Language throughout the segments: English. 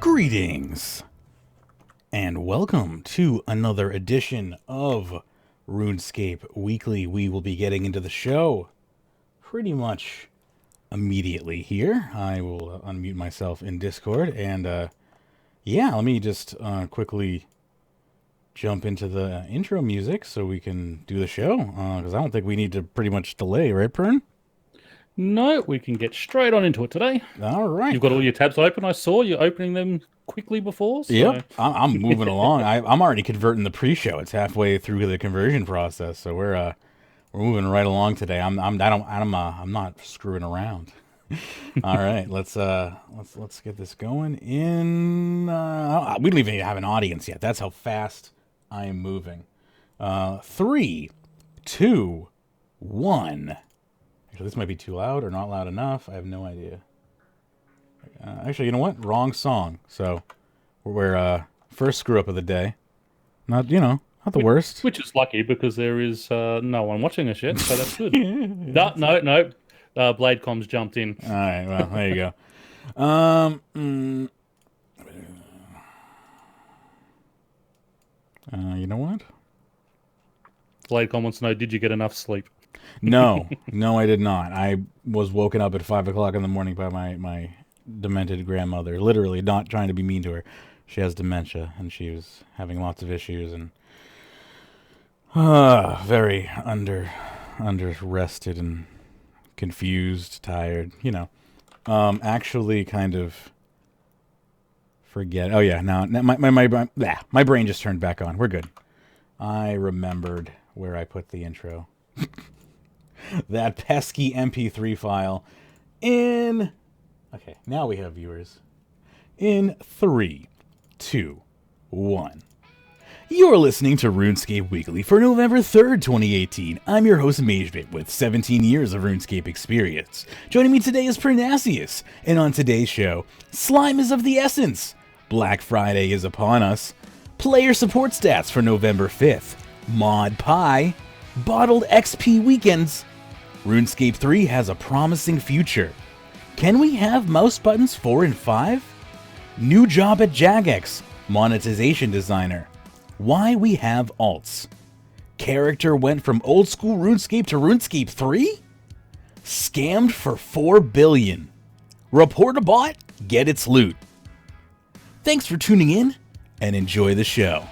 Greetings, and welcome to another edition of Runescape Weekly. We will be getting into the show pretty much immediately here. I will unmute myself in Discord, and let me just quickly jump into the intro music so we can do the show, because I don't think we need to pretty much delay, right, Pern? No, we can get straight on into it today. All right. You've got all your tabs open. I saw you opening them quickly before. So. Yep, I'm moving along. I'm already converting the pre-show. It's halfway through the conversion process, so we're moving right along today. I'm not screwing around. All right, let's get this going. We don't even have an audience yet. That's how fast I am moving. 3, 2, 1. Actually, this might be too loud or not loud enough. I have no idea. Actually, you know what? Wrong song. So we're first screw up of the day. Not the worst. Which is lucky because there is no one watching us yet, so that's good. No. Bladecom's jumped in. All right. Well, there you go. You know what? Bladecom wants to know: did you get enough sleep? No, I did not. I was woken up at 5 o'clock in the morning by my demented grandmother. Literally, not trying to be mean to her. She has dementia, and she was having lots of issues, and very under rested and confused, tired. Actually, kind of forget. Oh yeah, now my brain just turned back on. We're good. I remembered where I put the intro. That pesky MP3 file in... Okay, now we have viewers. In 3, 2, 1. You're listening to RuneScape Weekly for November 3rd, 2018. I'm your host, Magebit, with 17 years of RuneScape experience. Joining me today is Pyrnassius, and on today's show, slime is of the essence. Black Friday is upon us. Player support stats for November 5th. Mod Pie. Bottled XP weekends. RuneScape 3 has a promising future. Can we have mouse buttons 4 and 5? New job at Jagex, Monetisation designer. Why we have alts. Character went from old school RuneScape to RuneScape 3? Scammed for 4 billion. Report a bot, get its loot. Thanks for tuning in and enjoy the show.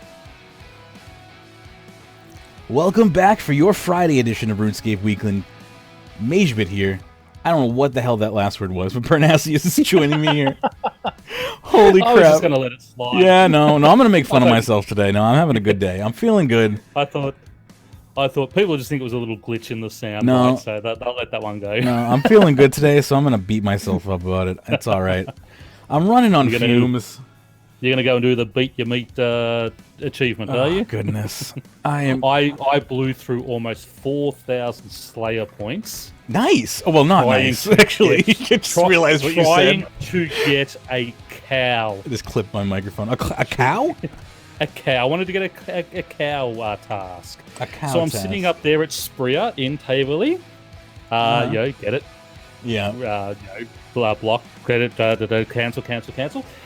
Welcome back for your Friday edition of RuneScape Weekly. Magebit here. I don't know what the hell that last word was, but Pyrnassius is joining me here. Holy crap. I was just going to let it slide. Yeah, no, I'm going to make fun of myself today. No, I'm having a good day. I'm feeling good. I thought people just think it was a little glitch in the sound. No. Right? So they'll let that one go. No, I'm feeling good today, so I'm going to beat myself up about it. It's all right. I'm running on fumes. You're going to go and do the beat your meat achievement, are you? Oh, goodness. I blew through almost 4,000 Slayer points. Nice. Oh, well, not nice, actually. You just realized what you said. Trying to get a cow. I just clipped my microphone. A cow? A cow. I wanted to get a cow task. A cow So I'm task. sitting up there at Spria in Taverley. Get it? Yeah. Block, credit, cancel.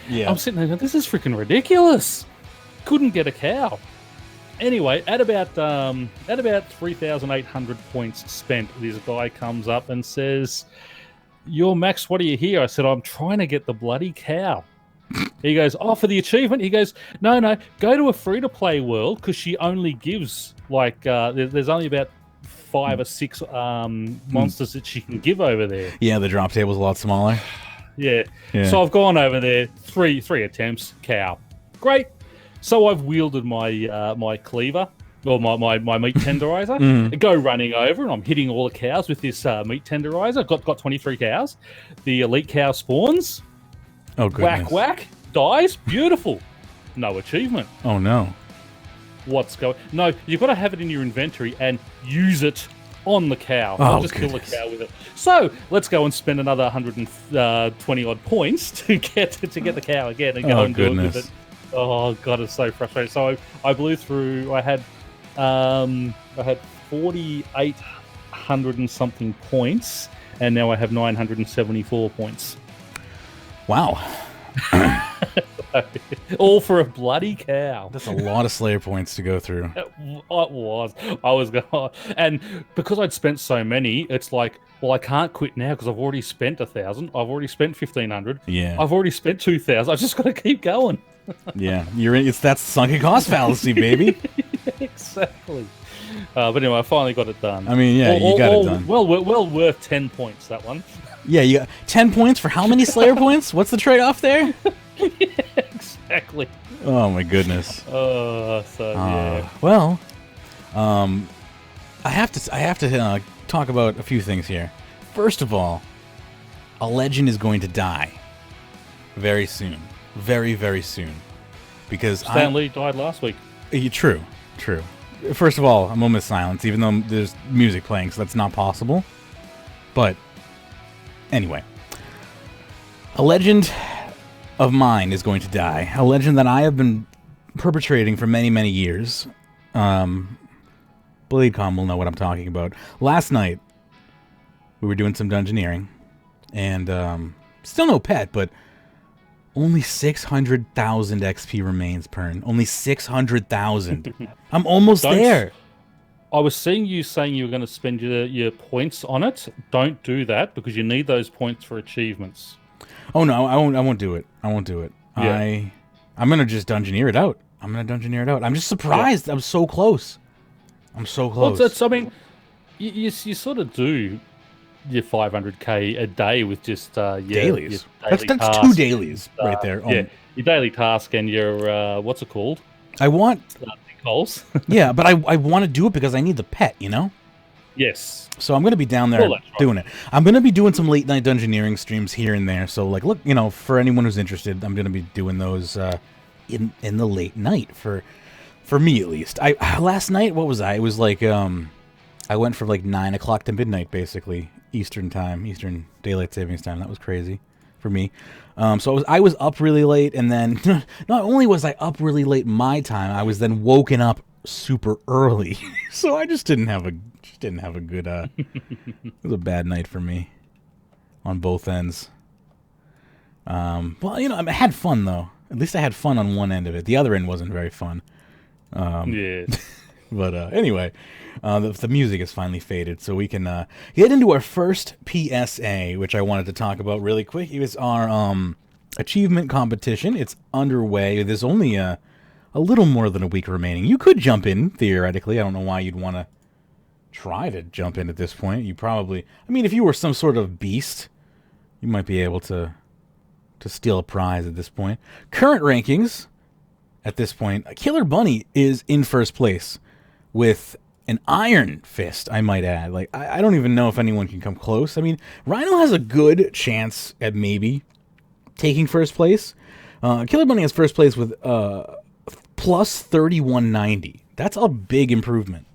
Yeah. I'm sitting there going, this is freaking ridiculous. Couldn't get a cow. Anyway, at about 3,800 points spent, this guy comes up and says, "Yo, Max, what are you here?" I said, "I'm trying to get the bloody cow." He goes, "Oh, for the achievement?" He goes, No, go to a free-to-play world because she only gives, there's only about 5 or 6 monsters that she can give over there. Yeah, the drop table's a lot smaller. Yeah. So I've gone over there, three attempts, cow. Great. So I've wielded my my cleaver, or my meat tenderizer, and go running over, and I'm hitting all the cows with this meat tenderizer. Got 23 cows. The elite cow spawns. Oh, goodness. Whack, dies. Beautiful. No achievement. Oh, no. What's going... No, you've got to have it in your inventory and use it on the cow. Oh, I'll just kill the cow with it. So let's go and spend another 120 odd points to get the cow again and go and do it with it. Oh god, it's so frustrating. So I blew through. I had 4,800 and something points, and now I have 974 points. Wow. All for a bloody cow. That's a lot of Slayer points to go through. It was. I was going, and because I'd spent so many, it's like, well, I can't quit now because I've already spent 1,000. I've already spent 1,500. Yeah. I've already spent 2,000. I've just got to keep going. Yeah, it's that sunken cost fallacy, baby. Exactly. But anyway, I finally got it done. I mean, yeah, you got it done. Well worth 10 points, that one. Yeah, you got 10 points for how many Slayer points? What's the trade-off there? Yeah, exactly. Oh my goodness. Yeah. Well, I have to talk about a few things here. First of all, a legend is going to die very soon, very very soon, because Stan Lee died last week. True. First of all, a moment of silence, even though there's music playing, so that's not possible. But anyway, a legend of mine is going to die. A legend that I have been perpetrating for many, many years. BladeCom will know what I'm talking about. Last night, we were doing some dungeoneering, and still no pet, but only 600,000 XP remains, Pern. Only 600,000. I'm almost there. I was seeing you saying you were going to spend your points on it. Don't do that, because you need those points for achievements. Oh no, I won't do it. I won't do it. Yeah. I'm gonna just dungeoneer it out. I'm just surprised. Yeah. I'm so close. Well, I mean, you sort of do your 500k a day with just dailies. Your that's 2 dailies right there. Yeah, your daily task and your what's it called? I want goals. Yeah, but I want to do it because I need the pet. You know. Yes. So I'm going to be down there doing it. I'm going to be doing some late night dungeoneering streams here and there. So like, look, for anyone who's interested, I'm going to be doing those in the late night for me at least. Last night, what was I? It was like I went from like 9 o'clock to midnight basically, Eastern Daylight Savings Time. That was crazy for me. So I was up really late, and then not only was I up really late my time, I was then woken up super early. So I just didn't have a good it was a bad night for me on both ends. Well, I had fun though. At least I had fun on one end of it. The other end wasn't very fun. Yeah. But anyway, the music has finally faded, so we can get into our first PSA, which I wanted to talk about really quick. It was our achievement competition. It's underway. There's only a little more than a week remaining. You could jump in, theoretically. I don't know why you'd want to try to jump in at this point. You probably... I mean, if you were some sort of beast, you might be able to steal a prize at this point. Current rankings, at this point, Killer Bunny is in first place with an iron fist, I might add. Like, I don't even know if anyone can come close. I mean, Rhino has a good chance at maybe taking first place. Killer Bunny has first place with plus 3190. That's a big improvement.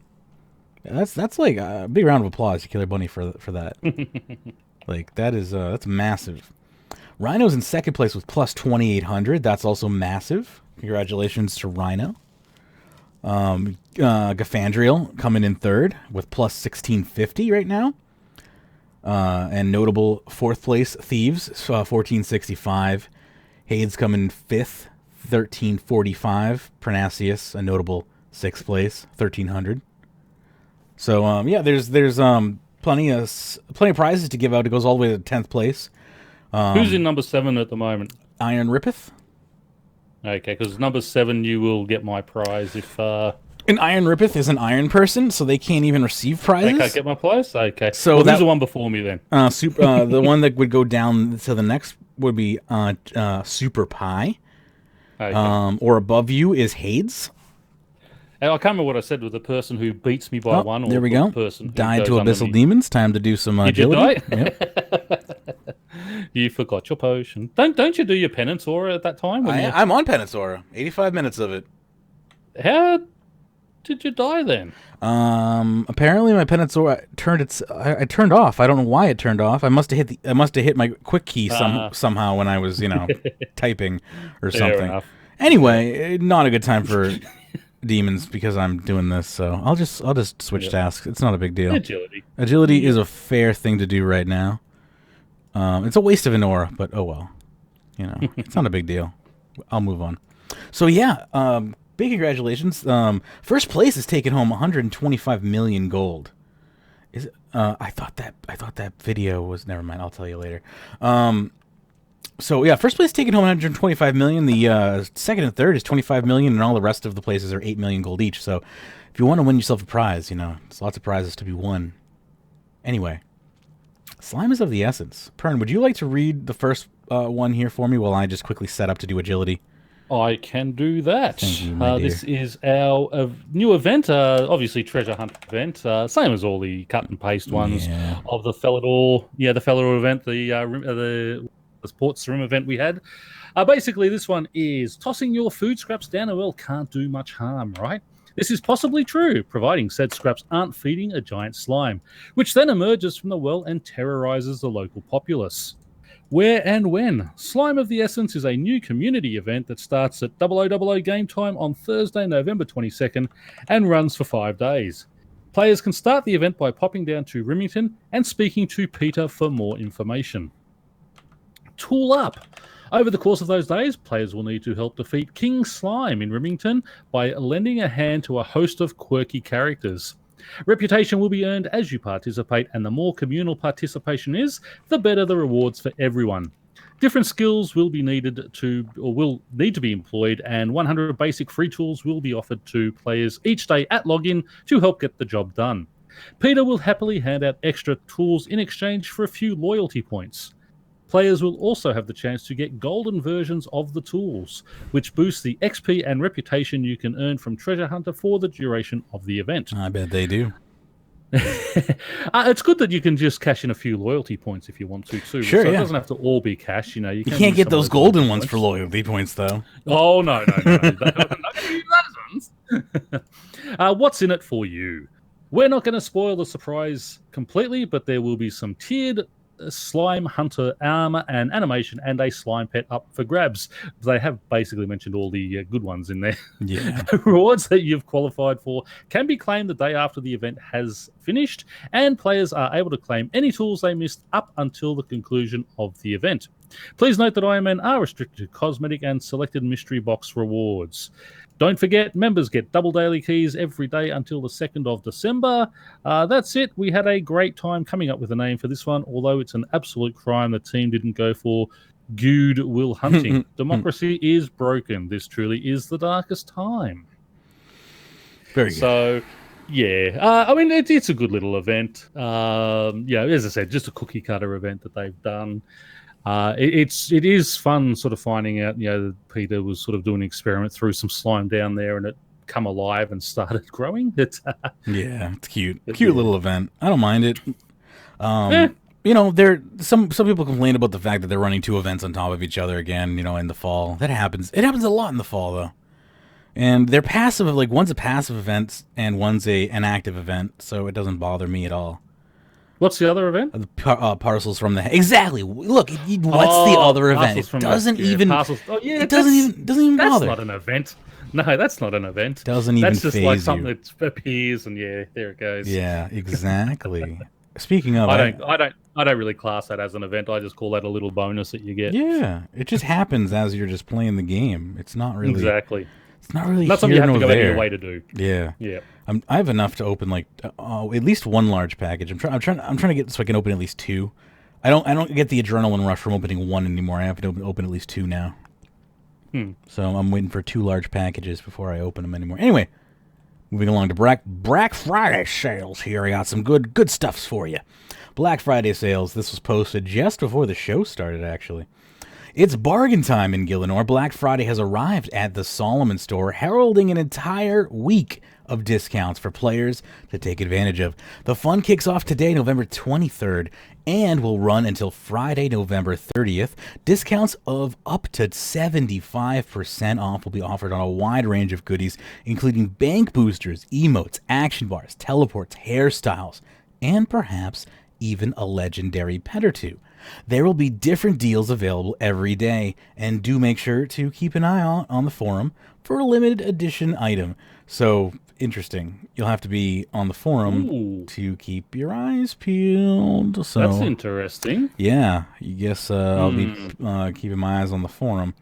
That's like a big round of applause to Killer Bunny for that. Like, that's massive. Rhino's in second place with plus 2800. That's also massive. Congratulations to Rhino. Gafandriel coming in third with plus 1650 right now. And notable fourth place, Thieves, 1465. Hades coming in fifth, 1345. Pyrnassius, a notable sixth place, 1300. So yeah, there's plenty of prizes to give out. It goes all the way to 10th place. Who's in number 7 at the moment? Iron Rippeth. Okay, because number 7, you will get my prize if. An Iron Rippeth is an iron person, so they can't even receive prizes. They can't get my prize. Okay, so well, who's the one before me then? The one that would go down to the next would be Super Pie. Okay. Or above you is Hades. I can't remember what I said with the person who beats me by one. Or there we go. The person who died to Abyssal Demons. Time to do some agility. Did you die? Yep. You forgot your potion. Don't you do your penance aura at that time? I'm on penance aura. 85 minutes of it. How did you die then? Apparently my penance aura I turned off. I don't know why it turned off. I must have hit my quick key somehow when I was typing or something. Anyway, not a good time for demons because I'm doing this, so I'll just switch tasks. It's not a big deal. Agility is a fair thing to do right now. It's a waste of an aura, but oh well. You know, it's not a big deal. I'll move on. So yeah, big congratulations. First place is taking home 125 million gold. Is it, I thought that video was, never mind. I'll tell you later. So yeah, first place taking home 125 million. The second and third is 25 million, and all the rest of the places are 8 million gold each. So if you want to win yourself a prize, you know, there's lots of prizes to be won. Anyway, slime is of the essence. Pern, would you like to read the first one here for me while I just quickly set up to do agility? I can do that. Thank you, my dear. This is our new event, obviously treasure hunt event, same as all the cut and paste ones of the Felidor, the Felidor event, the sports room event we had. Basically, this one is tossing your food scraps down a well can't do much harm, right? This is possibly true, providing said scraps aren't feeding a giant slime, which then emerges from the well and terrorizes the local populace. Where and when? Slime of the Essence is a new community event that starts at 0000 game time on Thursday, November 22nd and runs for 5 days. Players can start the event by popping down to Rimington and speaking to Peter for more information. Tool up. Over the course of those days, players will need to help defeat King Slime in Rimington by lending a hand to a host of quirky characters. Reputation will be earned as you participate, and the more communal participation is, the better the rewards for everyone. Different skills will need to be employed, and 100 basic free tools will be offered to players each day at login to help get the job done. Peter will happily hand out extra tools in exchange for a few loyalty points. Players will also have the chance to get golden versions of the tools, which boosts the XP and reputation you can earn from Treasure Hunter for the duration of the event. I bet they do. It's good that you can just cash in a few loyalty points if you want to, too. Sure, so it doesn't have to all be cash. You know, you can't get those golden ones for loyalty points, though. Oh, no. Not going to use those ones. What's in it for you? We're not going to spoil the surprise completely, but there will be some tiered slime hunter armor and animation and a slime pet up for grabs. They have basically mentioned all the good ones in there. Yeah. The rewards that you've qualified for can be claimed the day after the event has finished, and players are able to claim any tools they missed up until the conclusion of the event. Please note that Ironman are restricted to cosmetic and selected mystery box rewards. Don't forget, members get double daily keys every day until the 2nd of December. That's it. We had a great time coming up with a name for this one, although it's an absolute crime the team didn't go for Good Will Hunting. Democracy is broken. This truly is the darkest time. Very good. So, yeah. I mean, it's a good little event. As I said, just a cookie cutter event that they've done. It is fun sort of finding out, that Peter was sort of doing an experiment, threw some slime down there and it come alive and started growing. It's cute. Cute little event. I don't mind it. Some people complain about the fact that they're running 2 events on top of each other again, in the fall. That happens. It happens a lot in the fall, though. And they're passive, like one's a passive event and one's an active event, so it doesn't bother me at all. What's the other event? Parcels from the exactly. Look, what's the other event? It doesn't even. It doesn't even bother. That's not an event. No, that's not an event. Doesn't even. That's just phase like something you. that appears, and there it goes. Yeah, exactly. Speaking of, I don't really class that as an event. I just call that a little bonus that you get. Yeah, it just happens as you're just playing the game. It's not really exactly. It's not really. Not something you have to go out of your way to do. Yeah. Yeah. I have enough to open at least one large package. I'm trying to get so I can open at least 2. I don't get the adrenaline rush from opening 1 anymore. I have to open at least 2 now. So I'm waiting for 2 large packages before I open them anymore. Anyway, moving along to Black Friday sales here. I got some good stuffs for you. Black Friday sales. This was posted just before the show started, actually. It's bargain time in Gielinor. Black Friday has arrived at the Solomon store, heralding an entire week of discounts for players to take advantage of. The fun kicks off today, November 23rd, and will run until Friday, November 30th. Discounts of up to 75% off will be offered on a wide range of goodies, including bank boosters, emotes, action bars, teleports, hairstyles, and perhaps even a legendary pet or two. There will be different deals available every day, and do make sure to keep an eye out on the forum for a limited edition item. So interesting. You'll have to be on the forum Ooh, to keep your eyes peeled. So that's interesting. yeah, I guess I'll be keeping my eyes on the forum.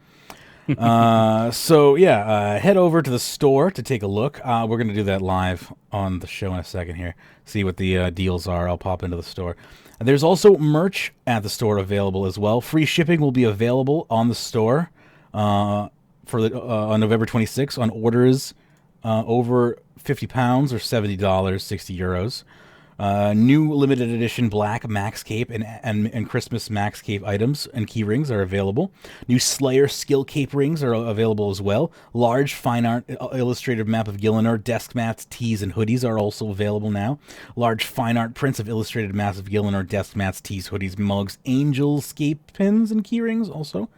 Head over to the store to take a look. We're going to do that live on the show in a second here. See what the deals are. I'll pop into the store. There's also merch at the store available as well. Free shipping will be available on the store on November 26th on orders over £50 or $70, 60 euros. New limited edition black Max Cape and Christmas Max Cape items and key rings are available. New Slayer skill cape rings are available as well. Large fine art illustrated map of Gielinor, desk mats, tees, and hoodies are also available now. Large fine art prints of illustrated maps of Gielinor, desk mats, tees, hoodies, mugs, angel scape pins, and key rings also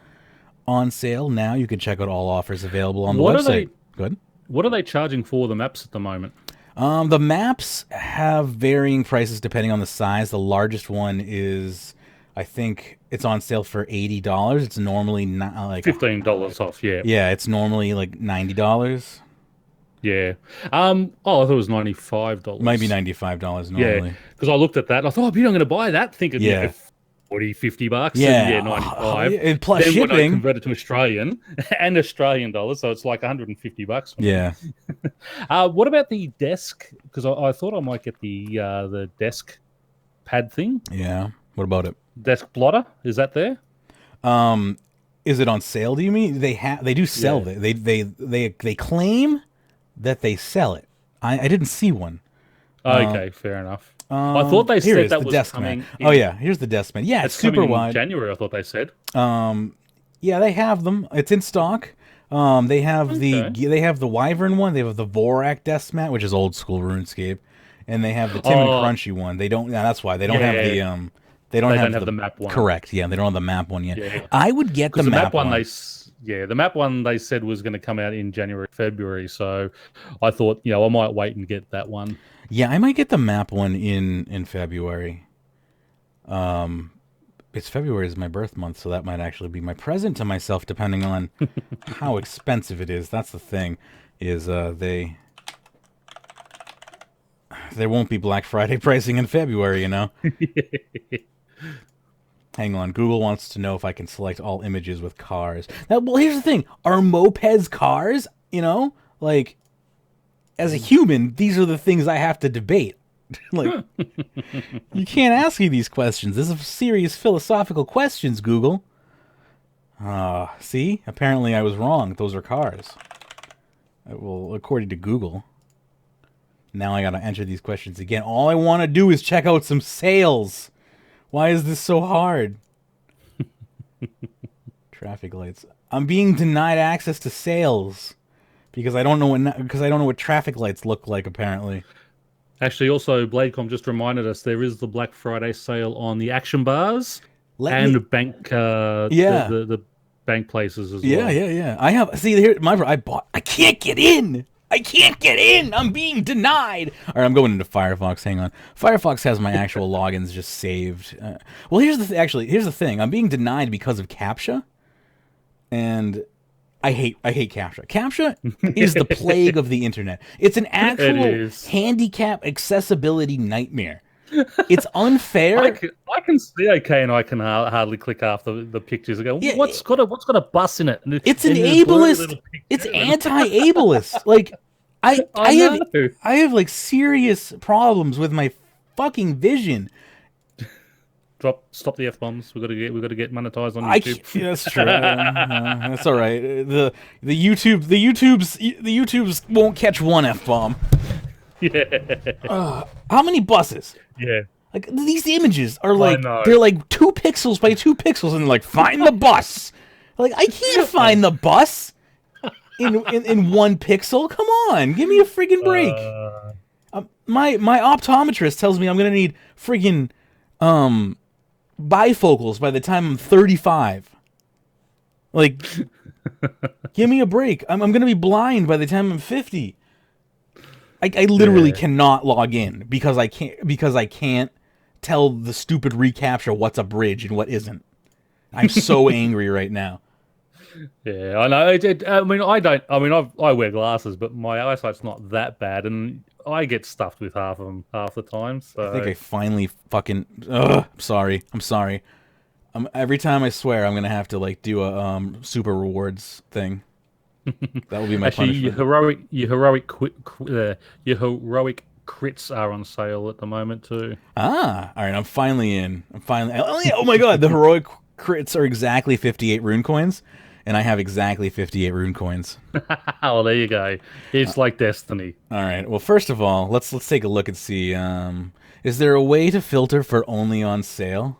on sale now. You can check out all offers available on the website. Go ahead. What are they charging for the maps at the moment? The maps have varying prices depending on the size. The largest one is, I think, it's on sale for $80. It's normally not like $15 off. Yeah. Yeah, it's normally like $90. Yeah. I thought it was $95. Might be $95 normally. Yeah, because I looked at that and I thought, I'm going to buy that, thinking, Yeah. 40, 50 bucks. Yeah. And 95. And plus then when I shipping. convert it to Australian and Australian dollars, so it's like $150. Yeah. What about the desk? Because I thought I might get the desk pad thing. Yeah. What about it? Desk blotter, is that there? Is it on sale? Do you mean they do sell it? They claim that they sell it. I didn't see one. Okay, fair enough. I thought they said that was coming. Oh yeah, here's the desk man. Yeah, it's super wide. In January, I thought they said. Yeah, they have them. It's in stock. They have the Wyvern one. They have the Vorak desk mat, which is old school RuneScape, and they have the Tim and Crunchy one. They don't. Yeah, that's why they don't have the. They don't have the map one. Correct. Yeah, they don't have the map one yet. Yeah. I would get the map one. The map one they said was going to come out in January, February. So I thought, I might wait and get that one. Yeah, I might get the map one in February. It's February is my birth month, so that might actually be my present to myself, depending on how expensive it is. That's the thing, is there won't be Black Friday pricing in February, Hang on, Google wants to know if I can select all images with cars. Now, well, here's the thing: are mopeds cars? Like, as a human, these are the things I have to debate. Like, you can't ask me these questions. This is serious philosophical questions, Google. See? Apparently I was wrong. Those are cars. Well, according to Google. Now I gotta enter these questions again. All I want to do is check out some sales. Why is this so hard? Traffic lights. I'm being denied access to sales because I don't know what traffic lights look like, apparently. Actually, also, Bladecom just reminded us there is the Black Friday sale on the action bars bank, the bank places as well. Yeah. I have. See, here, I can't get in. I'm being denied. All right, I'm going into Firefox. Hang on. Firefox has my actual logins just saved. Well, here's the thing. I'm being denied because of CAPTCHA, and I hate CAPTCHA. CAPTCHA is the plague of the internet. It's an actual handicap accessibility nightmare. It's unfair. I can see okay, and I can hardly click after the pictures. I go, what's got a bus in it? It's an ableist. It's anti-ableist. Like I have like serious problems with my fucking vision. Stop the F-bombs. We've got to get monetized on YouTube. That's true. That's all right. The YouTubes won't catch one F-bomb. Yeah. How many buses? Yeah. Like, these images are like, they're like 2 pixels by 2 pixels, and they're like, find the bus. Like, I can't find the bus in 1 pixel. Come on, give me a friggin' break. My optometrist tells me I'm gonna need friggin' bifocals by the time I'm 35. Like, give me a break. I'm gonna be blind by the time I'm 50. I literally cannot log in because I can't tell the stupid reCAPTCHA what's a bridge and what isn't. I'm so angry right now. Yeah, I know. I mean, I don't. I mean, I wear glasses, but my eyesight's not that bad, and I get stuffed with half of them half the time. I think So I finally fucking. Ugh, I'm sorry. I'm sorry. Every time I swear, I'm gonna have to like do a super rewards thing. That will be my actually, punishment. your heroic crits are on sale at the moment too. Ah, all right. I'm finally in. I'm finally. Oh, yeah, oh my god, the heroic crits are exactly 58 rune coins, and I have exactly 58 rune coins. Oh, there you go. It's like Destiny. All right. Well, first of all, let's take a look and see. Is there a way to filter for only on sale?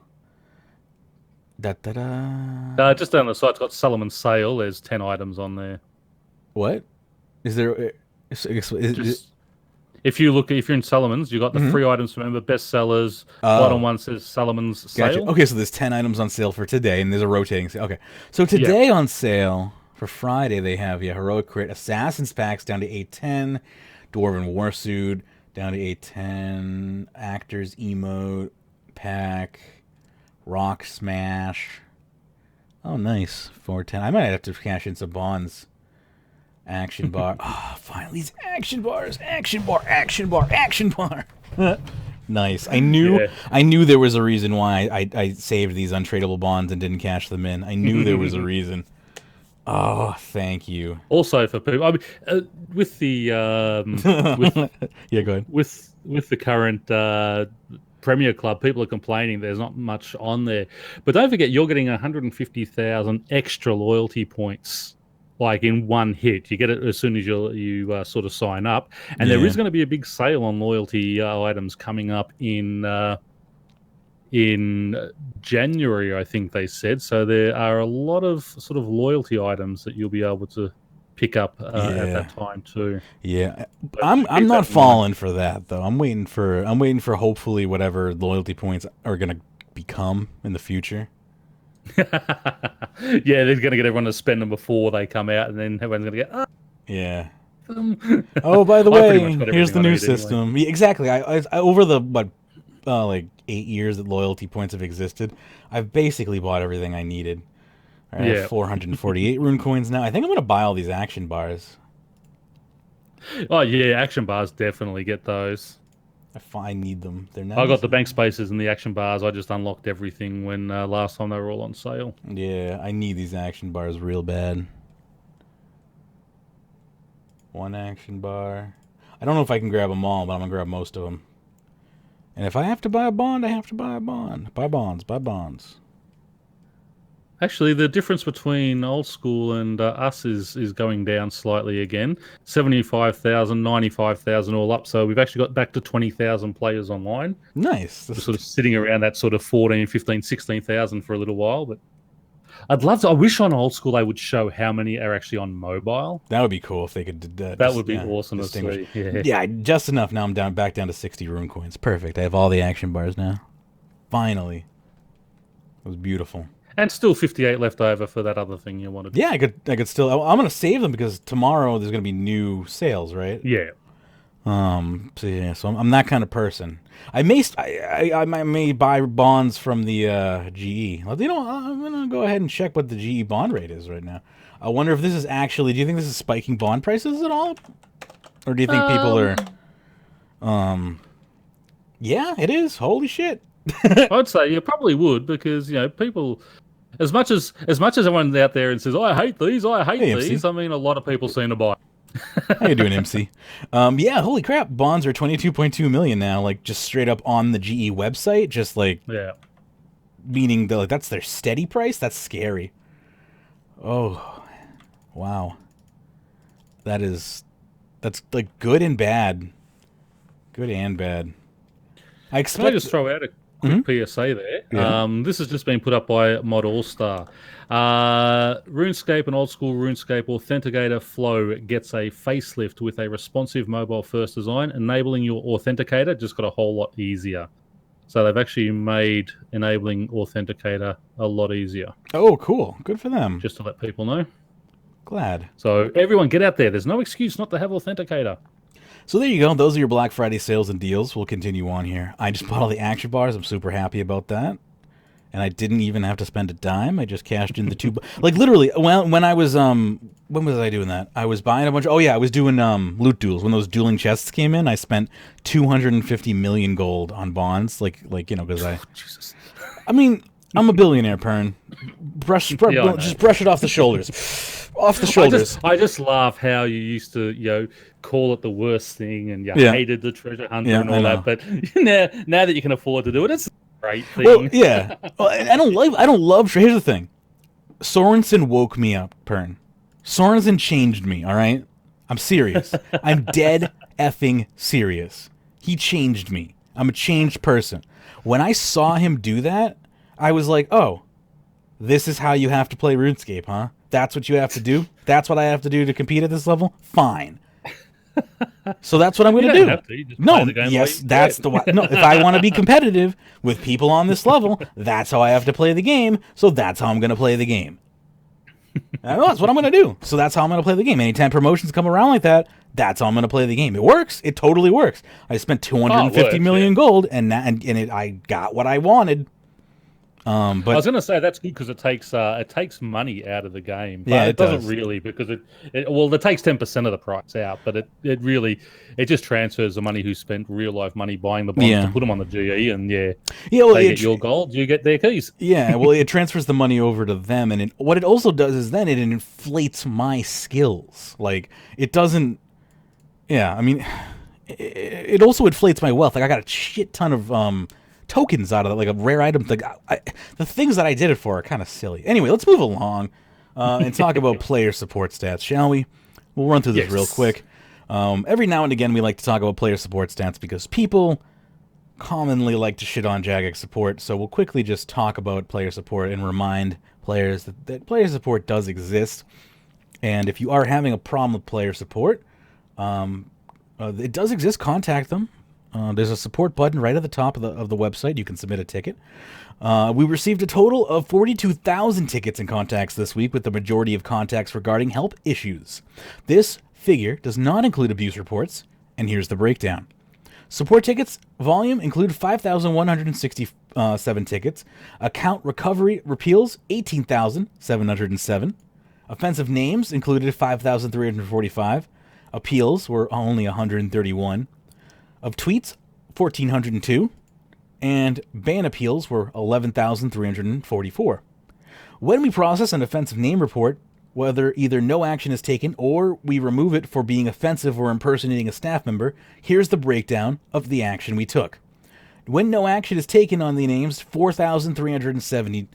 Da da da. Just down the side, it's got Solomon's Sale. There's 10 items on there. What? Is there? Just if you look, if you're in Solomon's, you got the free items. Remember, bestsellers. Bottom Oh, one says Solomon's gotcha. Sale. Okay, so there's 10 items on sale for today, and there's a rotating sale. Okay, so today on sale for Friday they have heroic crit assassins packs down to 810, dwarven warsuit down to 810, actors emote pack, rock smash. Oh, nice, 410. I might have to cash in some bonds. Action bar. Ah, oh, finally these action bars. Action bar. Action bar. Action bar. Nice. I knew there was a reason why I saved these untradeable bonds and didn't cash them in. I knew there was a reason. Oh, thank you. Also for people, I mean, with the Yeah, go ahead. With the current Premier Club, people are complaining there's not much on there, but don't forget you're getting 150,000 extra loyalty points. Like in one hit, you get it as soon as you sort of sign up, and there is going to be a big sale on loyalty items coming up in January, I think they said. So there are a lot of sort of loyalty items that you'll be able to pick up at that time too. Yeah, but I'm not falling for that though. I'm waiting for hopefully whatever loyalty points are going to become in the future. Yeah, they're going to get everyone to spend them before they come out, and then everyone's going to get. Yeah. Oh, by the way, here's the new system. Anyway. Yeah, exactly. I over the like 8 years that loyalty points have existed, I've basically bought everything I needed. I have 448 rune coins now. I think I'm going to buy all these action bars. Oh yeah, action bars, definitely get those. I need them. They're nice. I got the bank spaces and the action bars. I just unlocked everything when last time they were all on sale. Yeah, I need these action bars real bad. One action bar. I don't know if I can grab them all, but I'm going to grab most of them. And if I have to buy a bond, I have to buy a bond. Buy bonds. Buy bonds. Actually, the difference between old school and us is going down slightly again. 75,000, 95,000 all up. So we've actually got back to 20,000 players online. Nice. We're sort of sitting around that sort of 14, 15, 16,000 for a little while. But I wish on old school they would show how many are actually on mobile. That would be cool if they could do that. That would be awesome to see. Yeah, just enough. Now I'm back down to 60 rune coins. Perfect. I have all the action bars now. Finally. It was beautiful. And still 58 left over for that other thing you wanted. Yeah, I could still. I'm gonna save them because tomorrow there's gonna be new sales, right? Yeah. So yeah, so I'm that kind of person. I may buy bonds from the GE. Well, I'm gonna go ahead and check what the GE bond rate is right now. I wonder if this is actually. Do you think this is spiking bond prices at all, or do you think people are? Yeah, it is. Holy shit. I'd say you probably would because people. As much as everyone's out there and says, I hate these, MC. I mean, a lot of people seem to buy. How you doing, MC? Yeah, holy crap. Bonds are 22.2 million now, like just straight up on the GE website, just like meaning that's their steady price. That's scary. Oh, wow. That's like good and bad. Good and bad. Can I just throw out a quick PSA there? Yeah. This has just been put up by Mod All-Star. RuneScape and old school RuneScape Authenticator Flow gets a facelift with a responsive mobile-first design, enabling your Authenticator just got a whole lot easier. So they've actually made enabling Authenticator a lot easier. Oh, cool. Good for them. Just to let people know. Glad. So everyone get out there. There's no excuse not to have Authenticator. So there you go. Those are your Black Friday sales and deals. We'll continue on here. I just bought all the action bars. I'm super happy about that. and I didn't even have to spend a dime. I just cashed in the two. Like literally, when I was when was I doing that? I was buying a bunch. I was doing loot duels when those dueling chests came in. I spent 250 million gold on bonds. Like because Jesus. I mean, I'm a billionaire, Pern. Just brush it off the shoulders. Off the shoulders. I just laugh how you used to, call it the worst thing and you hated the treasure hunter and all that. But now that you can afford to do it, it's a great thing. Well, yeah. Well, I don't love. Here's the thing. Sorensen woke me up, Pern. Sorensen changed me. All right. I'm serious. I'm dead effing serious. He changed me. I'm a changed person. When I saw him do that, I was like, oh, this is how you have to play RuneScape, huh? That's what you have to do? That's what I have to do to compete at this level? Fine. So that's what I'm going to do. Have to. You just No, play the game yes, that's the way. No, if I want to be competitive with people on this level, that's how I have to play the game. So that's how I'm going to play the game. That's what I'm going to do. So that's how I'm going to play the game. Anytime promotions come around like that, that's how I'm going to play the game. It works. It totally works. I spent 250 million gold, and I got what I wanted. But I was going to say that's good because it takes money out of the game. But Yeah, it it doesn't does. really because it takes 10% of the price out, but it just transfers the money who spent real life money buying the bonds to put them on the GE, and well, they get your gold, you get their keys. Yeah, well, it transfers the money over to them, and what it also does is then it inflates my skills. Like, it doesn't... Yeah, I mean, it also inflates my wealth. Like, I got a shit ton of tokens out of it, like a rare item. The things that I did it for are kind of silly. Anyway, let's move along and talk about player support stats, shall we? We'll run through this real quick. Every now and again, we like to talk about player support stats because people commonly like to shit on Jagex support, so we'll quickly just talk about player support and remind players that player support does exist. And if you are having a problem with player support, it does exist. Contact them. There's a support button right at the top of the website. You can submit a ticket. We received a total of 42,000 tickets and contacts this week, with the majority of contacts regarding help issues. This figure does not include abuse reports, and here's the breakdown. Support tickets volume include 5,167 tickets. Account recovery repeals 18,707. Offensive names included 5,345. Appeals were only 131. Of tweets, 1,402. And ban appeals were 11,344. When we process an offensive name report, whether either no action is taken or we remove it for being offensive or impersonating a staff member, here's the breakdown of the action we took. When no action is taken on the names, 4,370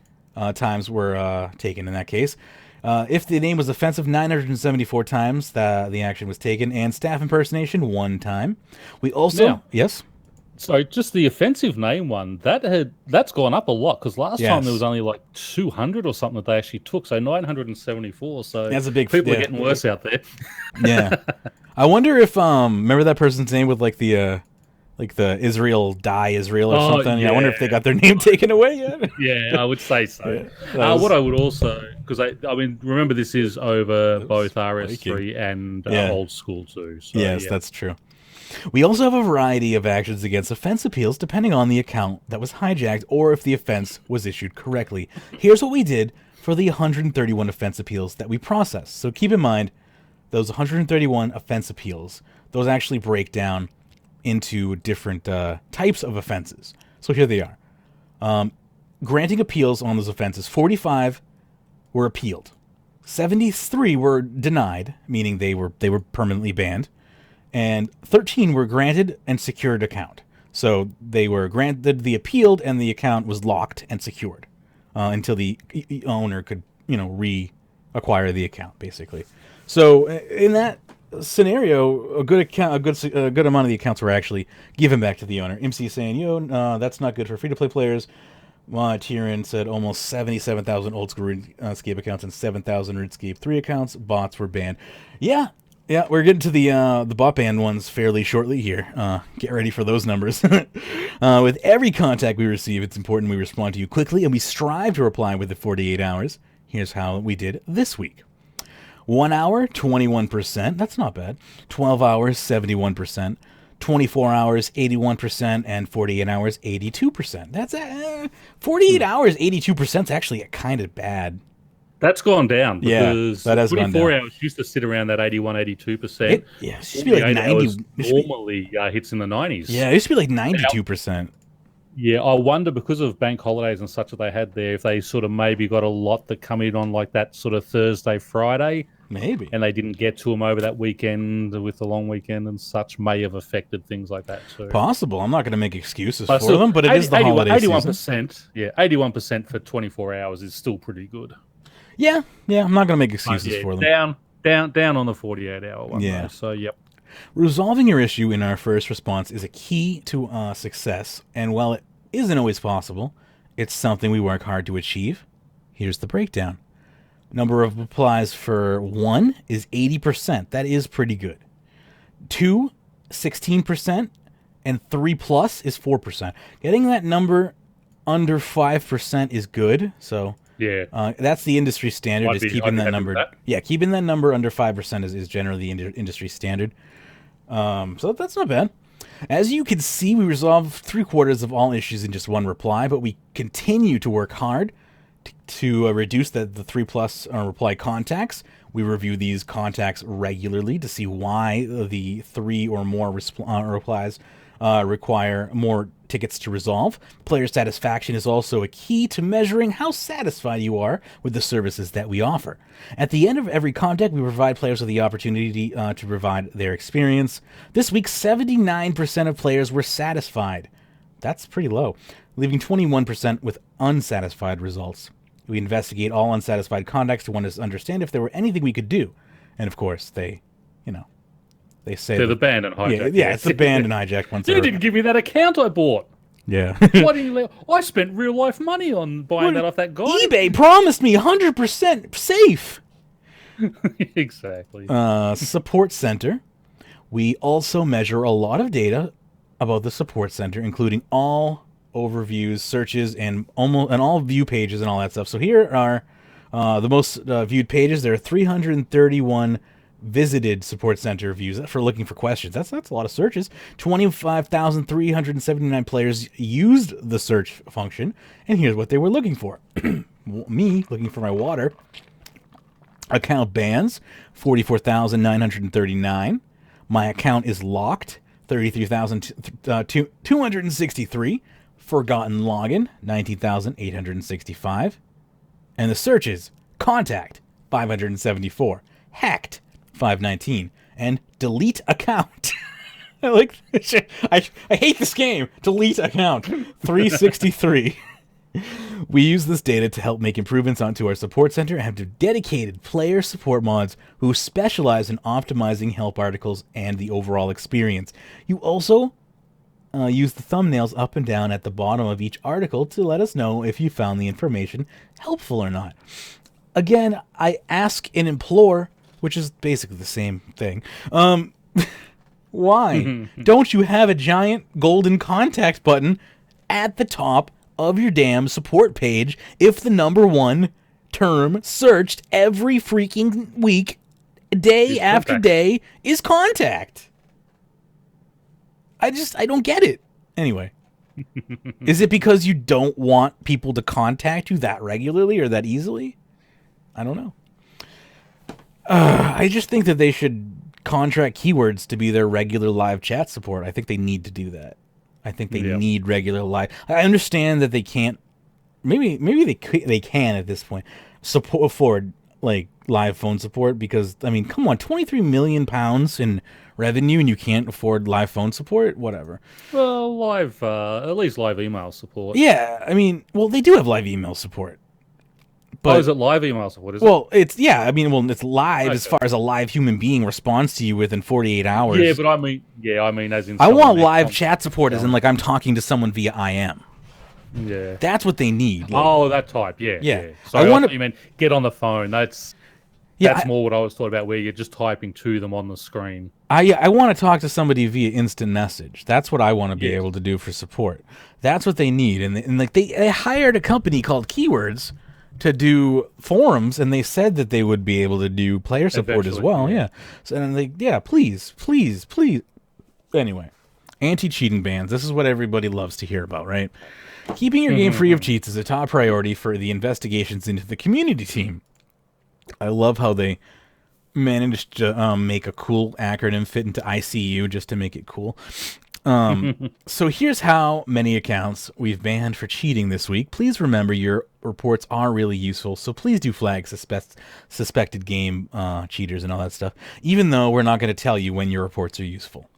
times were taken in that case. If the name was offensive, 974 times the action was taken, and staff impersonation 1 time. We also... Yes? So just the offensive name one, that's gone up a lot, because last time there was only like 200 or something that they actually took, so 974. So that's a big... People are getting worse out there. Yeah. I wonder if... remember that person's name with like the Israel or something? Yeah. I wonder if they got their name taken away yet. Yeah, I would say so. What I would also... Because, I mean, remember this is over both RS3 and old school too. So, yes, that's true. We also have a variety of actions against offense appeals depending on the account that was hijacked or if the offense was issued correctly. Here's what we did for the 131 offense appeals that we processed. So keep in mind, those 131 offense appeals, those actually break down into different types of offenses. So here they are. Granting appeals on those offenses, 45 were appealed. 73 were denied, meaning they were permanently banned. And 13 were granted and secured account. So they were granted the appealed, and the account was locked and secured until the owner could, reacquire the account, basically. So in that scenario, a good amount of the accounts were actually given back to the owner. MC saying, that's not good for free-to-play players. Tyrion said almost 77,000 old school RuneScape accounts and 7,000 RuneScape 3 accounts. Bots were banned. Yeah, we're getting to the bot ban ones fairly shortly here. Get ready for those numbers. With every contact we receive, it's important we respond to you quickly, and we strive to reply within 48 hours. Here's how we did this week. 1 hour, 21%. That's not bad. 12 hours, 71%. 24 hours, 81%, and 48 hours, 82%. That's 48 hours, 82% is actually kind of bad. That's gone down because that has gone 24 down. hours used to sit around that 81, 82%. Yeah, it used to be like 90. Normally hits in the 90s. Yeah, it used to be like 92%. Yeah, I wonder because of bank holidays and such that they had there, if they sort of maybe got a lot that come in on like that sort of Thursday, Friday. Maybe. And they didn't get to them over that weekend with the long weekend and such may have affected things like that too. Possible. I'm not going to make excuses for them, but it is the holiday 81%, season. yeah, 81% for 24 hours is still pretty good. Yeah, I'm not going to make excuses for them. Down on the 48-hour one. Yeah. Though, so, yep. Resolving your issue in our first response is a key to success, and while it isn't always possible, it's something we work hard to achieve. Here's the breakdown. Number of replies for 1 is 80%. That is pretty good. 2, 16%, and 3 plus is 4%. Getting that number under 5% is good, so... Yeah, that's the industry standard. Keeping that number. Yeah, keeping that number under 5% is generally the industry standard. So that's not bad. As you can see, we resolve 3/4 of all issues in just one reply, but we continue to work hard to reduce the 3+ reply contacts. We review these contacts regularly to see why the 3 or more replies require more tickets to resolve. Player satisfaction is also a key to measuring how satisfied you are with the services that we offer. At the end of every contact, we provide players with the opportunity to provide their experience. This week, 79% of players were satisfied. That's pretty low, leaving 21% with unsatisfied results. We investigate all unsatisfied contacts to want to understand if there were anything we could do. And of course, they say they're the banned and hijacked. Yeah, it's the banned and hijacked ones. You didn't give me that account I bought. Yeah. Why didn't you? I spent real life money on buying that off that guy. eBay promised me 100% safe. Exactly. Support center. We also measure a lot of data about the support center, including all overviews, searches, and all view pages and all that stuff. So here are the most viewed pages. There are 331 visited support center views for looking for questions. That's a lot of searches. 25,379 players used the search function, and here's what they were looking for. Me looking for my water. Account bans, 44,939. My account is locked, 33,263. Forgotten login, 19,865. And the searches, contact, 574. Hacked, 519, and delete account. I hate this game. Delete account, 363. We use this data to help make improvements onto our support center and have dedicated player support mods who specialize in optimizing help articles and the overall experience. You also use the thumbnails up and down at the bottom of each article to let us know if you found the information helpful or not. Again, I ask and implore, which is basically the same thing. Why don't you have a giant golden contact button at the top of your damn support page if the number one term searched every freaking week, day after day, is contact? I don't get it. Anyway, is it because you don't want people to contact you that regularly or that easily? I don't know. I just think that they should contract keywords to be their regular live chat support. I think they need to do that. I think they need regular live. I understand that they can't. Maybe they can at this point afford like live phone support because I mean, come on, £23 million in revenue and you can't afford live phone support. Whatever. Well, at least live email support. Yeah, I mean, well, they do have live email support. But, is it live email support? It's live as far as a live human being responds to you within 48 hours. Yeah, but I mean as in... I want live chat support as in, like, I'm talking to someone via IM. Yeah. That's what they need. Like, that type, yeah. Yeah. So I want you meant get on the phone. That's more what I was thought about, where you're just typing to them on the screen. I want to talk to somebody via instant message. That's what I want to be able to do for support. That's what they need. And like they hired a company called Keywords to do forums, and they said that they would be able to do player support as well. Yeah. So and please. Anyway, anti-cheating bans. This is what everybody loves to hear about, right? Keeping your game free of cheats is a top priority for the investigations into the community team. I love how they managed to make a cool acronym fit into ICU just to make it cool. So here's how many accounts we've banned for cheating this week. Please remember your reports are really useful, so please do flag suspected game cheaters and all that stuff, even though we're not going to tell you when your reports are useful.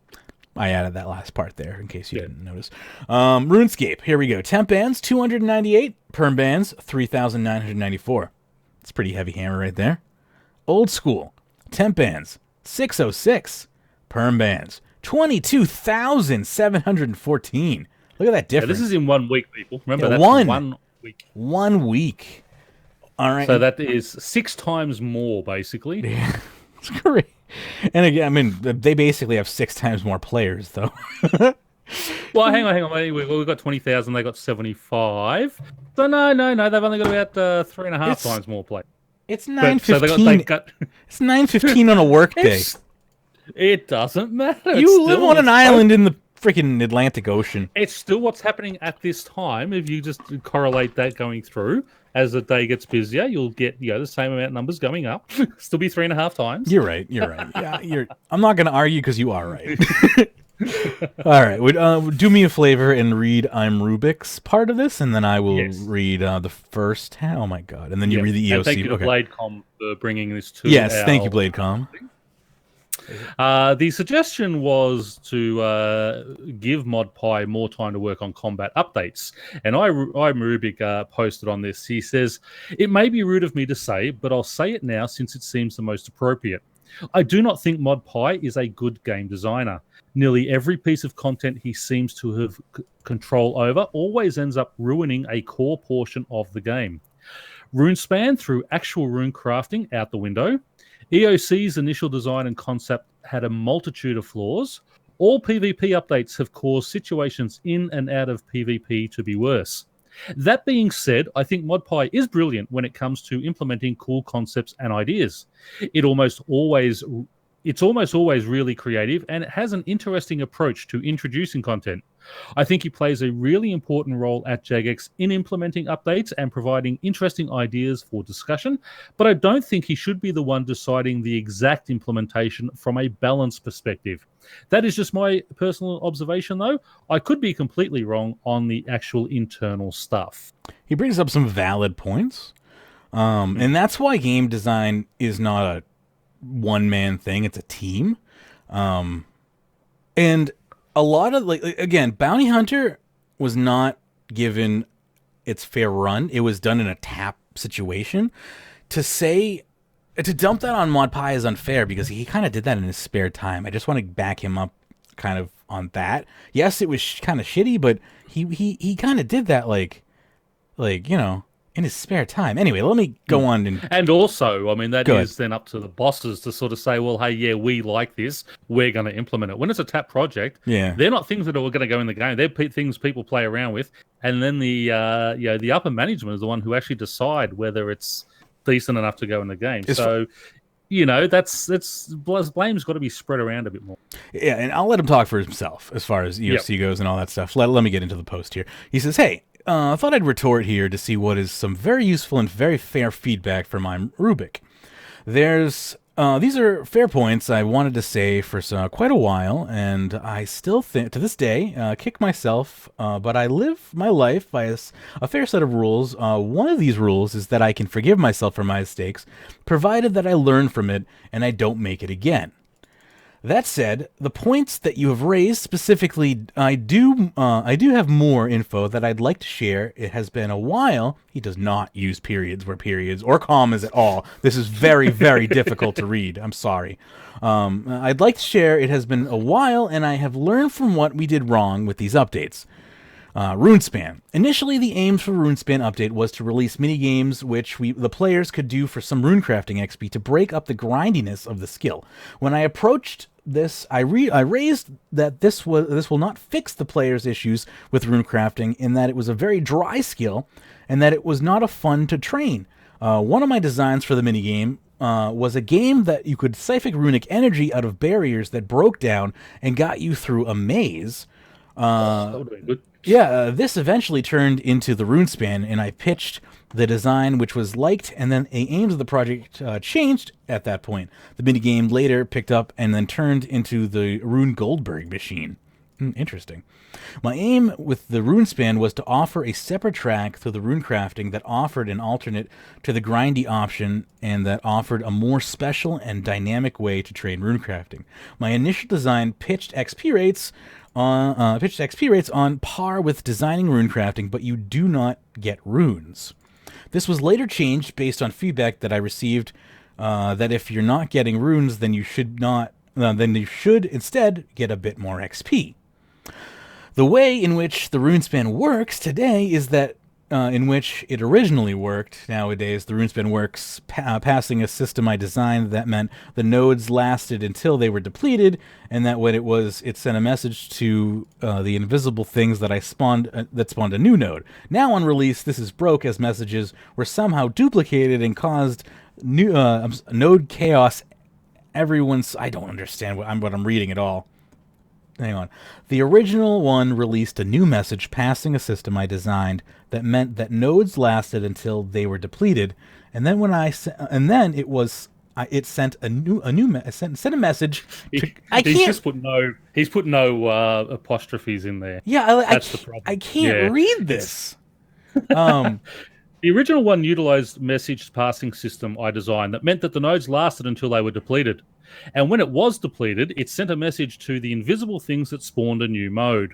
I added that last part there in case you didn't notice. RuneScape, here we go. Temp bans, 298. Perm bans, 3,994. That's a pretty heavy hammer right there. Old School, temp bans, 606. Perm bans, 22,714. Look at that difference. This is in 1 week, people. Remember, that's 1 week. 1 week. All right. So that is 6 times more, basically. Yeah, it's great. And again, I mean, they basically have 6 times more players, though. Well, hang on. We've got 20,000. They got 75. So no. They've only got about 3.5 times more players. It's 9:15. It's 9:15 on a work day. It doesn't matter. You live on an island in the freaking Atlantic Ocean. It's still what's happening at this time. If you just correlate that going through, as the day gets busier, you'll get the same amount of numbers going up. Still be 3.5 times. You're right. Yeah, I'm not going to argue because you are right. All right, do me a favor and read I'm Rubik's part of this, and then I will read the first. Oh my god! And then you read the EOC. And thank you to Bladecom for bringing this to. Yes, thank you, Bladecom. The suggestion was to give ModPie more time to work on combat updates. And I'm Rubik posted on this. He says, "It may be rude of me to say, but I'll say it now since it seems the most appropriate. I do not think ModPie is a good game designer. Nearly every piece of content he seems to have control over always ends up ruining a core portion of the game. RuneSpan threw actual rune crafting out the window. EOC's initial design and concept had a multitude of flaws. All PvP updates have caused situations in and out of PvP to be worse. That being said, I think ModPie is brilliant when it comes to implementing cool concepts and ideas. It's almost always really creative, and it has an interesting approach to introducing content. I think he plays a really important role at Jagex in implementing updates and providing interesting ideas for discussion, but I don't think he should be the one deciding the exact implementation from a balance perspective. That is just my personal observation, though. I could be completely wrong on the actual internal stuff." He brings up some valid points, and that's why game design is not a one-man thing. It's a team. And a lot of, again, Bounty Hunter was not given its fair run. It was done in a tap situation. To dump that on ModPie is unfair because he kind of did that in his spare time. I just want to back him up kind of on that. Yes, it was kind of shitty, but he kind of did that in his spare time. Anyway, let me go on. And also, I mean, that is then up to the bosses to sort of say, well, hey, yeah, we like this. We're going to implement it. When it's a tap project, they're not things that are going to go in the game. They're things people play around with. And then the upper management is the one who actually decide whether it's decent enough to go in the game. That's blame's got to be spread around a bit more. Yeah, and I'll let him talk for himself as far as EOC goes and all that stuff. Let me get into the post here. He says, "Hey, I thought I'd retort here to see what is some very useful and very fair feedback from I'm Rubik. These are fair points I wanted to say for quite a while, and I still think, to this day, kick myself, but I live my life by a fair set of rules. One of these rules is that I can forgive myself for my mistakes, provided that I learn from it and I don't make it again. That said, the points that you have raised specifically, I do have more info that I'd like to share. It has been a while." He does not use periods where periods or commas at all. This is very, very difficult to read. I'm sorry. "I'd like to share. It has been a while, and I have learned from what we did wrong with these updates. RuneSpan. Initially, the aim for RuneSpan update was to release minigames which the players could do for some runecrafting XP to break up the grindiness of the skill. When I approached this, I raised that this will not fix the players' issues with runecrafting, in that it was a very dry skill and that it was not a fun to train. One of my designs for the minigame was a game that you could siphon runic energy out of barriers that broke down and got you through a maze. That would have been good. Yeah, this eventually turned into the Runespan, and I pitched the design, which was liked, and then the aims of the project changed at that point. The minigame later picked up and then turned into the Rune Goldberg machine. Interesting. My aim with the Runespan was to offer a separate track through the runecrafting that offered an alternate to the grindy option and that offered a more special and dynamic way to trade runecrafting. My initial design pitched XP rates on par with designing runecrafting, but you do not get runes. This was later changed based on feedback that I received that if you're not getting runes, then you should instead get a bit more XP. The way in which the Runespan works today is that in which it originally worked. Nowadays, the Runespan works passing a system I designed that meant the nodes lasted until they were depleted, and that when it sent a message to the invisible things that spawned a new node. Now on release, this is broke as messages were somehow duplicated and caused new node chaos. I don't understand what I'm reading at all. Hang on. The original one released a new message passing a system I designed that meant that nodes lasted until they were depleted, and then it sent a message. He's put no apostrophes in there. Yeah, That's the problem. I can't read this. The original one utilized message passing system I designed that meant that the nodes lasted until they were depleted. And when it was depleted, it sent a message to the invisible things that spawned a new mode.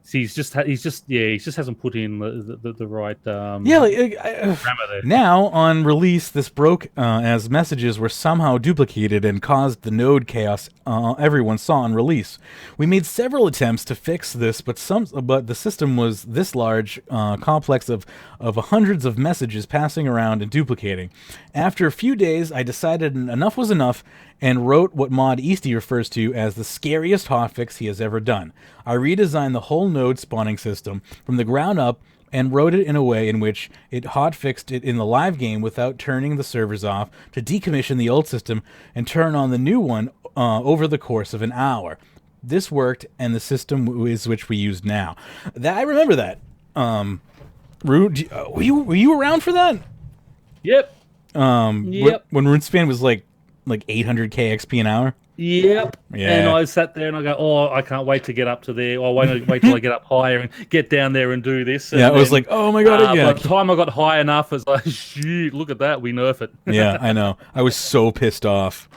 So he just hasn't put in the right grammar there. Now on release, this broke as messages were somehow duplicated and caused the node chaos everyone saw on release. We made several attempts to fix this, but the system was this large, complex of hundreds of messages passing around and duplicating. After a few days, I decided enough was enough and wrote what Mod Easty refers to as the scariest hotfix he has ever done. I redesigned the whole node spawning system from the ground up and wrote it in a way in which it hotfixed it in the live game without turning the servers off to decommission the old system and turn on the new one over the course of an hour. This worked, and the system is which we use now. I remember that. Were you around for that? Yep. When Runespan was like 800k XP an hour. Yep. Yeah. And I sat there and I go, oh, I can't wait to get up to there. Or wait till I get up higher and get down there and do this. And yeah, it was like, oh my god. By the time I got high enough, it's like, shoot, look at that, we nerf it. Yeah, I know. I was so pissed off.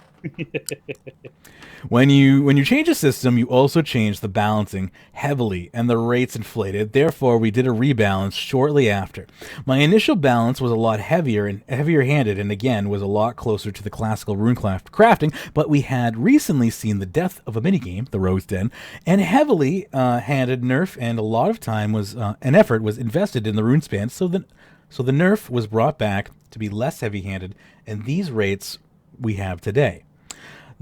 When you change a system, you also change the balancing heavily, and the rates inflated. Therefore, we did a rebalance shortly after. My initial balance was a lot heavier-handed, and again was a lot closer to the classical runecrafting. But we had recently seen the death of a minigame, the Rogue's Den, and heavily handed nerf, and a lot of time and effort was invested in the Runespan. So the nerf was brought back to be less heavy-handed, and these rates we have today.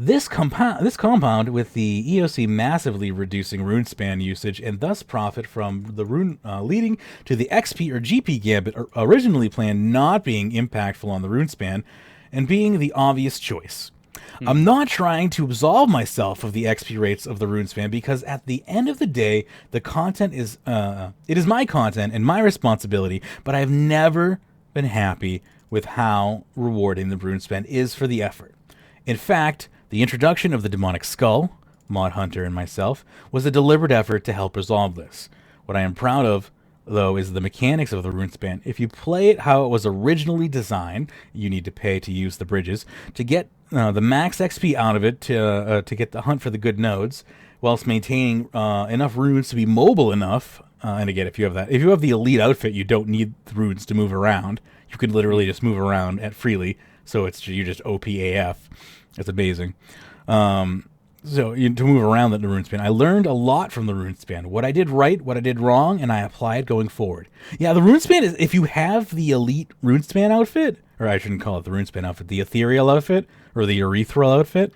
This compound with the EOC massively reducing Runespan usage and thus profit from the rune leading to the XP or GP gambit originally planned not being impactful on the Runespan and being the obvious choice. I'm not trying to absolve myself of the XP rates of the Runespan because at the end of the day, the content is my content and my responsibility, but I've never been happy with how rewarding the Runespan is for the effort. In fact, the introduction of the Demonic Skull, Mod Hunter and myself, was a deliberate effort to help resolve this. What I am proud of, though, is the mechanics of the Runespan. If you play it how it was originally designed, you need to pay to use the bridges, to get the max XP out of it to get the hunt for the good nodes, whilst maintaining enough runes to be mobile enough. And again, if you have the elite outfit, you don't need the runes to move around. You can literally just move around freely, so you're just OPAF. It's amazing. To move around the Runespan, I learned a lot from the Runespan. What I did right, what I did wrong, and I apply it going forward. Yeah, the Runespan is, if you have the elite Runespan outfit, or I shouldn't call it the Runespan outfit, the ethereal outfit, or the urethral outfit,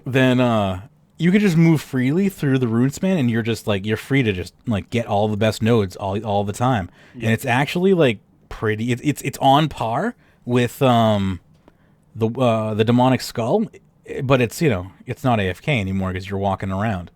then you can just move freely through the Runespan, and you're free to just get all the best nodes all the time. Yeah. And it's actually pretty. It's on par with the Demonic Skull, but it's not AFK anymore because you're walking around.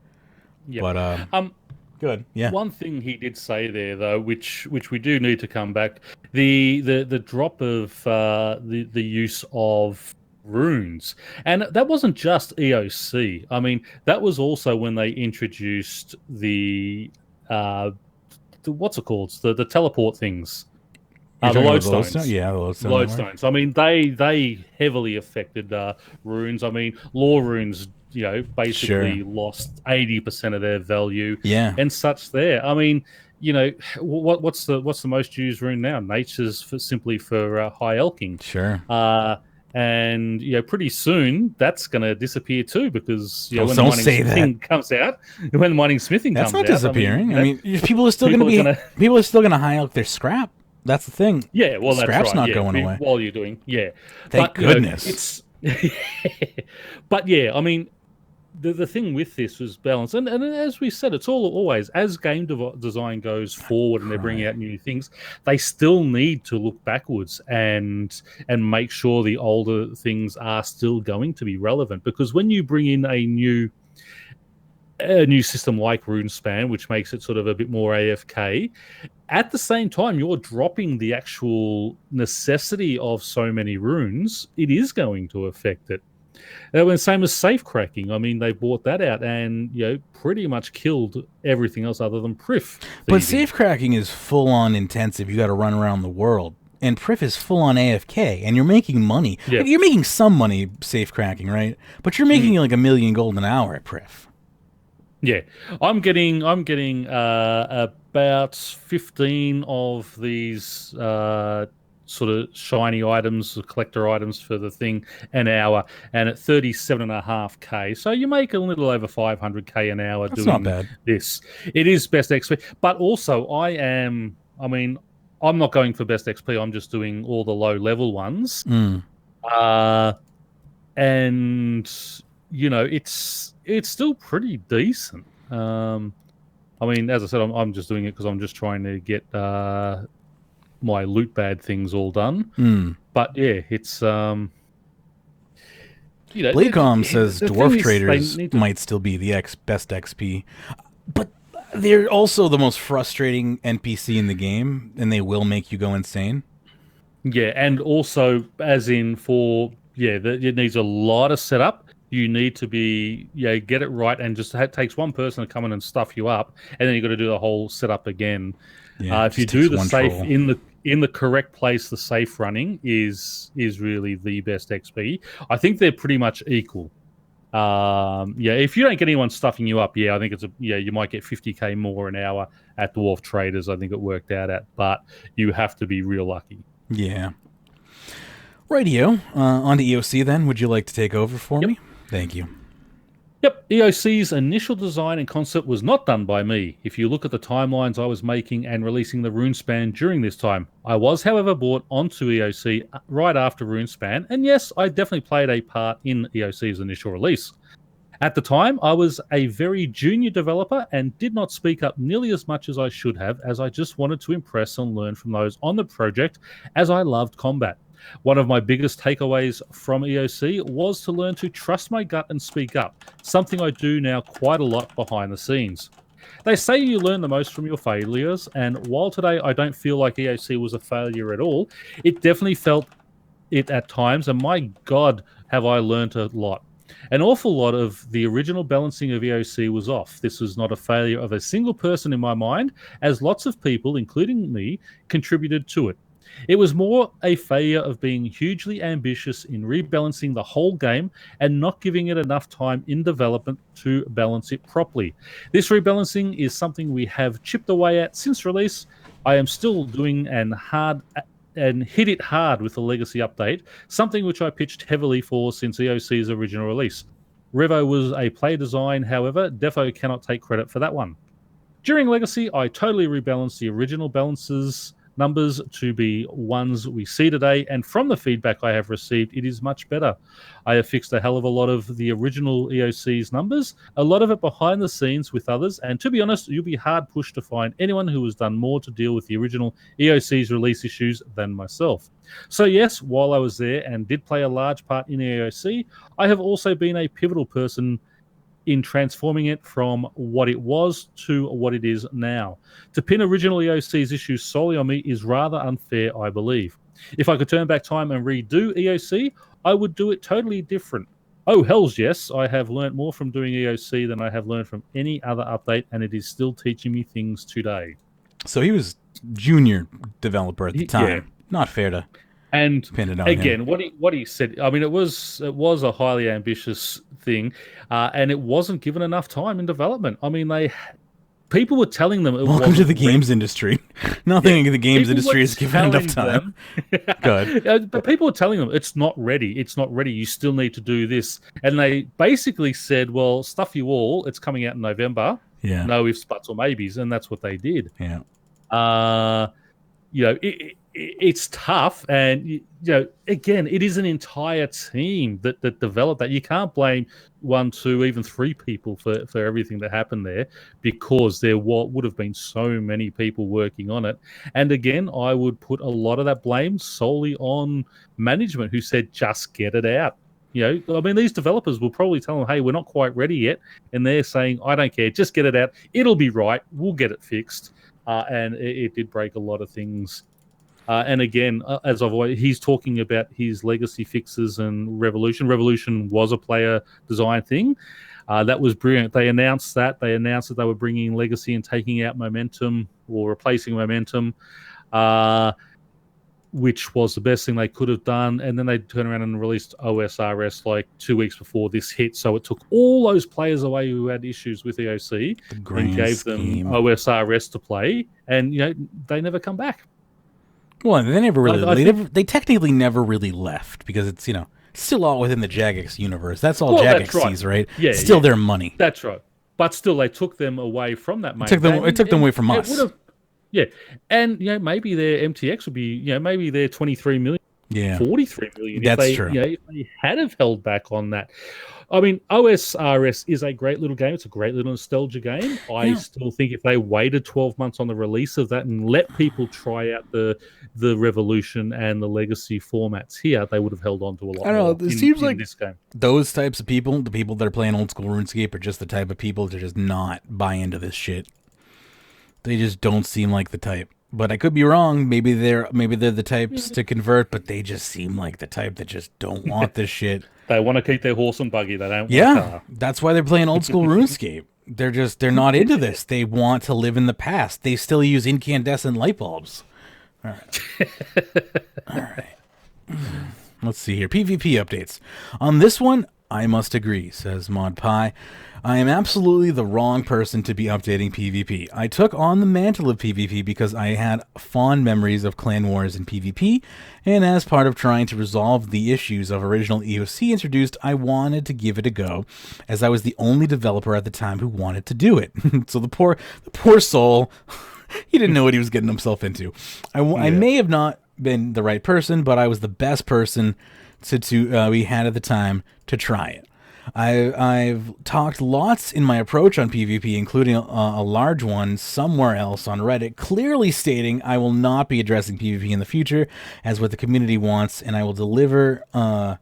Yep. But good. Yeah. One thing he did say there, though, which we do need to come back, the drop of the use of runes, and that wasn't just EOC. I mean, that was also when they introduced the what's it called, the teleport things, You're the talking about the lodestones. lodestone? Yeah, the lodestone. Lodestones. I mean, they heavily affected runes. I mean, law runes, basically lost 80% of their value. Yeah. And such there. I mean, what's the most used rune now? Nature's simply for high elking. Sure. And pretty soon that's going to disappear too, because when the don't mining say smithing comes out, when mining smithing that's comes not out, disappearing. I mean, people are still going to be people are still going to high elk their scrap. That's the thing. Yeah, well, that's scrap's right. not going away. While you're doing, Thank goodness. But yeah, I mean, the thing with this was balance, and as we said, it's always as game design goes forward and they're bringing out new things, they still need to look backwards and make sure the older things are still going to be relevant. Because when you bring in a new system like RuneSpan, which makes it sort of a bit more AFK, at the same time you're dropping the actual necessity of so many runes, it is going to affect it. And same as safe cracking. I mean, they bought that out and pretty much killed everything else other than Prif. But safe cracking is full on intensive. You got to run around the world, and Prif is full on AFK, and you're making money. Yeah. Like, you're making some money safe cracking, right? But you're making like 1 million gold an hour at Prif. Yeah, I'm getting about 15 of these sort of shiny items, collector items for the thing an hour, and at 37.5k. So you make a little over 500k an hour. That's doing not bad. This. It is best XP, but also I'm not going for best XP. I'm just doing all the low level ones. And it's still pretty decent. I mean, as I said, I'm just doing it because I'm just trying to get my loot bad things all done. But yeah, it's Blaycom says dwarf traders might still be the best XP, but they're also the most frustrating NPC in the game, and they will make you go insane. Yeah, and also as in it needs a lot of setup. You need to be get it right, and just it takes one person to come in and stuff you up, and then you got to do the whole setup again. Yeah, if you do the safe in the correct place, the safe running is really the best XP. I think they're pretty much equal. If you don't get anyone stuffing you up, I think you might get 50k more an hour at Dwarf Traders. I think it worked out at, but you have to be real lucky. Yeah. Rightio. On to EOC then. Would you like to take over for me? Thank you. Yep, EOC's initial design and concept was not done by me. If you look at the timelines I was making and releasing the RuneSpan during this time, I was, however, brought onto EOC right after RuneSpan, and yes, I definitely played a part in EOC's initial release. At the time, I was a very junior developer and did not speak up nearly as much as I should have, as I just wanted to impress and learn from those on the project, as I loved combat. One of my biggest takeaways from EOC was to learn to trust my gut and speak up, something I do now quite a lot behind the scenes. They say you learn the most from your failures, and while today I don't feel like EOC was a failure at all, it definitely felt it at times, and my God, have I learned a lot. An awful lot of the original balancing of EOC was off. This was not a failure of a single person in my mind, as lots of people, including me, contributed to it. It was more a failure of being hugely ambitious in rebalancing the whole game and not giving it enough time in development to balance it properly. This rebalancing is something we have chipped away at since release. I am still doing and hit it hard with the Legacy update, something which I pitched heavily for since EOC's original release. Revo was a play design, however, Defo cannot take credit for that one. During Legacy, I totally rebalanced the original balances numbers to be ones we see today, and from the feedback I have received, it is much better. I have fixed a hell of a lot of the original EOC's numbers, a lot of it behind the scenes with others, and to be honest, you'll be hard pushed to find anyone who has done more to deal with the original EOC's release issues than myself. So yes, while I was there and did play a large part in EOC, I have also been a pivotal person in transforming it from what it was to what it is now. To pin original EOC's issues solely on me is rather unfair, I believe. If I could turn back time and redo EOC, I would do it totally different. Oh, hells yes, I have learnt more from doing EOC than I have learned from any other update, and it is still teaching me things today. So he was junior developer at the time. Yeah. Not fair to And pin it on again, him. what he said, I mean, it was a highly ambitious thing, and it wasn't given enough time in development. I mean, people were telling them, welcome to the games industry. Nothing in the games industry is given enough time. Good. But people were telling them it's not ready. It's not ready. You still need to do this. And they basically said, well, stuff you all. It's coming out in November. Yeah. No ifs, buts, or maybes. And that's what they did. Yeah. You know, it's tough, and you know, again, it is an entire team that developed that. You can't blame 1, 2, even 3 people for everything that happened there, because there would have been so many people working on it. And again, I would put a lot of that blame solely on management, who said just get it out. You know, I mean, these developers will probably tell them, hey, we're not quite ready yet, and they're saying, I don't care, just get it out. It'll be right. We'll get it fixed. And it did break a lot of things. And again, as I've always, he's talking about his legacy fixes and Revolution. Revolution was a player design thing. That was brilliant. They announced that. They announced that they were bringing legacy and taking out momentum, or replacing momentum, which was the best thing they could have done. And then they turned around and released OSRS like 2 weeks before this hit. So it took all those players away who had issues with EOC and gave them OSRS to play. And, you know, they never come back. Well, they never really. They technically never really left, because it's, you know, still all within the Jagex universe. That's all Jagex sees, right? Yeah, still their money. That's right. But still, they took them away from that. It took them away from us. Yeah, and you know, maybe their MTX would be, you know, maybe their 23 million, 43 million. That's true. You know, if they had have held back on that. I mean, OSRS is a great little game. It's a great little nostalgia game. I still think if they waited 12 months on the release of that and let people try out the Revolution and the Legacy formats here, they would have held on to a lot more. I don't know. It seems like this game, those types of people, the people that are playing old school RuneScape, are just the type of people to just not buy into this shit. They just don't seem like the type. But I could be wrong. Maybe they're the types to convert, but they just seem like the type that just don't want this shit. They want to keep their horse and buggy. They don't want a car. That's why they're playing old school RuneScape. They're not into this. They want to live in the past. They still use incandescent light bulbs. All right. Let's see here. PvP updates. On this one, I must agree, says Mod Pi. I am absolutely the wrong person to be updating PvP. I took on the mantle of PvP because I had fond memories of clan wars in PvP, and as part of trying to resolve the issues of original EOC introduced, I wanted to give it a go, as I was the only developer at the time who wanted to do it. So the poor soul, he didn't know what he was getting himself into. I may have not been the right person, but I was the best person we had at the time to try it. I've talked lots in my approach on PvP, including a large one somewhere else on Reddit, clearly stating I will not be addressing PvP in the future as what the community wants, and I will deliver I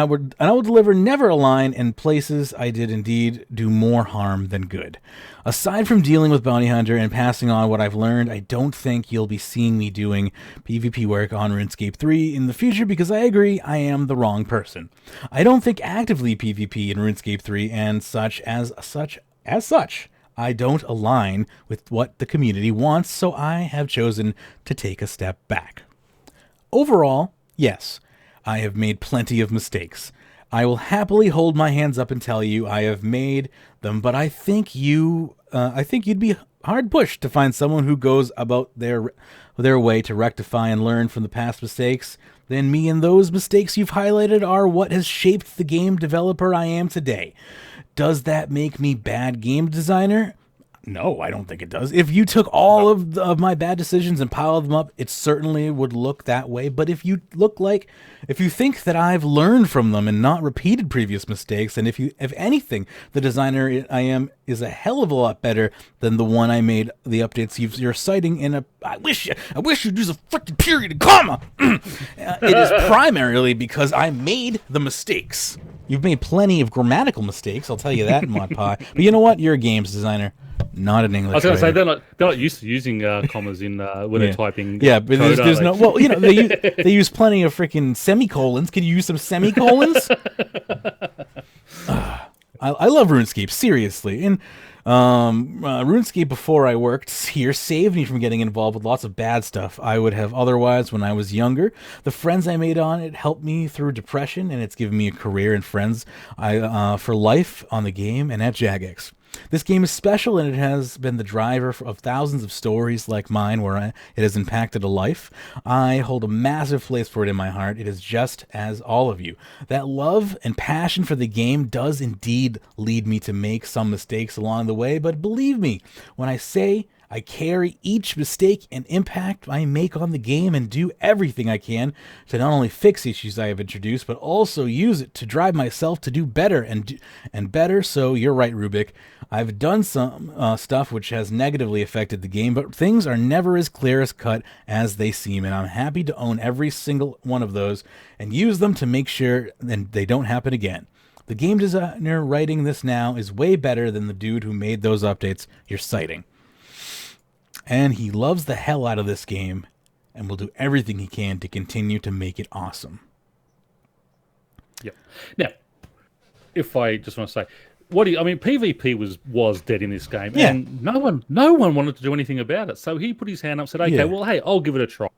will deliver never a line, and places I did indeed do more harm than good. Aside from dealing with Bounty Hunter and passing on what I've learned, I don't think you'll be seeing me doing PvP work on RuneScape 3 in the future, because I agree I am the wrong person. I don't think actively PvP in RuneScape 3 and as such, I don't align with what the community wants, so I have chosen to take a step back. Overall, yes, I have made plenty of mistakes. I will happily hold my hands up and tell you I have made them, but I think you'd be hard pushed to find someone who goes about their way to rectify and learn from the past mistakes than me, and those mistakes you've highlighted are what has shaped the game developer I am today. Does that make me bad game designer? No, I don't think it does. If you took all of my bad decisions and piled them up, it certainly would look that way. But if you think that I've learned from them and not repeated previous mistakes, and if anything, the designer I am is a hell of a lot better than the one I made the updates you're citing in I wish you'd use a freaking period and comma. It is primarily because I made the mistakes. You've made plenty of grammatical mistakes, I'll tell you that, Mod Pie. But you know what? You're a games designer, not an English I was going to say writer. they're not used to using commas in when they're typing. Yeah, but code, there's no. Well, they use plenty of freaking semicolons. Could you use some semicolons? I love RuneScape, seriously. And RuneScape, before I worked here, saved me from getting involved with lots of bad stuff I would have otherwise when I was younger. The friends I made on it helped me through depression, and it's given me a career and friends for life on the game and at Jagex. This game is special, and it has been the driver of thousands of stories like mine where it has impacted a life. I hold a massive place for it in my heart. It is just as all of you. That love and passion for the game does indeed lead me to make some mistakes along the way, but believe me when I say I carry each mistake and impact I make on the game and do everything I can to not only fix issues I have introduced, but also use it to drive myself to do better and better. So you're right, Rubik. I've done some stuff which has negatively affected the game, but things are never as clear as cut as they seem, and I'm happy to own every single one of those and use them to make sure that they don't happen again. The game designer writing this now is way better than the dude who made those updates you're citing. And he loves the hell out of this game and will do everything he can to continue to make it awesome. Yep. Now, if I just want to say, PvP was dead in this game, and no one wanted to do anything about it. So he put his hand up, and said, "Okay, well, hey, I'll give it a try."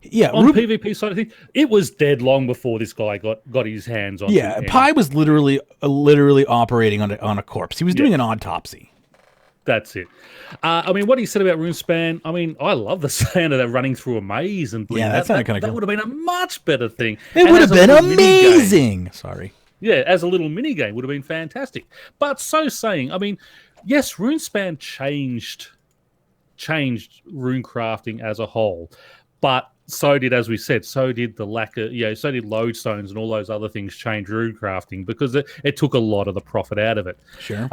Yeah, on PvP side of things, it was dead long before this guy got his hands on. Yeah, Pi was literally operating on a corpse. He was doing an autopsy. That's it. What he said about RuneSpan, I love the sound of that running through a maze and that sounded kind of cool. That would have been a much better thing. It would have been amazing. Sorry. Yeah, as a little mini game would have been fantastic. But so saying, yes, RuneSpan changed rune crafting as a whole, but so did, as we said, so did the lack of, so did lodestones and all those other things change rune crafting because it took a lot of the profit out of it. Sure.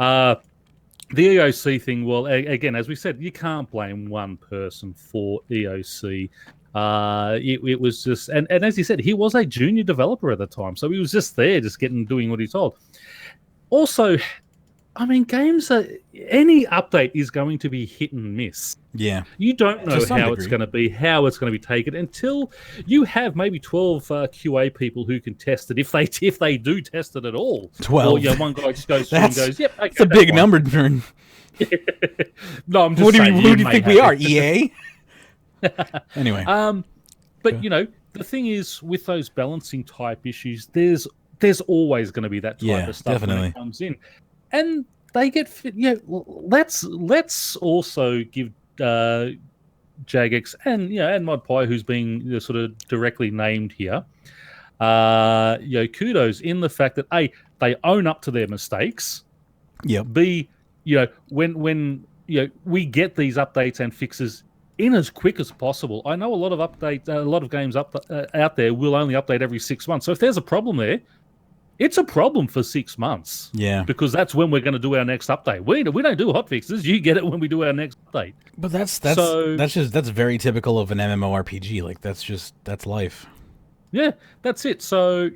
The EOC thing, well, again, as we said, you can't blame one person for EOC. It was just, and as he said, he was a junior developer at the time, so he was just there, just doing what he told. Also, games any update is going to be hit and miss. Yeah, you don't know how it's going to be, taken until you have maybe 12 QA people who can test it. If they do test it at all, 12. Or one guy just goes through and goes, "Yep, okay, that's a big number, Vern." No, I'm just saying. Who do you think we are? EA. Anyway, but the thing is, with those balancing type issues, there's always going to be that type of stuff when it comes in. And they get let's also give Jagex and ModPie, who's being sort of directly named here, kudos in the fact that A, they own up to their mistakes. Yeah. B, when we get these updates and fixes in as quick as possible. I know a lot of games out there will only update every 6 months. So if there's a problem there, it's a problem for 6 months. Yeah. Because that's when we're going to do our next update. We don't do hotfixes. You get it when we do our next update. But that's very typical of an MMORPG. Like that's life. Yeah, that's it. So,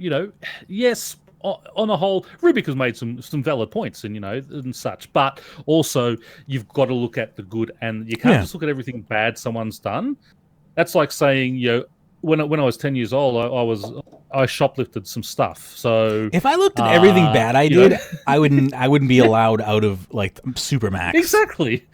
yes, on a whole, Rubik has made some valid points and such. But also you've got to look at the good, and you can't just look at everything bad someone's done. That's like saying, when I was 10 years old, I shoplifted some stuff. So if I looked at everything bad I did, I wouldn't be allowed out of like Supermax. Exactly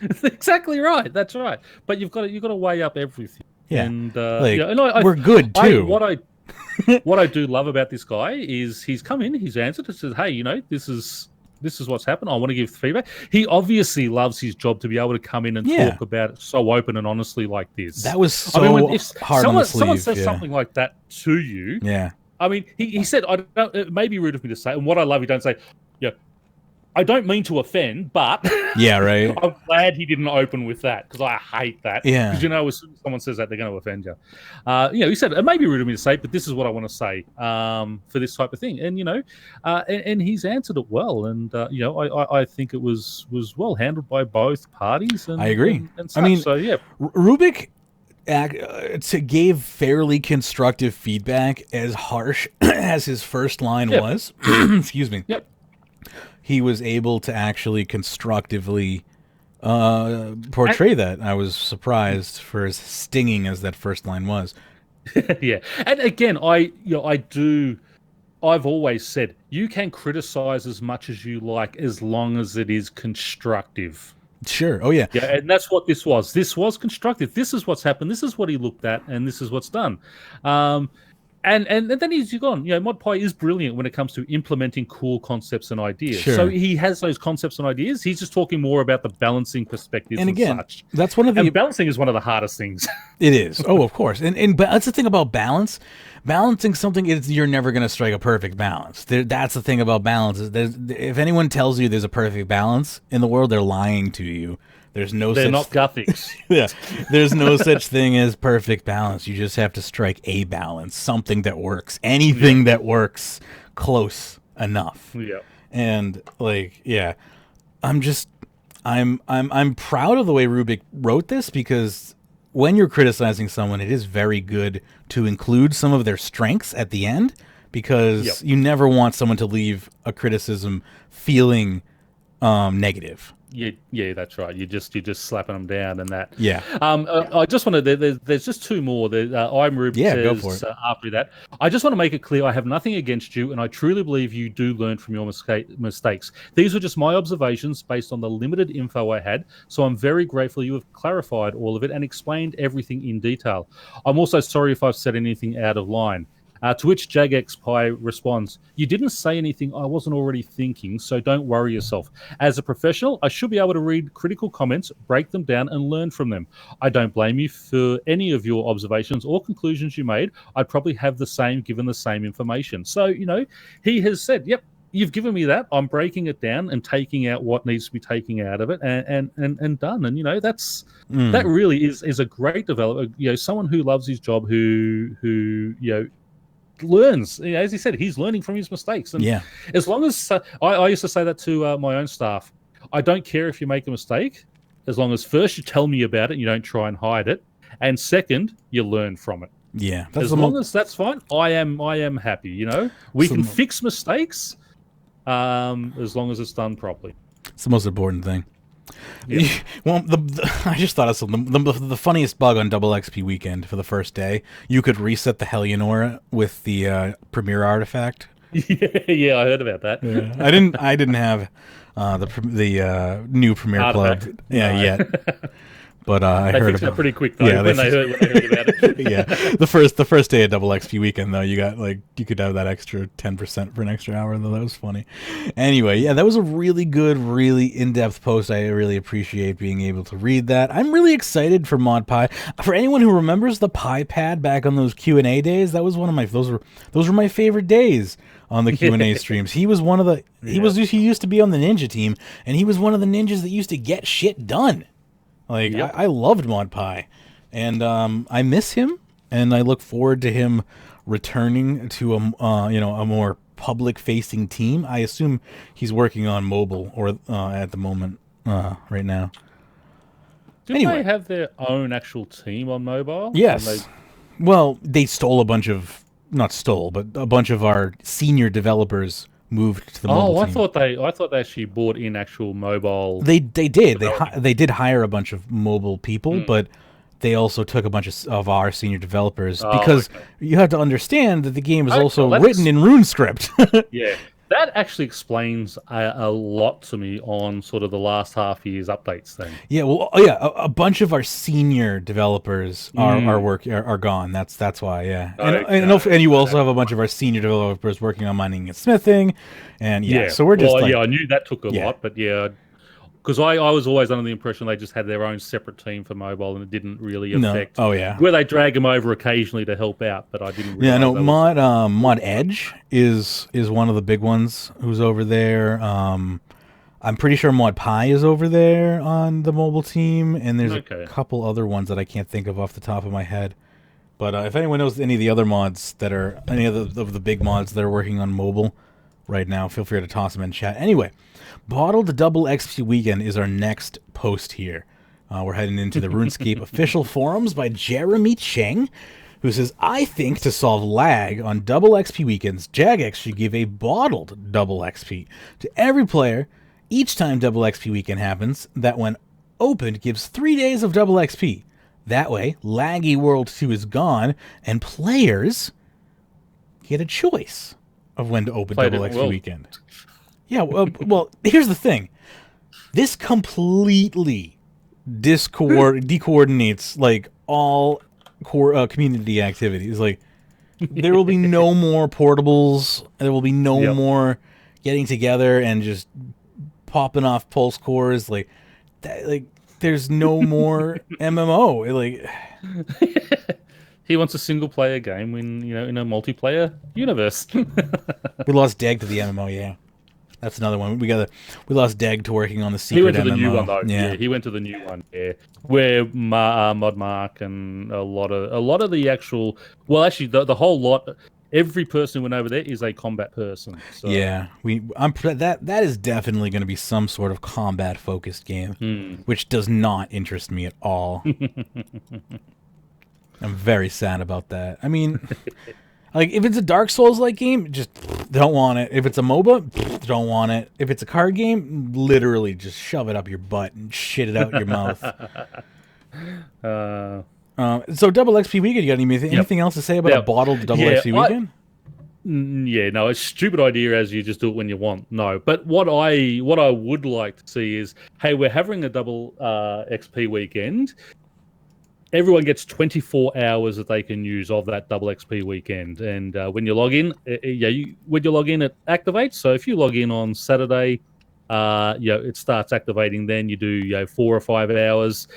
right. That's right. But you've got to weigh up everything. Yeah, and we're good too. What I do love about this guy is he's come in, he's answered, and says, "Hey, this is what's happened. I want to give feedback." He obviously loves his job to be able to come in and talk about it so open and honestly like this. That was so if hard on the sleeve. Someone says something like that to you, he said, "I don't. It may be rude of me to say," and what I love, you don't say, I don't mean to offend, but yeah, right. I'm glad he didn't open with that because I hate that. Yeah, because as soon as someone says that, they're going to offend you. He said it may be rude of me to say, but this is what I want to say for this type of thing, and and he's answered it well, and I think it was well handled by both parties. And, I agree. And such. So yeah, Rubik gave fairly constructive feedback, as harsh as his first line was. Excuse me. Yep. He was able to actually constructively portray that. I was surprised for as stinging as that first line was. Yeah, and again, I've always said you can criticize as much as you like as long as it is constructive. Sure. Oh yeah. Yeah, and that's what this was. This was constructive. This is what's happened. This is what he looked at, and this is what's done. And then he's gone. ModPie is brilliant when it comes to implementing cool concepts and ideas. Sure. So he has those concepts and ideas. He's just talking more about the balancing perspectives and again, such. That's one of the balancing is one of the hardest things. It is. Oh, of course. And that's the thing about balance. Balancing something is you're never going to strike a perfect balance. That's the thing about balance. If anyone tells you there's a perfect balance in the world, they're lying to you. They're not Gothics. Yeah. There's no such thing as perfect balance. You just have to strike a balance, something that works, anything that works close enough. Yeah. And I'm proud of the way Rubik wrote this, because when you're criticizing someone, it is very good to include some of their strengths at the end, because you never want someone to leave a criticism feeling negative. Yeah, that's right. You're just slapping them down and that. Yeah. I just want to. There's just two more. I'm Ruben. Yeah, says, go for it. After that, I just want to make it clear I have nothing against you, and I truly believe you do learn from your mistakes. These were just my observations based on the limited info I had. So I'm very grateful you have clarified all of it and explained everything in detail. I'm also sorry if I've said anything out of line. To which Jagex Pi responds, "You didn't say anything I wasn't already thinking, so don't worry yourself. As a professional, I should be able to read critical comments, break them down, and learn from them. I don't blame you for any of your observations or conclusions you made. I'd probably have the same given the same information." So, he has said, yep, you've given me that. I'm breaking it down and taking out what needs to be taken out of it and done. And, that really is a great developer, someone who loves his job, who learns. As he said, he's learning from his mistakes. And as long as I used to say that to my own staff, I don't care if you make a mistake, as long as first you tell me about it and you don't try and hide it, and second, you learn from it. Yeah, as long as that's fine, I am happy. We can fix mistakes as long as it's done properly. It's the most important thing. Yeah. Well, I just thought of something. The funniest bug on Double XP Weekend for the first day, you could reset the Helionora with the Premier artifact. Yeah, I heard about that. Yeah. I didn't have the new Premier artifact. Club yet. But I heard fixed about it pretty quick though. When they heard about it. Yeah, the first day of Double XP Weekend though, you got you could have that extra 10% for an extra hour though. That was funny. Anyway, yeah, that was a really good, really in-depth post. I really appreciate being able to read that. I'm really excited for ModPie. For anyone who remembers the Pi Pad back on those Q&A days, that was one of my those were my favorite days on the Q&A streams. He was one of the he used to be on the ninja team, and he was one of the ninjas that used to get shit done. I loved ModPie, and I miss him, and I look forward to him returning to a more public-facing team. I assume he's working on mobile or at the moment right now. Did they have their own actual team on mobile? Yes. Well, they stole a bunch of but a bunch of our senior developers moved to the mobile team. I thought they actually bought in actual mobile. They did. They did hire a bunch of mobile people, but they also took a bunch of our senior developers because you have to understand that the game is also written in RuneScript. Yeah. That actually explains a lot to me on sort of the last half year's updates thing. Yeah, well, a bunch of our senior developers are gone. That's why, yeah. And you also have a bunch of our senior developers working on mining and smithing, and so we're just I knew that took a lot, but because I was always under the impression they just had their own separate team for mobile, and it didn't really affect. Oh yeah, where they drag them over occasionally to help out, but I didn't. Mod Edge is one of the big ones who's over there. I'm pretty sure ModPie is over there on the mobile team, and there's a couple other ones that I can't think of off the top of my head. But if anyone knows any of the other mods that are any of the big mods that are working on mobile right now, feel free to toss them in chat. Anyway. Bottled Double XP Weekend is our next post here. We're heading into the RuneScape official forums by Jeremy Cheng, who says, I think to solve lag on double XP weekends, Jagex should give a bottled double XP to every player each time double XP weekend happens, that when opened gives 3 days of double XP. That way, laggy World 2 is gone, and players get a choice of when to open double XP weekend. Yeah, well, here's the thing. This completely decoordinates, like, all community activities. Like, there will be no more portables. There will be no more getting together and just popping off pulse cores. Like, there's no more MMO. Like, he wants a single player game in a multiplayer universe. We lost Dag to the MMO. Yeah, that's another one. We lost Dag to working on the secret MMO. He went to the new one though. Yeah, he went to the new one. Yeah, where Modmark and a lot of the actual. Well, actually, the whole lot. Every person who went over there is a combat person. So. Yeah, that is definitely going to be some sort of combat focused game, which does not interest me at all. I'm very sad about that. I mean, like, if it's a Dark Souls like game, just don't want it. If it's a MOBA, don't want it. If it's a card game, literally just shove it up your butt and shit it out your mouth. So double XP weekend, you got anything else to say about a bottled double XP weekend? Yeah, no, it's a stupid idea as you just do it when you want. No, but what I would like to see is, hey, we're having a double XP weekend. Everyone gets 24 hours that they can use of that double XP weekend, and when you log in, when you log in, it activates. So if you log in on Saturday, it starts activating. Then you do 4 or 5 hours.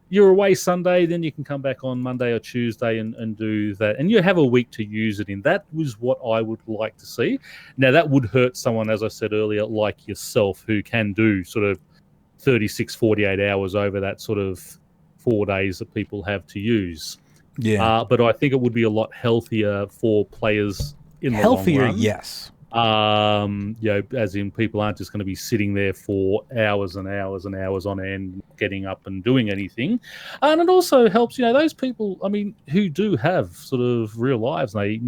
You're away Sunday, then you can come back on Monday or Tuesday and do that. And you have a week to use it in. That was what I would like to see. Now, that would hurt someone, as I said earlier, like yourself, who can do sort of 36, 48 hours over that sort of 4 days that people have to use. Yeah. But I think it would be a lot healthier for players in the long run. Healthier, yes. As in, people aren't just going to be sitting there for hours and hours and hours on end, getting up and doing anything. And it also helps, those people, I mean, who do have sort of real lives. They,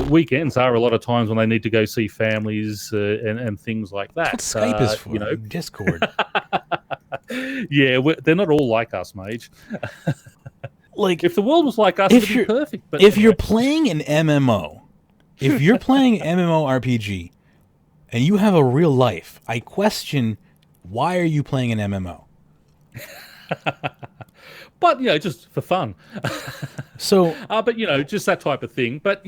weekends are a lot of times when they need to go see families and things like that. That's what Skype is for, Discord. Yeah, they're not all like us, Mage. Like, if the world was like us, it'd be perfect. But if you're playing an MMO, if you're playing MMORPG and you have a real life, I question, why are you playing an MMO? But, just for fun. So, but, just that type of thing. But,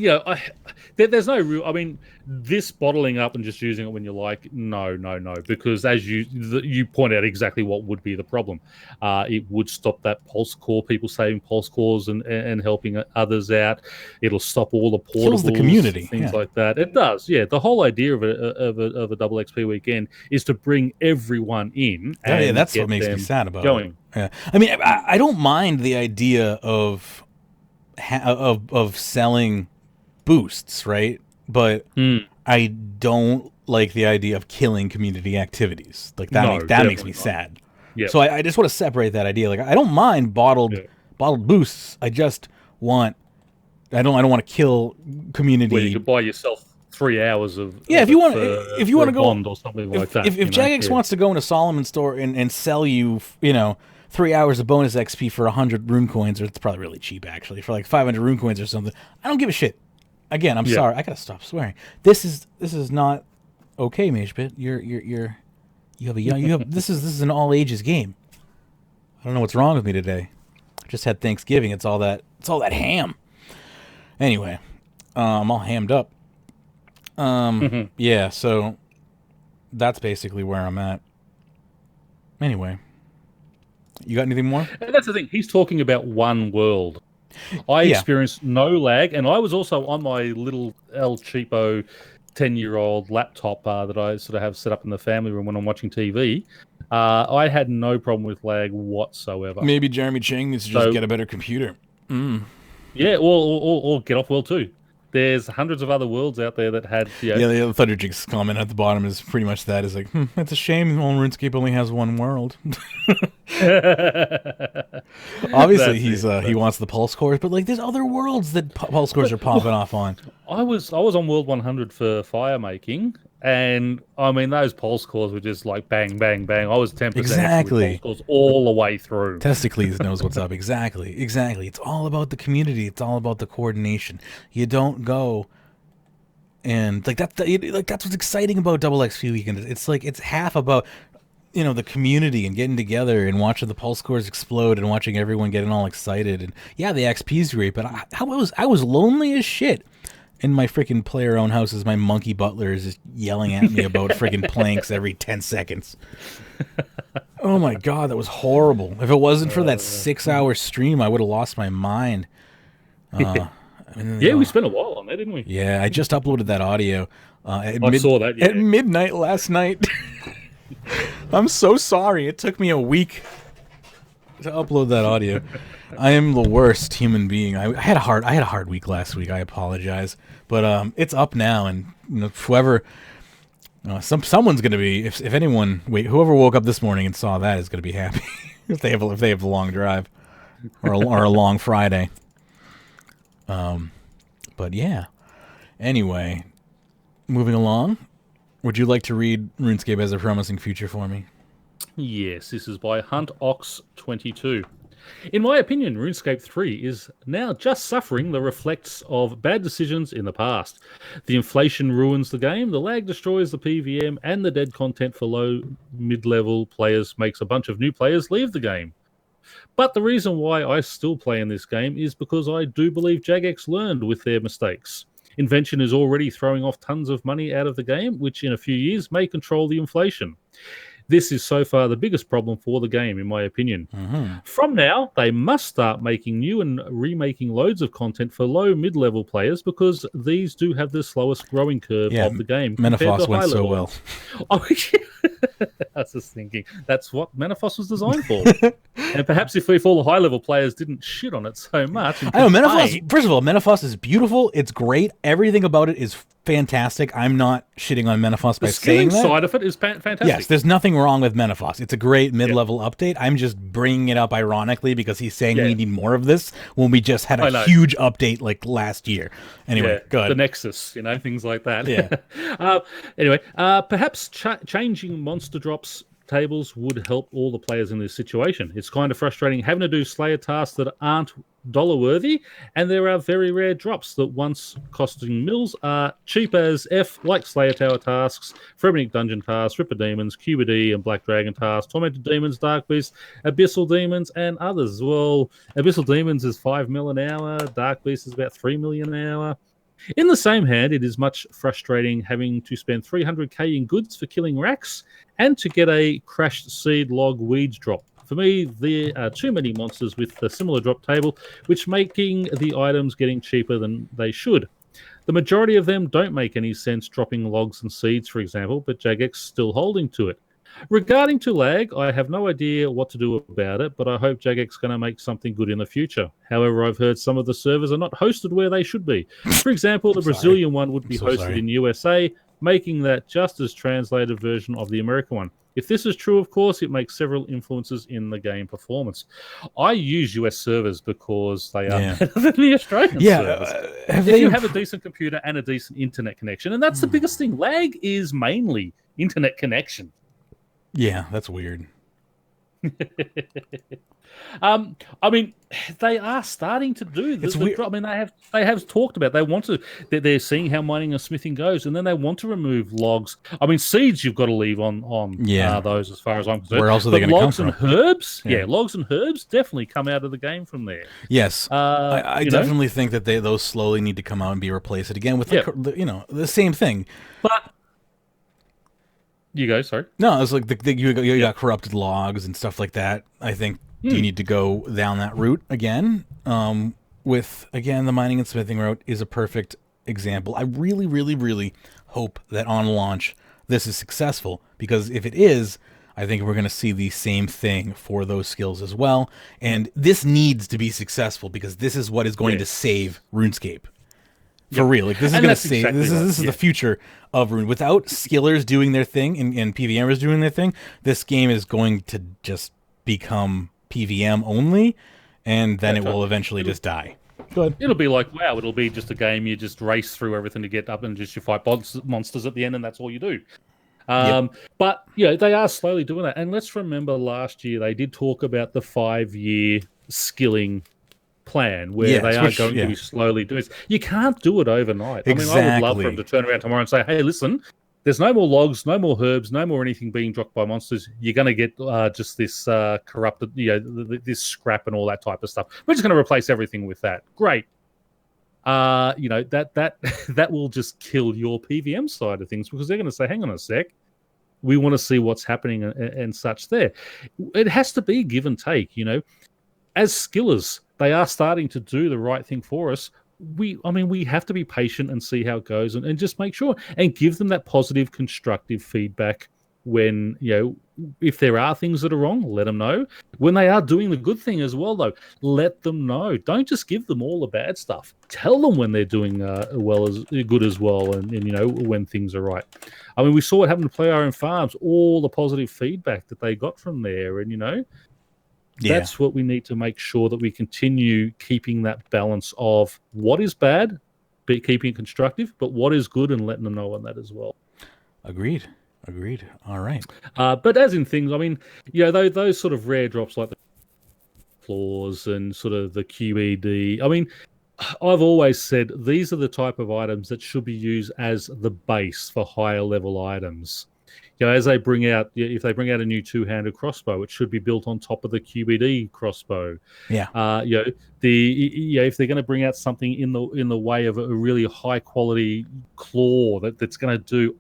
there's no real, I mean, this bottling up and just using it when you like, no. Because as you point out exactly what would be the problem. It would stop that pulse core, people saving pulse cores and helping others out. It'll stop all the portables. Kills the community. Things like that. It does, yeah. The whole idea of a double XP weekend is to bring everyone in. And that's what makes me sad about it. Yeah. I mean, I don't mind the idea of selling boosts, right? But I don't like the idea of killing community activities. Like that makes me sad. Yeah. So I just want to separate that idea. Like, I don't mind bottled boosts. I just want I don't want to kill community. Well, you could buy yourself 3 hours of if you want to go bond or something like that. If Jagex wants to go into Solomon's store and sell you 3 hours of bonus XP for 100 rune coins, or it's probably really cheap actually, for like 500 rune coins or something, I don't give a shit. Again, I'm sorry, I gotta stop swearing. This is not okay, Magebit. This is an all ages game. I don't know what's wrong with me today. I just had Thanksgiving. It's all that ham. Anyway, I'm all hammed up. Yeah, so that's basically where I'm at. Anyway, you got anything more? And that's the thing. He's talking about one world. I experienced no lag, and I was also on my little El Cheapo 10-year-old laptop that I sort of have set up in the family room when I'm watching TV. I had no problem with lag whatsoever. Maybe Jeremy Cheng needs to just get a better computer. Yeah, or get off World 2. there's hundreds of other worlds out there that had, Yeah, the Thunderjigs comment at the bottom is pretty much that. Is like, it's a shame RuneScape only has one world. Obviously, he wants the pulse cores, but like, there's other worlds that pulse cores are popping off on. I was on World 100 for fire making, and I mean those pulse cores were just like bang, bang, bang. I was 10% Exactly pulse cores all the way through. Testicles knows what's up. Exactly. It's all about the community. It's all about the coordination. You don't go and like that. Like that's what's exciting about Double XP Weekend. It's like it's half about the community and getting together and watching the pulse cores explode and watching everyone getting all excited. And yeah, the XP's great, but I was lonely as shit in my freaking player-owned houses. My monkey butler is just yelling at me about freaking planks every 10 seconds. Oh my god, that was horrible. If it wasn't for that 6-hour stream, I would have lost my mind. We spent a while on that, didn't we? Yeah, I just uploaded that audio. I saw that at midnight last night. I'm so sorry. It took me a week to upload that audio. I am the worst human being. I had a hard week last week. I apologize, but it's up now, and whoever, someone's gonna be if anyone whoever woke up this morning and saw that is gonna be happy if they have a long drive or a long Friday. But yeah. Anyway, moving along. Would you like to read RuneScape as a promising future for me? Yes, this is by HuntOx22. In my opinion, RuneScape 3 is now just suffering the reflects of bad decisions in the past. The inflation ruins the game, the lag destroys the PVM, and the dead content for low mid-level players makes a bunch of new players leave the game. But the reason why I still play in this game is because I do believe Jagex learned with their mistakes. Invention is already throwing off tons of money out of the game, which in a few years may control the inflation. This is so far the biggest problem for the game, in my opinion. Mm-hmm. From now, they must start making new and remaking loads of content for low mid-level players because these do have the slowest growing curve of the game. Menaphos went so well. Oh, I was just thinking, that's what Menaphos was designed for. And perhaps if all the high-level players didn't shit on it so much... I know, Menaphos, first of all, Menaphos is beautiful. It's great. Everything about it is fantastic. I'm not shitting on Menaphos by saying that. The skilling side of it is fantastic. Yes, there's nothing wrong with Menaphos. It's a great mid-level update. I'm just bringing it up ironically because he's saying we need more of this when we just had a huge update like last year. Anyway, go ahead. The Nexus, things like that. Yeah. Anyway, perhaps changing monster drops tables would help all the players in this situation. It's kind of frustrating having to do Slayer tasks that aren't dollar worthy, and there are very rare drops that once costing mils are cheap as F, like Slayer Tower tasks, Frenetic Dungeon tasks, Ripper Demons, QBD and Black Dragon tasks, Tormented Demons, Dark Beasts, Abyssal Demons, and others. Well, Abyssal Demons is 5 mil an hour, Dark Beast is about 3 million an hour. In the same hand, it is much frustrating having to spend 300k in goods for killing racks and to get a crashed seed log weeds drop. For me, there are too many monsters with a similar drop table, which making the items getting cheaper than they should. The majority of them don't make any sense dropping logs and seeds, for example, but Jagex still holding to it. Regarding to lag, I have no idea what to do about it, but I hope Jagex is going to make something good in the future. However, I've heard some of the servers are not hosted where they should be. For example, the Brazilian one would be hosted in USA, making that just as translated version of the American one. If this is true, of course, it makes several influences in the game performance. I use US servers because they are better than the Australian servers. If you have a decent computer and a decent internet connection, and that's the biggest thing. Lag is mainly internet connection. Yeah, that's weird. I mean, they are starting to do this. I mean, they have talked about they're seeing how mining and smithing goes, and then they want to remove logs. I mean, seeds you've got to leave on those as far as I'm concerned. Where else are they going to come from? Logs and herbs, logs and herbs definitely come out of the game from there. Yes, I definitely think that those slowly need to come out and be replaced again with the same thing. But you go, sorry. No, it's like you got corrupted logs and stuff like that. I think you need to go down that route again. The mining and smithing route is a perfect example. I really, really, really hope that on launch this is successful, because if it is, I think we're going to see the same thing for those skills as well. And this needs to be successful because this is what is going to save RuneScape. For real. Like, this is And going to that's save. exactly This right, is the future of Rune. Without skillers doing their thing and PVMers doing their thing, this game is going to just become PVM only, and then it will eventually just die. Go ahead. It'll be like WoW. It'll be just a game you just race through everything to get up and just you fight monsters at the end, and that's all you do. But they are slowly doing that. And let's remember last year they did talk about the 5-year skilling plan where they are going to be slowly doing this. You can't do it overnight. Exactly. I mean, I would love for them to turn around tomorrow and say, hey, listen, there's no more logs, no more herbs, no more anything being dropped by monsters. You're going to get just this corrupted, this scrap and all that type of stuff. We're just going to replace everything with that. Great. That will just kill your PVM side of things because they're going to say, hang on a sec, we want to see what's happening and such there. It has to be give and take, As skillers, they are starting to do the right thing for us. We have to be patient and see how it goes and just make sure and give them that positive, constructive feedback when, if there are things that are wrong, let them know. When they are doing the good thing as well, though, let them know. Don't just give them all the bad stuff. Tell them when they're doing good as well and when things are right. I mean, we saw what happened to Play Our Own Farms, all the positive feedback that they got from there and, that's what we need to make sure that we continue keeping that balance of what is bad, but keeping it constructive, but what is good and letting them know on that as well. Agreed. All right. But as in things, I mean, those sort of rare drops like the claws and sort of the QED. I mean, I've always said these are the type of items that should be used as the base for higher level items. As they bring out, if they bring out a new two-handed crossbow, it should be built on top of the QBD crossbow. Yeah. If they're going to bring out something in the way of a really high quality claw that's going to do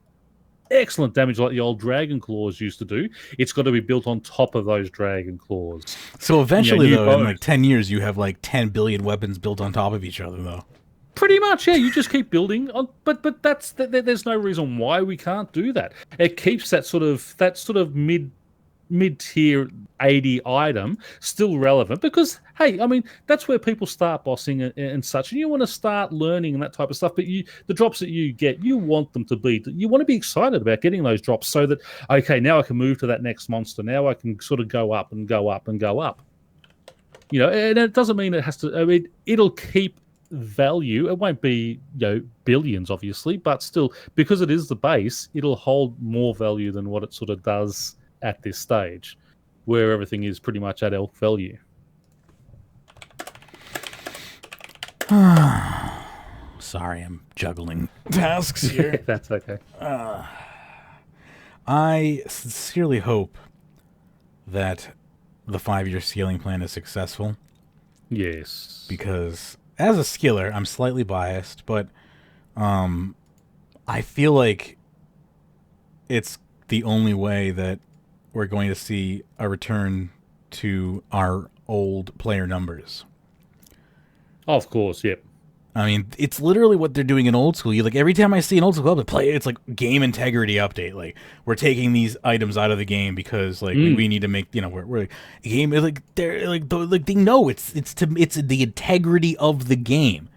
excellent damage like the old dragon claws used to do, it's got to be built on top of those dragon claws. So eventually, though, in like 10 years, you have like 10 billion weapons built on top of each other, though. Pretty much, yeah. You just keep building on, but there's no reason why we can't do that. It keeps that sort of mid-tier 80 item still relevant because, hey, I mean, that's where people start bossing and such, and you want to start learning and that type of stuff. But the drops that you get, you want them to be. You want to be excited about getting those drops so that, okay, now I can move to that next monster. Now I can sort of go up and go up and go up. And it doesn't mean it has to. I mean, it'll keep value. It won't be billions obviously, but still, because it is the base, it'll hold more value than what it sort of does at this stage where everything is pretty much at elk value. Sorry, I'm juggling tasks here. That's okay. I sincerely hope that the 5-year scaling plan is successful. Yes, because as a skiller, I'm slightly biased, but I feel like it's the only way that we're going to see a return to our old player numbers. Of course, yep. I mean, it's literally what they're doing in old school. Like every time I see an old school club play, it's like game integrity update. Like we're taking these items out of the game because like we need to make we're game like they're like they know it's the integrity of the game.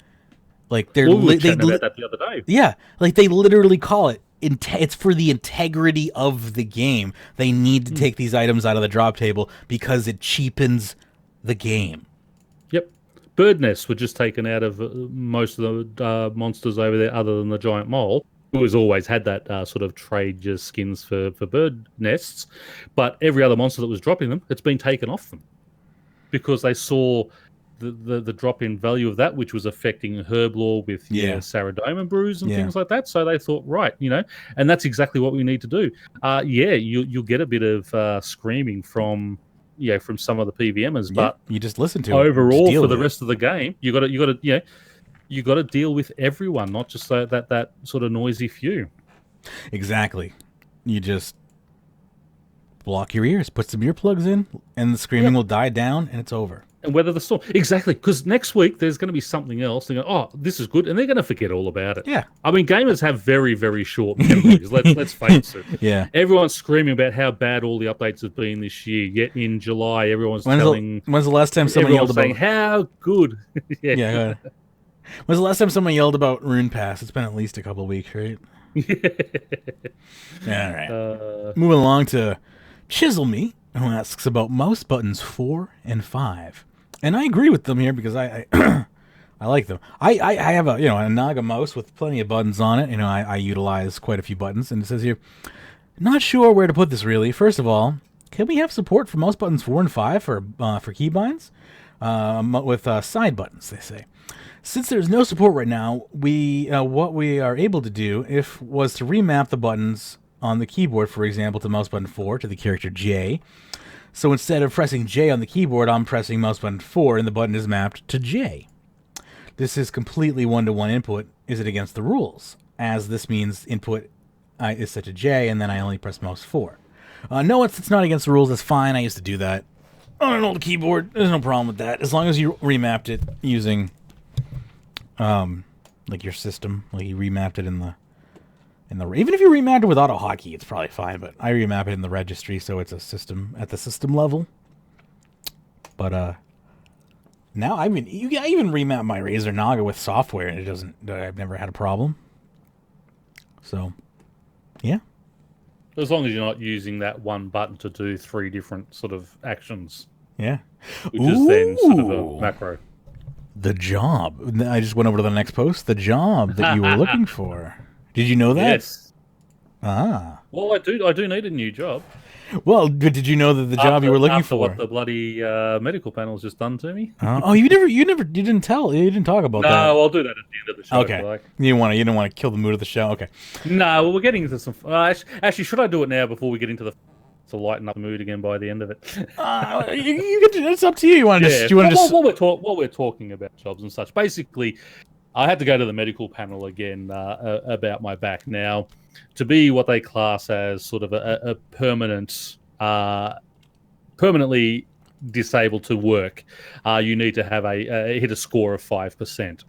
Like we were chatting about that the other day. Yeah, like they literally call it. It's for the integrity of the game. They need to take these items out of the drop table because it cheapens the game. Yep. Bird nests were just taken out of most of the monsters over there other than the giant mole, who has always had that sort of trade just skins for bird nests. But every other monster that was dropping them, it's been taken off them because they saw the drop in value of that, which was affecting herb lore with Saradome brews and things like that. So they thought, right, and that's exactly what we need to do. You'll get a bit of screaming from some of the PVMers, but you just listen to overall for the rest of the game, you got to deal with everyone, not just that sort of noisy few. Exactly. You just block your ears, put some earplugs in, and the screaming will die down, and it's over. And weather the storm. Exactly, because next week there's going to be something else. They go, oh, this is good, and they're going to forget all about it. Yeah. I mean, gamers have very, very short memories. let's face it. Yeah. Everyone's screaming about how bad all the updates have been this year. Yet in July, everyone's when's the last time someone yelled about saying how good? Yeah. When's the last time someone yelled about Rune Pass? It's been at least a couple weeks, right? All right. Moving along to Chisel Me, who asks about mouse buttons 4 and 5. And I agree with them here because I I like them. I have a Naga mouse with plenty of buttons on it. I utilize quite a few buttons, and it says here, not sure where to put this really. First of all, can we have support for mouse buttons 4 and 5 for keybinds with side buttons? They say. Since there's no support right now, what we are able to do was to remap the buttons on the keyboard, for example, to mouse button 4 to the character J. So instead of pressing J on the keyboard, I'm pressing mouse button 4 and the button is mapped to J. This is completely one-to-one input. Is it against the rules? As this means input is set to J and then I only press mouse 4. No, it's not against the rules. That's fine. I used to do that on an old keyboard. There's no problem with that. As long as you remapped it using like your system, like you remapped it in the even if you remapped it with auto hotkey, it's probably fine. But I remap it in the registry, so it's a system at the system level. But now I even remap my Razer Naga with software, and it doesn't. I've never had a problem. So, yeah. As long as you're not using that one button to do 3 different sort of actions. Yeah. Which is then sort of a macro. The job. I just went over to the next post. The job that you were looking for. Did you know that? Yes. Ah. Well, I do need a new job. Well, did you know that the job you were looking for? What the bloody medical panel's just done to me. You didn't talk about that. No, I'll do that at the end of the show. Okay. You didn't want to kill the mood of the show. Okay. No, well, we're getting into some. Actually, should I do it now before we get into to lighten up the mood again by the end of it? It's up to you. You want to what we're talking about jobs and such. Basically, I had to go to the medical panel again about my back. Now, to be what they class as sort of a permanently disabled to work, you need to have hit a score of 5%.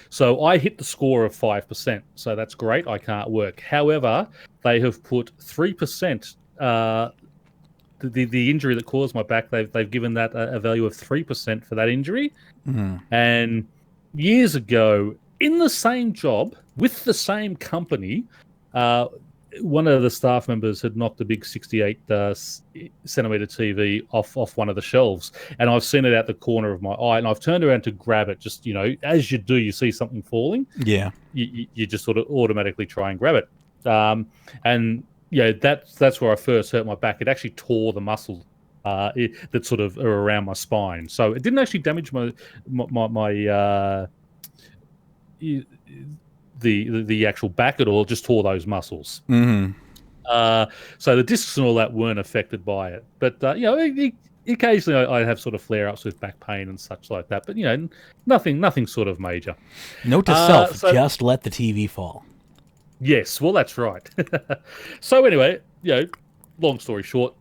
So I hit the score of 5%, so that's great. I can't work. However, they have put 3%. The injury that caused my back, they've given that a value of 3% for that injury. Mm-hmm. And years ago, in the same job with the same company, one of the staff members had knocked a big 68 centimeter TV off one of the shelves, and I've seen it out the corner of my eye, and I've turned around to grab it. Just as you do, you see something falling. Yeah, you just sort of automatically try and grab it. And that's where I first hurt my back. It actually tore the muscle that sort of are around my spine. So it didn't actually damage the actual back at all. It just tore those muscles. Mm-hmm. So the discs and all that weren't affected by it. But occasionally I have sort of flare-ups with back pain and such like that. But nothing sort of major. Note to self: just let the TV fall. Yes, well, that's right. So anyway, long story short,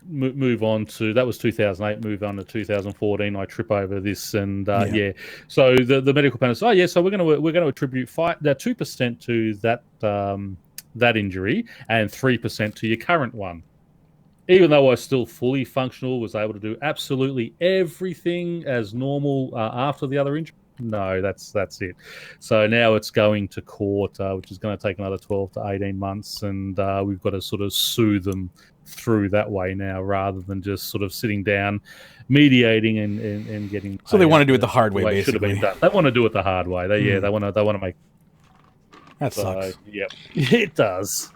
move on to, that was 2008, move on to 2014. I trip over this, and so the medical panel says, so we're going to attribute that 2% to that injury and 3% to your current one. Even though I was still fully functional, was able to do absolutely everything as normal after the other injury. No, that's it. So now it's going to court, which is going to take another 12 to 18 months, and we've got to sort of sue them through that way now, rather than just sort of sitting down, mediating and getting. So they want to do it the hard way, basically. It should have been done. They want to do it the hard way. They want to make. That sucks. Yeah, it does.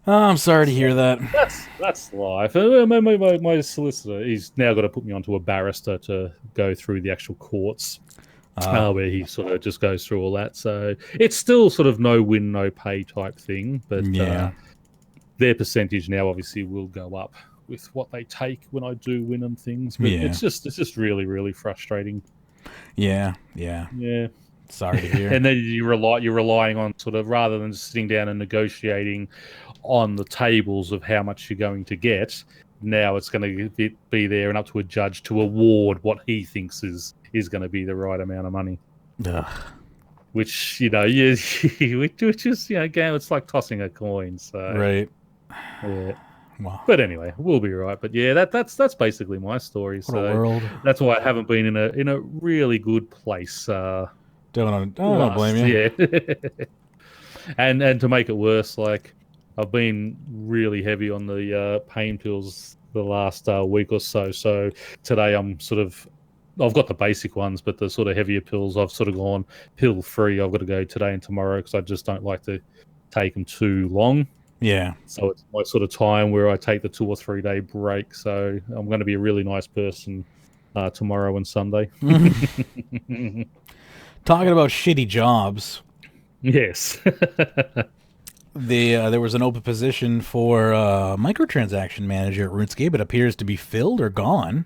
Oh, I'm sorry to hear that. That's life. My solicitor, he's now got to put me onto a barrister to go through the actual courts. Where he sort of just goes through all that. So it's still sort of no win, no pay type thing. But their percentage now obviously will go up with what they take when I do win them things. But it's just really, really frustrating. Yeah. Sorry to hear. And then you're relying on sort of, rather than just sitting down and negotiating on the tables of how much you're going to get, now it's going to be there and up to a judge to award what he thinks is going to be the right amount of money. Ugh. Which which is again, it's like tossing a coin. So right, yeah. Wow. But anyway, we'll be right. But yeah, that's basically my story. What So a world. that's why I haven't been in a really good place. Don't blame you. Yeah. and to make it worse, like I've been really heavy on the pain pills the last week or so. So today I've got the basic ones, but the sort of heavier pills I've sort of gone pill free. I've got to go today and tomorrow because I just don't like to take them too long. Yeah. So it's my sort of time where I take the 2 or 3 day break. So I'm going to be a really nice person tomorrow and Sunday. Talking about shitty jobs. Yes. There was an open position for microtransaction manager at Runescape. It appears to be filled or gone.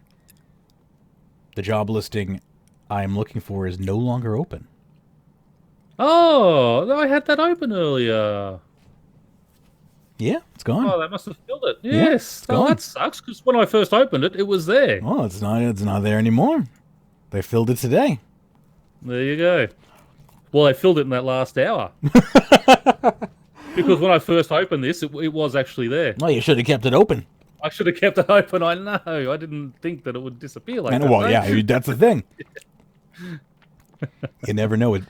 The job listing I'm looking for is no longer open. Oh, I had that open earlier. Yeah, it's gone. Oh, they must have filled it. Yeah, Yes. it's gone. That sucks because when I first opened it, it was there. Oh, it's not there anymore. They filled it today. There you go. Well, they filled it in that last hour. Because when I first opened this, it was actually there. Well, you should have kept it open. I should have kept it open. I know. I didn't think that it would disappear like that. Well, yeah, that's the thing. You never know with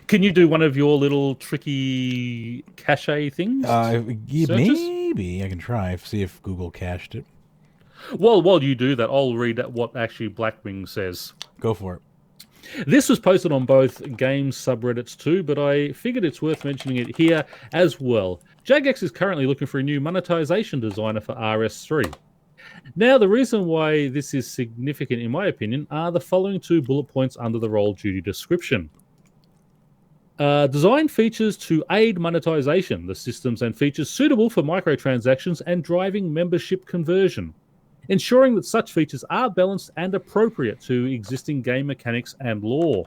Can you do one of your little tricky cache things? maybe I can try see if Google cached it. Well, while you do that, I'll read what actually Blackwing says. Go for it. This was posted on both games subreddits too, but I figured it's worth mentioning it here as well. Jagex is currently looking for a new monetization designer for RS3. Now, the reason why this is significant, in my opinion, are the following 2 bullet points under the role duty description. Design features to aid monetization, the systems and features suitable for microtransactions and driving membership conversion, ensuring that such features are balanced and appropriate to existing game mechanics and lore.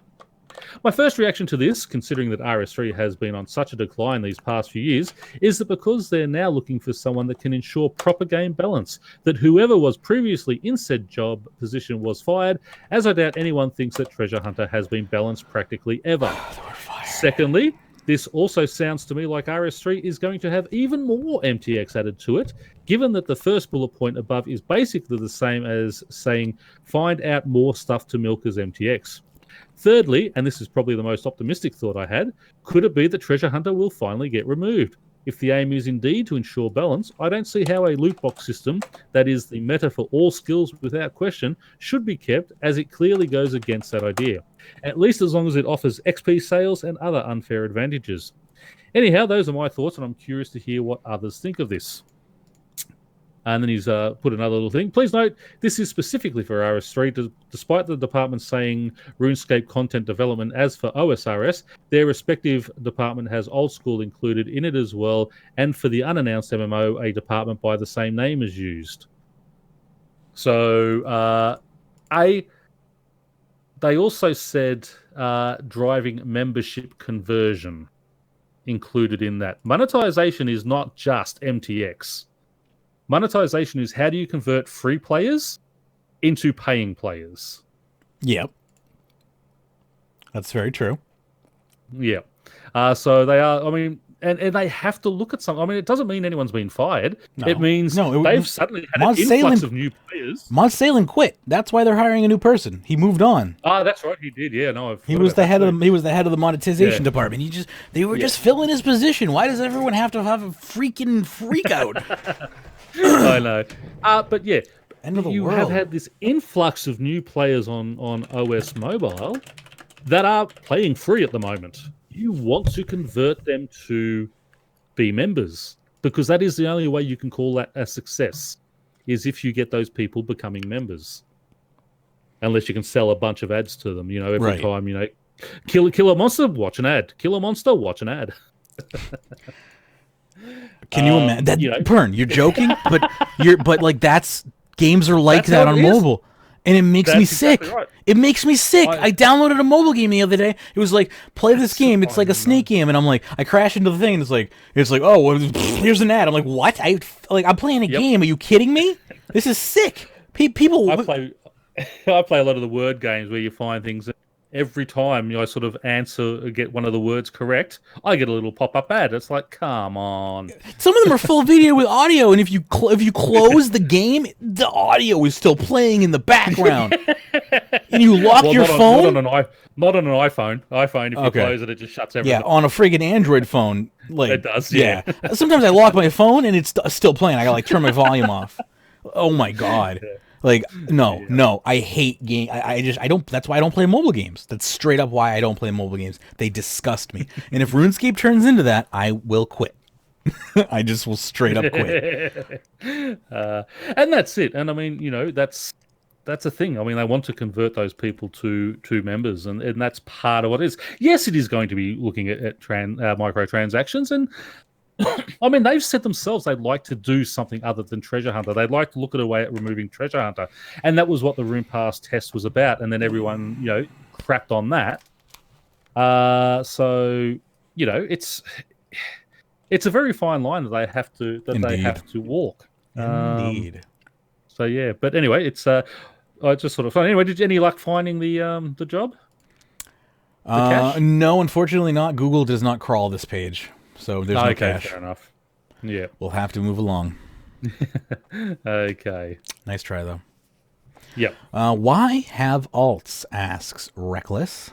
My first reaction to this, considering that RS3 has been on such a decline these past few years, is that because they're now looking for someone that can ensure proper game balance, that whoever was previously in said job position was fired, as I doubt anyone thinks that Treasure Hunter has been balanced practically ever. Secondly, this also sounds to me like RS3 is going to have even more MTX added to it, given that the first bullet point above is basically the same as saying, find out more stuff to milk as MTX. Thirdly, and this is probably the most optimistic thought I had, could it be that Treasure Hunter will finally get removed? If the aim is indeed to ensure balance, I don't see how a loot box system, that is the meta for all skills without question, should be kept, as it clearly goes against that idea. At least as long as it offers XP sales and other unfair advantages. Anyhow, those are my thoughts, and I'm curious to hear what others think of this. And then he's put another little thing. Please note, this is specifically for RS3. Despite the department saying RuneScape content development as for OSRS, their respective department has old school included in it as well. And for the unannounced MMO, a department by the same name is used. So, they also said driving membership conversion included in that. Monetization is not just MTX. Monetization is how do you convert free players into paying players. Yep. That's very true. Yeah. So they are, I mean, and they have to look at something. I mean, it doesn't mean anyone's been fired. No. It means they've suddenly had an influx of new players. Salin quit. That's why they're hiring a new person. He moved on. That's right. He did. Yeah. No, he was the head of the monetization department. They were just filling his position. Why does everyone have to have a freaking freak out? I know. But yeah, you have had this influx of new players on OS Mobile that are playing free at the moment. You want to convert them to be members because that is the only way you can call that a success, is if you get those people becoming members. Unless you can sell a bunch of ads to them, every time, kill a monster, watch an ad. Kill a monster, watch an ad. Can you imagine that? Pern, you're joking, but that's games are like that on mobile, and it makes me sick. Exactly right. It makes me sick. I downloaded a mobile game the other day. It was like, play this game. It's like a snake game, and I'm like, I crash into the thing, and it's like, oh, well, here's an ad. I'm like, what? I'm playing a game. Are you kidding me? This is sick. People. I play a lot of the word games where you find things. every time I sort of get one of the words correct, I get a little pop-up ad. It's like, come on. Some of them are full video with audio, and if you close the game, the audio is still playing in the background. And you lock your phone. Not on an iPhone. iPhone, if you close it, it just shuts everything. Yeah, on a friggin' Android phone, like it does. Yeah. Sometimes I lock my phone and it's still playing. I gotta turn my volume off. Oh my god. Yeah. Like no, I hate game. I don't. That's why I don't play mobile games. That's straight up why I don't play mobile games. They disgust me. And if RuneScape turns into that, I will quit. I just will straight up quit. And that's it. And I mean, that's a thing. I mean, they want to convert those people to members, and that's part of what it is. Yes, it is going to be looking at microtransactions, and I mean, they've said themselves they'd like to do something other than Treasure Hunter. They'd like to look at a way at removing Treasure Hunter. And that was what the Rune Pass test was about. And then everyone, crapped on that. So, it's a very fine line that they have to walk. Indeed. So, yeah. But anyway, it's just sort of fun. Anyway, did you any luck finding the job? No, unfortunately not. Google does not crawl this page. So there's no cash. Fair enough. Yeah. We'll have to move along. Okay. Nice try, though. Yep. Why have alts, asks Reckless.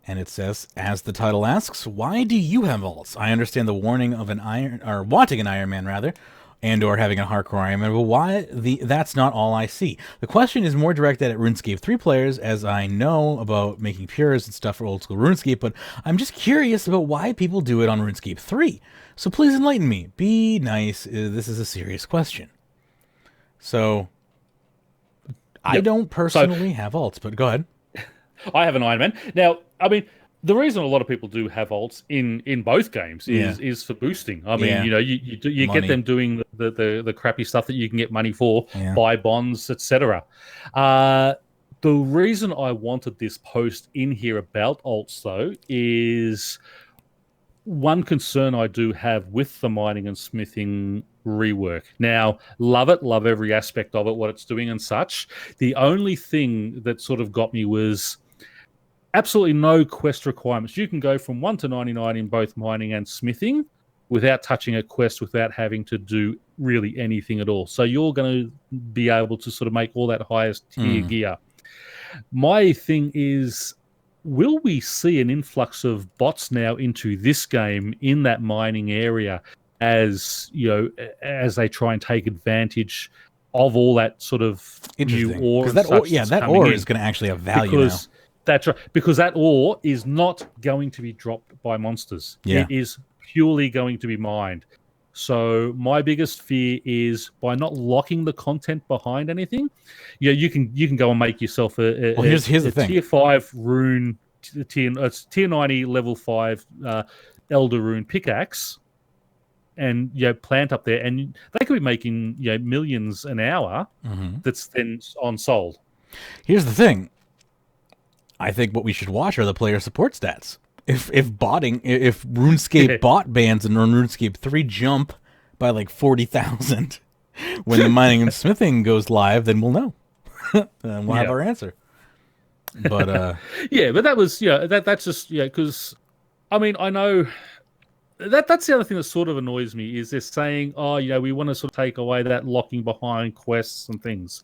And it says, as the title asks, why do you have alts? I understand the warning of wanting an Iron Man, rather, and or having a hardcore Iron Man, but that's not all I see. The question is more directed at RuneScape 3 players, as I know about making pures and stuff for old school RuneScape, but I'm just curious about why people do it on RuneScape 3. So please enlighten me. Be nice. This is a serious question. So, I don't personally have alts, but go ahead. I have an Iron Man. Now, I mean, the reason a lot of people do have alts in both games is for boosting. I mean, you get them doing the crappy stuff that you can get money for, buy bonds, etc. The reason I wanted this post in here about alts, though, is one concern I do have with the mining and smithing rework. Now, love it, love every aspect of it, what it's doing and such. The only thing that sort of got me was absolutely no quest requirements. You can go from 1 to 99 in both mining and smithing without touching a quest, without having to do really anything at all. So you're going to be able to sort of make all that highest tier gear. My thing is, will we see an influx of bots now into this game in that mining area as they try and take advantage of all that sort of new ore? That ore is going to actually have value now. That's right, because that ore is not going to be dropped by monsters. Yeah. It is purely going to be mined. So my biggest fear is by not locking the content behind anything, you can go and make yourself here's the thing. tier 5 rune, tier 90 level 5 Elder Rune pickaxe, and plant up there, and they could be making millions an hour. That's then on sold. Here's the thing. I think what we should watch are the player support stats. If RuneScape bot bans and RuneScape 3 jump by like 40,000 when the mining and smithing goes live, then we'll know. And we'll have our answer. But but that was that's just because I mean, I know that's the other thing that sort of annoys me is they're saying, we want to sort of take away that locking behind quests and things.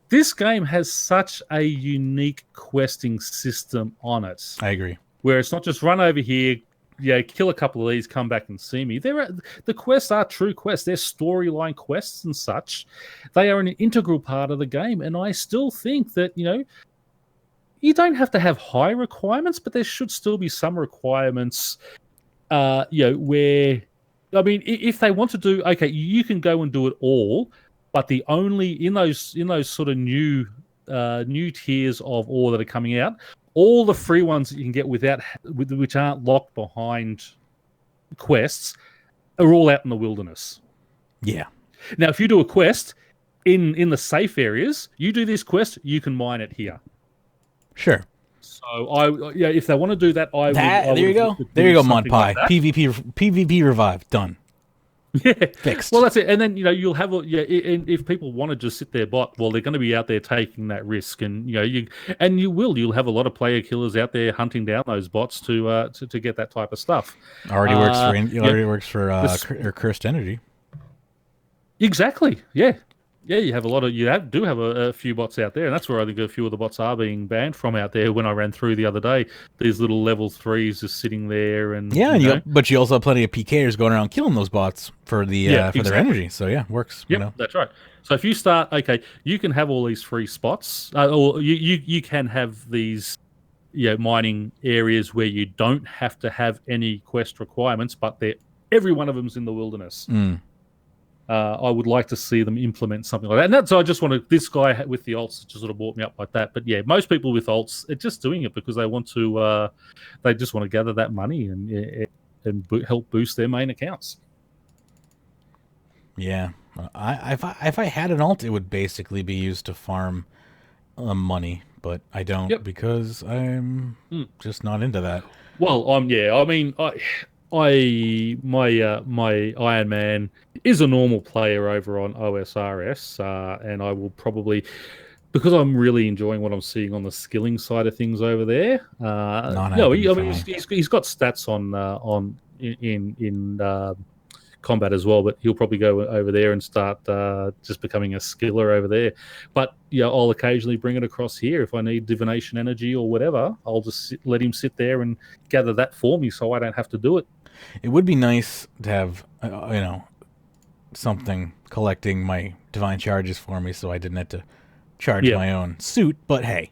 This game has such a unique questing system on it. I agree. Where it's not just run over here, kill a couple of these, come back and see me. The quests are true quests. They're storyline quests and such. They are an integral part of the game. And I still think that, you don't have to have high requirements, but there should still be some requirements, where, I mean, if they want to do, okay, you can go and do it all, but the only in those sort of new tiers of ore that are coming out, all the free ones that you can get which aren't locked behind quests are all out in the wilderness. Yeah. Now, if you do a quest in the safe areas, you do this quest, you can mine it here. Sure. So if they want to do that, there you go, Mod Pie. PvP revive done. Yeah. Fixed. Well, that's it. And then you'll have and if people want to just sit there bot, well, they're going to be out there taking that risk, and you'll have a lot of player killers out there hunting down those bots to get that type of stuff. Already works for cursed energy. Exactly. Yeah. Yeah, you have a lot of do have a few bots out there, and that's where I think a few of the bots are being banned from out there. When I ran through the other day, these little level 3s just sitting there, and but you also have plenty of PKers going around killing those bots for their energy. So yeah, works. Yep, that's right. So if you start, you can have all these free spots, or you can have these mining areas where you don't have to have any quest requirements, but every one of them's in the wilderness. I would like to see them implement something like that. And that's, I just want this guy with the alts just sort of brought me up like that. But yeah, most people with alts are just doing it because they want to, they just want to gather that money and help boost their main accounts. Yeah. If I had an alt, it would basically be used to farm money, but I don't because I'm just not into that. Well, my Iron Man is a normal player over on OSRS, and I will probably, because I'm really enjoying what I'm seeing on the skilling side of things over there. He's got stats on in combat as well, but he'll probably go over there and start just becoming a skiller over there. But I'll occasionally bring it across here if I need divination energy or whatever. I'll just let him sit there and gather that for me, so I don't have to do it. It would be nice to have something collecting my divine charges for me, so I didn't have to charge my own suit. But hey,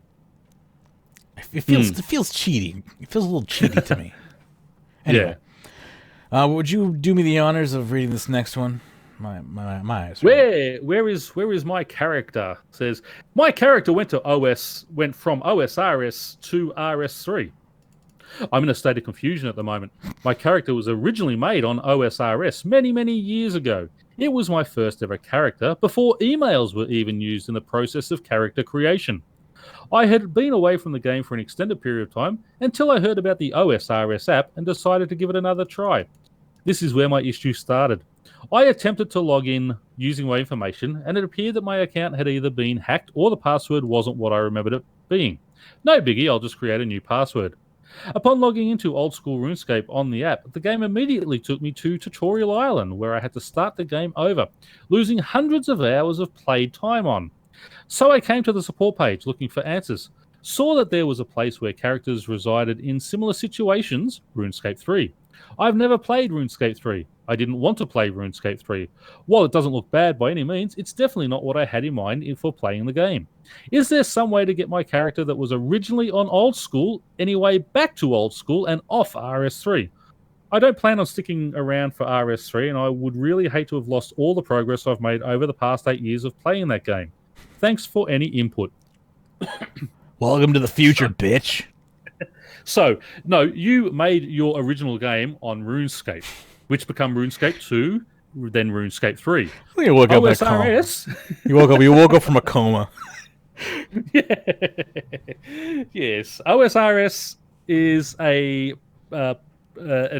it feels cheating. It feels a little cheaty to me. Anyway. Would you do me the honors of reading this next one? My eyes. Where is my character? It says my character went from OSRS to RS3. I'm in a state of confusion at the moment. My character was originally made on OSRS many years ago. It was my first ever character before emails were even used in the process of character creation. I had been away from the game for an extended period of time until I heard about the OSRS app and decided to give it another try. This is where my issue started. I attempted to log in using my information, and it appeared that my account had either been hacked or the password wasn't what I remembered it being. No biggie, I'll just create a new password. Upon logging into old school RuneScape on the app, the game immediately took me to Tutorial Island, where I had to start the game over, losing hundreds of hours of played time on. So I came to the support page looking for answers, saw that there was a place where characters resided in similar situations, RuneScape 3. I've never played RuneScape 3. I didn't want to play RuneScape 3. While it doesn't look bad by any means, it's definitely not what I had in mind for playing the game. Is there some way to get my character that was originally on old school anyway back to old school and off RS3? I don't plan on sticking around for RS3, and I would really hate to have lost all the progress I've made over the past 8 years of playing that game. Thanks for any input. Welcome to the future, bitch. So, no, you made your original game on RuneScape, which became RuneScape 2, then RuneScape 3. You woke up OSRS. You woke up from a coma. Yeah. Yes. OSRS is an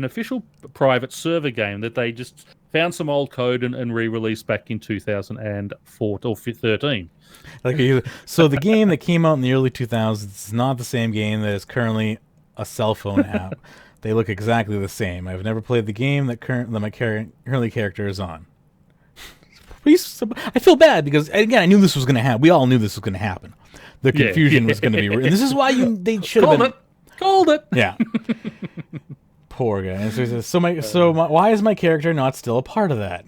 official private server game that they just found some old code and re-released back in 2004 or 13. So the game that came out in the early 2000s is not the same game that is currently a cell phone app. They look exactly the same. I've never played the game that my currently character is on. I feel bad because, again, I knew this was going to happen. We all knew this was going to happen. The confusion was going to be... And this is why they should have been... Called it! Yeah. Poor guy. Why is my character not still a part of that?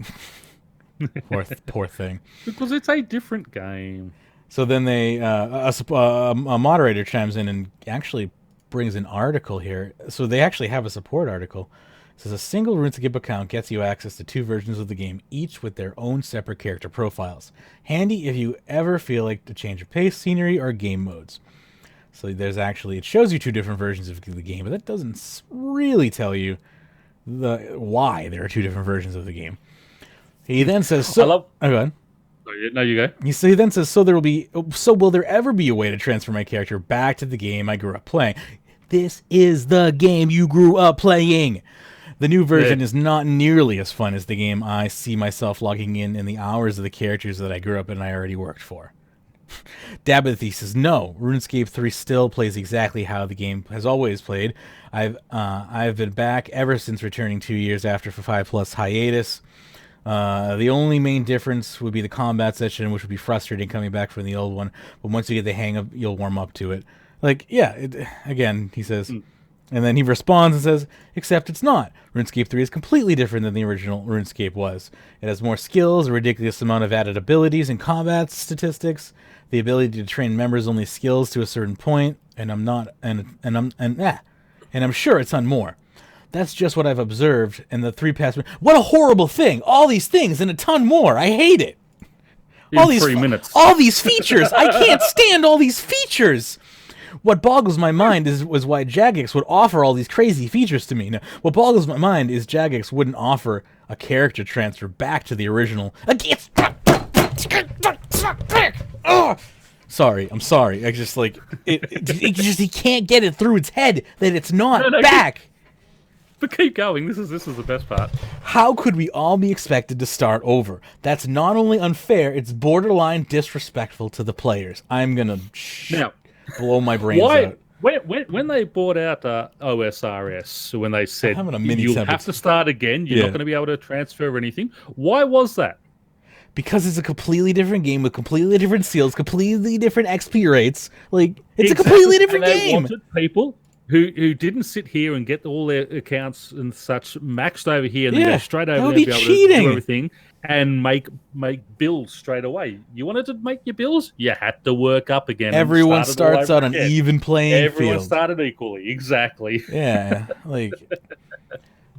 Poor thing. Because it's a different game. So then a moderator chimes in and actually brings an article here. So they actually have a support article. It says a single RuneScape account gets you access to 2 versions of the game, each with their own separate character profiles. Handy if you ever feel like to change of pace, scenery, or game modes. So it shows you 2 different versions of the game, but that doesn't really tell you why there are 2 different versions of the game. He then says, go ahead. No, you go. He then says, will there ever be a way to transfer my character back to the game I grew up playing? This is the game you grew up playing. The new version is not nearly as fun as the game I see myself logging in the hours of the characters that I grew up and I already worked for. Dabathy says, no, RuneScape 3 still plays exactly how the game has always played. I've been back ever since returning 2 years after for 5+ hiatus. The only main difference would be the combat session, which would be frustrating coming back from the old one, but once you get the hang of, you'll warm up to it. Like, yeah, again, he says, and then he responds and says, except it's not. RuneScape 3 is completely different than the original RuneScape was. It has more skills, a ridiculous amount of added abilities and combat statistics, the ability to train members only skills to a certain point, and I'm sure it's on more. That's just what I've observed in the 3 past. What a horrible thing! All these things and a ton more. I hate it. In 3 minutes. All these features. I can't stand all these features. What boggles my mind was why Jagex would offer all these crazy features to me. Now, what boggles my mind is Jagex wouldn't offer a character transfer back to the original. Oh, sorry, I'm sorry. I just like he can't get it through its head that it's not back. But keep going. This is the best part. How could we all be expected to start over? That's not only unfair, it's borderline disrespectful to the players. I'm gonna blow my brains out. When they brought out OSRS, when they said you'll have to start again, you're not going to be able to transfer anything. Why was that? Because it's a completely different game with completely different seals, completely different XP rates. Like, it's a completely different game. Wanted people who didn't sit here and get all their accounts and such maxed over here and then go straight over there and be able to do everything and make bills straight away. You wanted to make your bills? You had to work up again. Everyone starts out on even playing field. Everyone started equally. Exactly. Yeah. Like,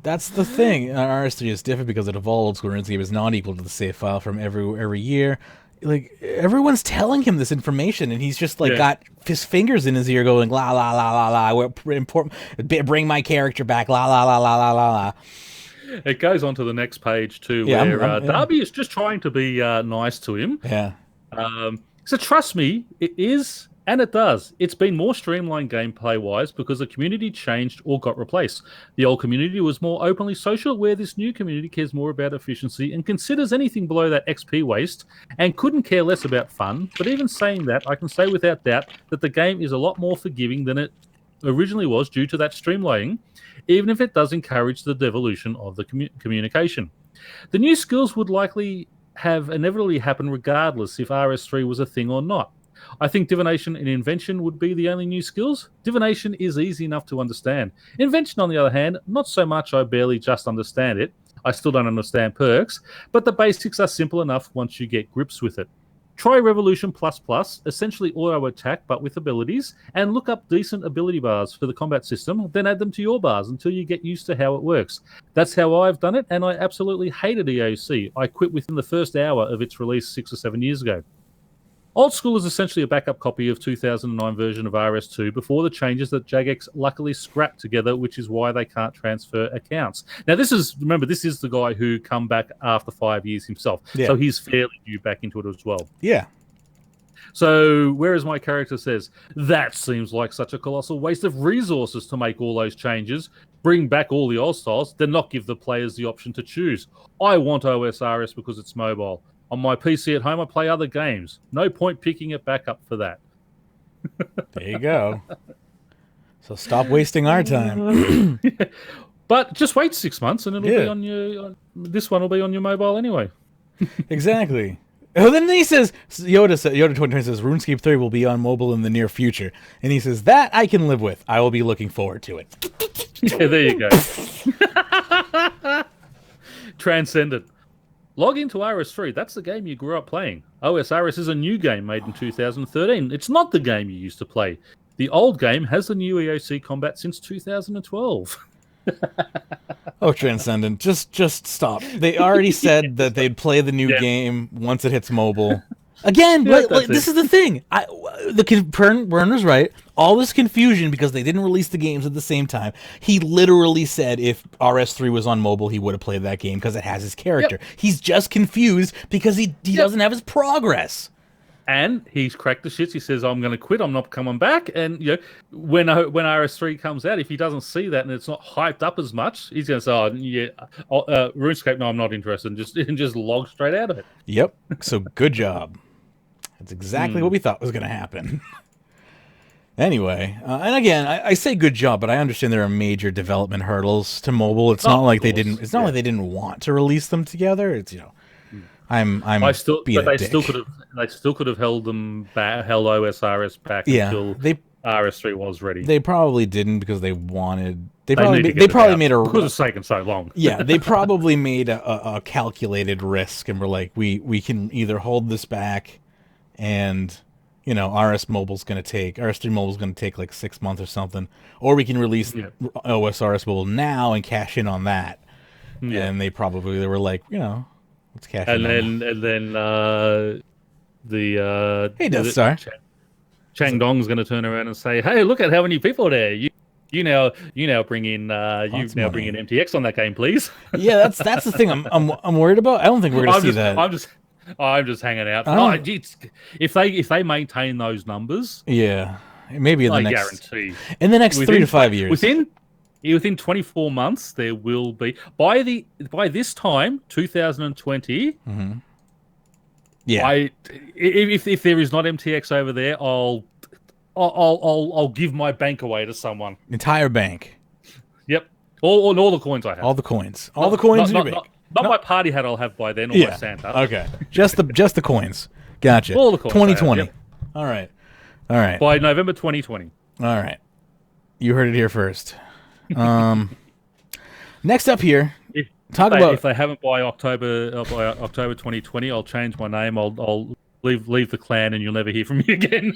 that's the thing. RS3 is different because it evolves. RuneScape is not equal to the save file from every year. Like, everyone's telling him this information, and he's just like got his fingers in his ear, going la la la la la. Bring my character back. La la la la la la la. It goes on to the next page too, where Darby is just trying to be nice to him. Yeah. So trust me, it is. And it does. It's been more streamlined gameplay-wise because the community changed or got replaced. The old community was more openly social, where this new community cares more about efficiency and considers anything below that XP waste and couldn't care less about fun. But even saying that, I can say without doubt that the game is a lot more forgiving than it originally was due to that streamlining, even if it does encourage the devolution of the communication. The new skills would likely have inevitably happen regardless if RS3 was a thing or not. I think divination and invention would be the only new skills. Divination is easy enough to understand. Invention, on the other hand, not so much. I barely just understand it. I still don't understand perks, but the basics are simple enough once you get grips with it. Try Revolution++, essentially auto attack but with abilities, and look up decent ability bars for the combat system, then add them to your bars until you get used to how it works. That's how I've done it, and I absolutely hated EOC. I quit within the first hour of its release 6 or 7 years ago. Old School is essentially a backup copy of 2009 version of RS2 before the changes that Jagex luckily scrapped together, which is why they can't transfer accounts. Now, this is the guy who come back after 5 years himself, so he's fairly new back into it as well. Yeah. So, whereas my character says, that seems like such a colossal waste of resources to make all those changes, bring back all the old styles, then not give the players the option to choose. I want OSRS because it's mobile. On my PC at home, I play other games. No point picking it back up for that. There you go. So stop wasting our time. But just wait 6 months and it'll be on your... this one will be on your mobile anyway. Exactly. Oh, then he says, Yoda 2020 says, RuneScape 3 will be on mobile in the near future. And he says, that I can live with. I will be looking forward to it. Yeah, there you go. Transcendent. Log into RS3. That's the game you grew up playing. OSRS is a new game made in 2013. It's not the game you used to play. The old game has the new EOC combat since 2012. Oh, Transcendent. Just stop. They already said that they'd play the new game once it hits mobile. Again, this is the thing. Pern was right. All this confusion because they didn't release the games at the same time. He literally said if RS3 was on mobile, he would have played that game because it has his character. He's just confused because he doesn't have his progress. And he's cracked the shits. He says, "I'm going to quit. I'm not coming back." And when RS3 comes out, if he doesn't see that and it's not hyped up as much, he's going to say, "Oh yeah, RuneScape. No, I'm not interested." And just log straight out of it. Yep. So good job. That's exactly what we thought was going to happen. Anyway, and again, I say good job, but I understand there are major development hurdles to mobile. It's not like they didn't. It's not like they didn't want to release them together. It's They still could have held them back, held OSRS back until RS3 was ready. They probably didn't because they wanted. They probably made a because it's taken so long. Yeah, they probably made a calculated risk and were like, we can either hold this back, and RS3 Mobile's going to take like 6 months or something, or we can release OSRS Mobile now and cash in on that. Yeah. And they were like, let's cash in. And then hey, Death Star. Chang Dong's going to turn around and say, "Hey, look at how many people are there. You now bring in bring in MTX on that game, please." Yeah, that's the thing I'm worried about. I don't think we're going to see that. I'm just hanging out. If they maintain those numbers, maybe in the guarantee in the next 3 to 5 years. Within 24 months, there will be by this time, 2020. Mm-hmm. If there is not MTX over there, I'll give my bank away to someone. Entire bank. Yep. All the coins I have. All the coins. All the coins in your bank. Not my party hat I'll have by then, or my Santa. Okay. Just the coins. Gotcha. All the coins. 2020. Yep. All right. By November 2020. All right. You heard it here first. Next up here, if they haven't by October 2020, I'll change my name. I'll leave the clan, and you'll never hear from me again.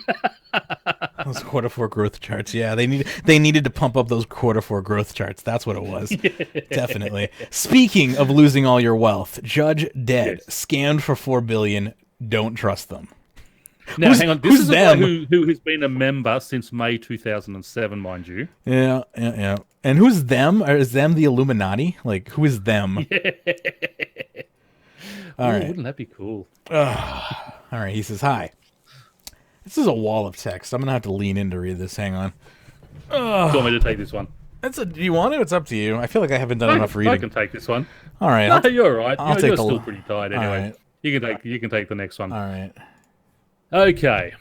Those Q4 growth charts, they needed to pump up those Q4 growth charts. That's what it was. Definitely. Speaking of losing all your wealth, Judge dead, scammed for $4 billion. Don't trust them. Now, hang on. This is a guy who has been a member since May 2007, mind you. Yeah. And who's them? Or is them the Illuminati? Like, who is them? All right. Wouldn't that be cool? All right. He says, hi. This is a wall of text. I'm going to have to lean in to read this. Hang on. Do you want me to take this one? Do you want to? It's up to you. I feel like I haven't done enough reading. I can take this one. All right. No, you're all right. You're still pretty tired anyway. Right. You can take the next one. All right. Okay.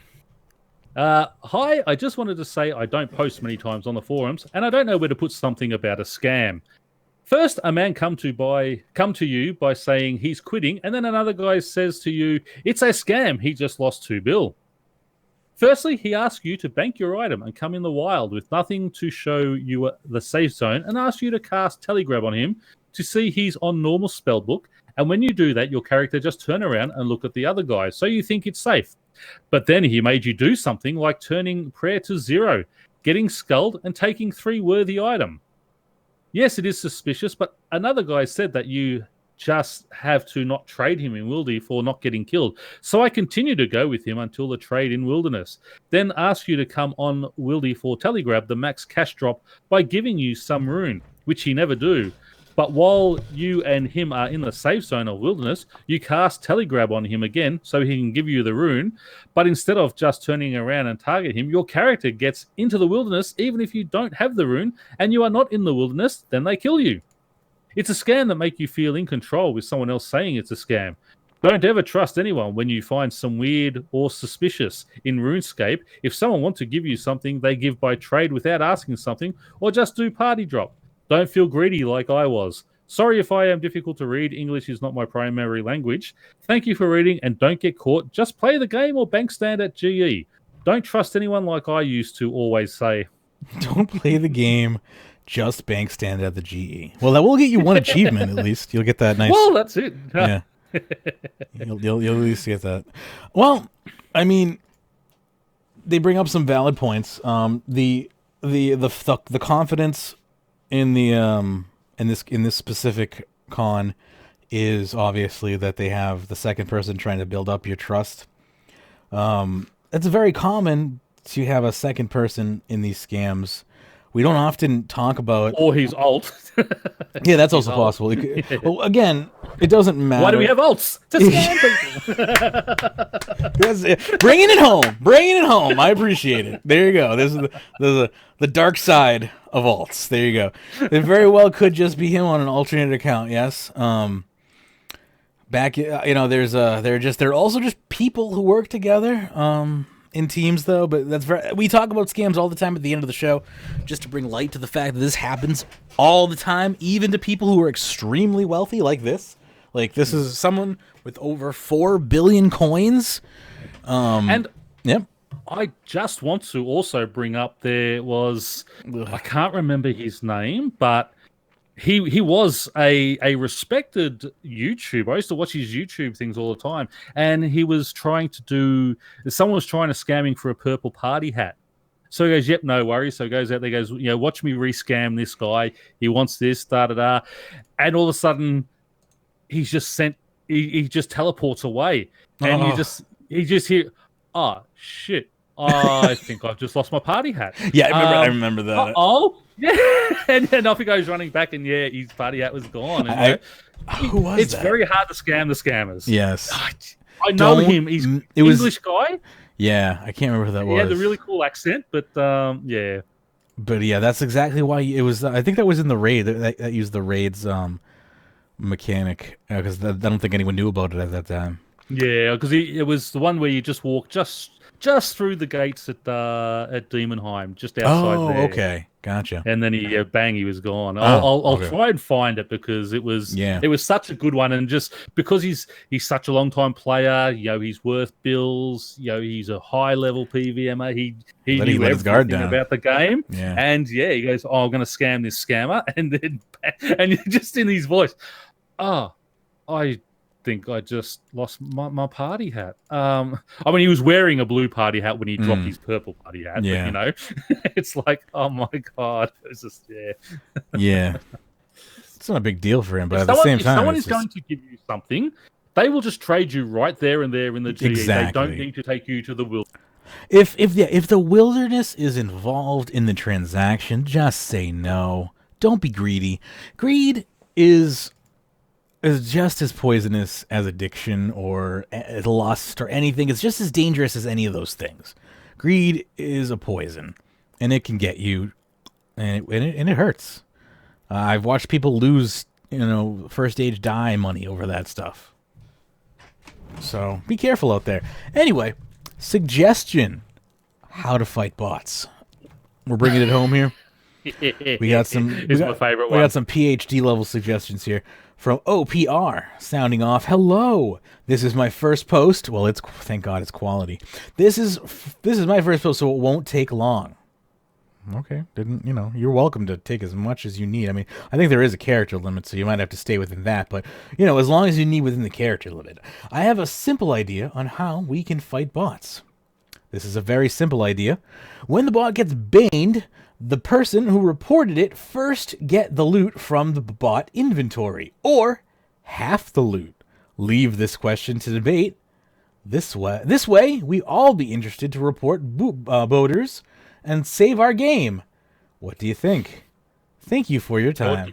Hi, I just wanted to say I don't post many times on the forums, and I don't know where to put something about a scam. First, a man come to you by saying he's quitting, and then another guy says to you, "It's a scam. He just lost $2 billion." Firstly, he asks you to bank your item and come in the wild with nothing to show you the safe zone, and asks you to cast Telegrab on him to see he's on normal spellbook. And when you do that, your character just turn around and look at the other guy, so you think it's safe. But then he made you do something like turning prayer to 0, getting sculled, and taking 3 worthy item. Yes, it is suspicious, but another guy said that you just have to not trade him in Wildy for not getting killed. So I continue to go with him until the trade in Wilderness. Then ask you to come on Wildy for Telegrab the max cash drop by giving you some rune, which he never do. But while you and him are in the safe zone of Wilderness, you cast Telegrab on him again so he can give you the rune. But instead of just turning around and target him, your character gets into the Wilderness even if you don't have the rune and you are not in the Wilderness, then they kill you. It's a scam that make you feel in control with someone else saying it's a scam. Don't ever trust anyone when you find some weird or suspicious. In RuneScape, if someone wants to give you something, they give by trade without asking something or just do party drop. Don't feel greedy like I was. Sorry if I am difficult to read. English is not my primary language. Thank you for reading and don't get caught. Just play the game or bank stand at GE. Don't trust anyone like I used to always say. Don't play the game. Just bank stand at the GE. Well, that will get you one achievement at least. You'll get that nice. Well, that's it. Yeah. You'll at least get that. Well, I mean, they bring up some valid points. The confidence in the in this specific con is obviously that they have the second person trying to build up your trust. It's very common to have a second person in these scams we don't often talk about. Or he's alt. Yeah, that's also alt. possible. Well, again, it doesn't matter. Why do we have alts? To scam people. That's it. Bringing it home. Bringing it home. I appreciate it. There you go. This is the dark side of alts. There you go. It very well could just be him on an alternate account. Yes. Back, they're also just people who work together. In teams, though, but we talk about scams all the time at the end of the show, just to bring light to the fact that this happens all the time, even to people who are extremely wealthy, like this. Like, this is someone with over 4 billion coins. And yep. I just want to also bring up I can't remember his name, but he was a respected YouTuber. I used to watch his YouTube things all the time, and he was someone was trying to scam him for a purple party hat. So he goes, yep, no worries. So he goes out there, goes, watch me rescam this guy. He wants this, da-da-da. And all of a sudden, he just teleports away. And you just hear, oh, shit. I think I've just lost my party hat. Yeah, I remember that. Yeah, and then off he goes running back, and his party hat was gone. And, who was it's that? very hard to scam the scammers. Yes, I know him. He's an English guy. Yeah, I can't remember who that was. He had a really cool accent, but yeah. But yeah, that's exactly why it was. I think that was in the raid that used the raid's mechanic, because I don't think anyone knew about it at that time. Yeah, because it was the one where you just walk just through the gates at Demonheim, just outside there. Oh, okay, gotcha. And then he was gone. I'll try and find it, because it was such a good one, and just because he's such a long time player, he's worth bills. He's a high level PVMer. He knew everything about the game. Yeah. And he goes, "Oh, I'm going to scam this scammer," and just in his voice, "Oh, I think I just lost my party hat." I mean, he was wearing a blue party hat when he dropped his purple party hat. Yeah. But, it's like, oh my god, it's just yeah. It's not a big deal for him, but at the same time, if someone is going to give you something, they will just trade you right there and there in the GE. Exactly. They don't need to take you to the wilderness. If the wilderness is involved in the transaction, just say no. Don't be greedy. Greed is just as poisonous as addiction or lust or anything. It's just as dangerous as any of those things. Greed is a poison, and it can get you, and it hurts. I've watched people lose, first age die money over that stuff. So be careful out there. Anyway, suggestion: how to fight bots. We're bringing it home here. We got some. My favorite one. We got some PhD level suggestions here. From OPR, sounding off. Hello, this is my first post. Well, thank God it's quality. This is my first post, so it won't take long. Okay, you're welcome to take as much as you need. I mean, I think there is a character limit, so you might have to stay within that. But as long as you need within the character limit, I have a simple idea on how we can fight bots. This is a very simple idea. When the bot gets baned, the person who reported it first get the loot from the bot inventory, or half the loot. Leave this question to debate. This way, we all be interested to report boaters and save our game. What do you think? Thank you for your time.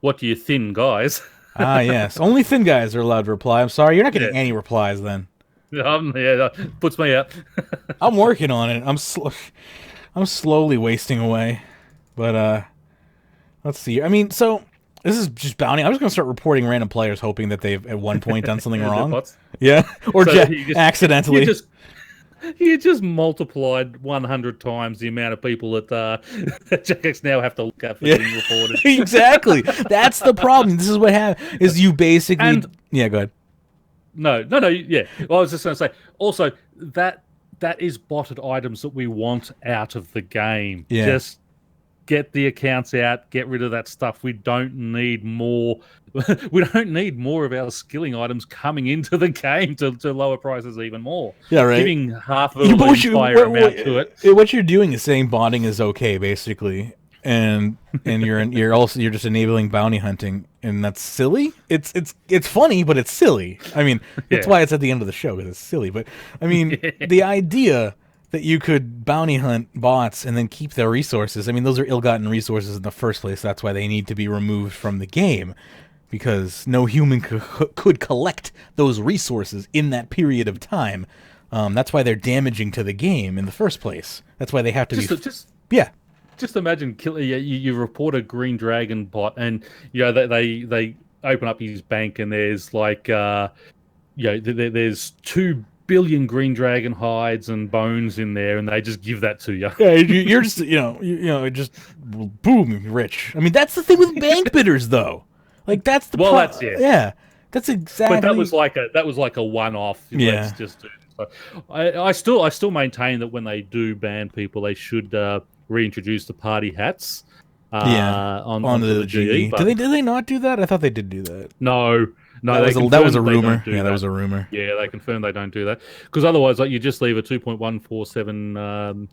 What do you thin guys? Yes. Only thin guys are allowed to reply. I'm sorry, you're not getting any replies then. Puts me up. I'm working on it. I'm slowly wasting away, but let's see. I mean, so this is just bounty. I'm just gonna start reporting random players, hoping that they've at one point done something wrong. Yeah, or accidentally. You just multiplied 100 times the amount of people that Jagex now have to look at for getting reported. Exactly. That's the problem. This is what happens. Is you basically? Yeah, go ahead. No. Yeah. Well, I was just gonna say. Also, that is botted items that we want out of the game. Yeah. Just get the accounts out, get rid of that stuff. We don't need more. We don't need more of our skilling items coming into the game to lower prices even more. Yeah, right. Giving half of the entire amount to it. What you're doing is saying bonding is okay, basically, and you're just enabling bounty hunting, and that's silly. It's funny, but it's silly. I mean, that's why it's at the end of the show, because it's silly. But I mean, the idea that you could bounty hunt bots and then keep their resources. I mean, those are ill-gotten resources in the first place. That's why they need to be removed from the game, because no human could collect those resources in that period of time. That's why they're damaging to the game in the first place. That's why they have to yeah. Just imagine you report a green dragon bot, and they open up his bank, and there's like there's 2 billion green dragon hides and bones in there, and they just give that to you. Yeah, you're just just boom, rich. I mean, that's the thing with bank bidders, though. Like that's the that's it. Yeah, that's exactly. But that was like a one-off. Yeah. Let's just do it. So I still maintain that when they do ban people, they should reintroduce the party hats. Onto the GE. Did they not do that? I thought they did do that. No, that was a rumor. Yeah, that was a rumor. Yeah, they confirmed they don't do that, because otherwise, like, you just leave a 2.147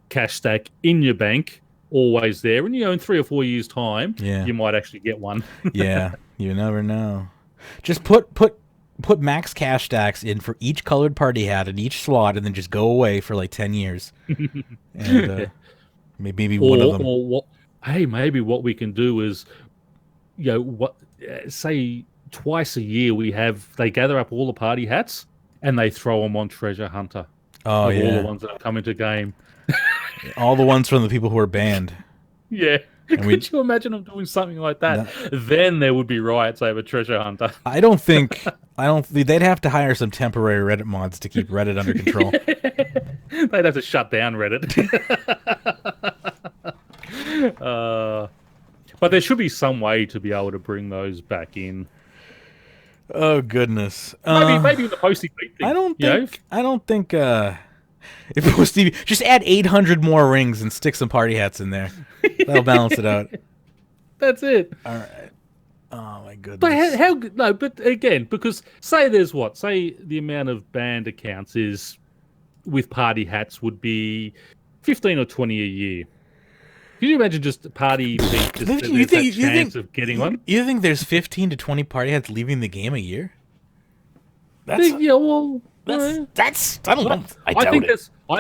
cash stack in your bank, always there, and in 3 or 4 years' time, you might actually get one. Yeah, you never know. Just put max cash stacks in for each colored party hat in each slot, and then just go away for like 10 years. And maybe one of them. Maybe what we can do is, say twice a year they gather up all the party hats and they throw them on Treasure Hunter. Oh, yeah. All the ones that have come into game. All the ones from the people who are banned. Yeah. Could you imagine them doing something like that? Then there would be riots over Treasure Hunter. I don't think they'd have to hire some temporary Reddit mods to keep Reddit under control. They'd have to shut down Reddit. But there should be some way to be able to bring those back in. Oh goodness! Maybe the posting thing. I don't think. If it was Stevie, just add 800 more rings and stick some party hats in there. That'll balance it out. That's it. All right. Oh my goodness. But no. But again, because say the amount of banned accounts is with party hats would be 15 or 20 a year. Can you imagine just party chance of getting one? You think there's 15 to 20 party hats leaving the game a year? I don't know. I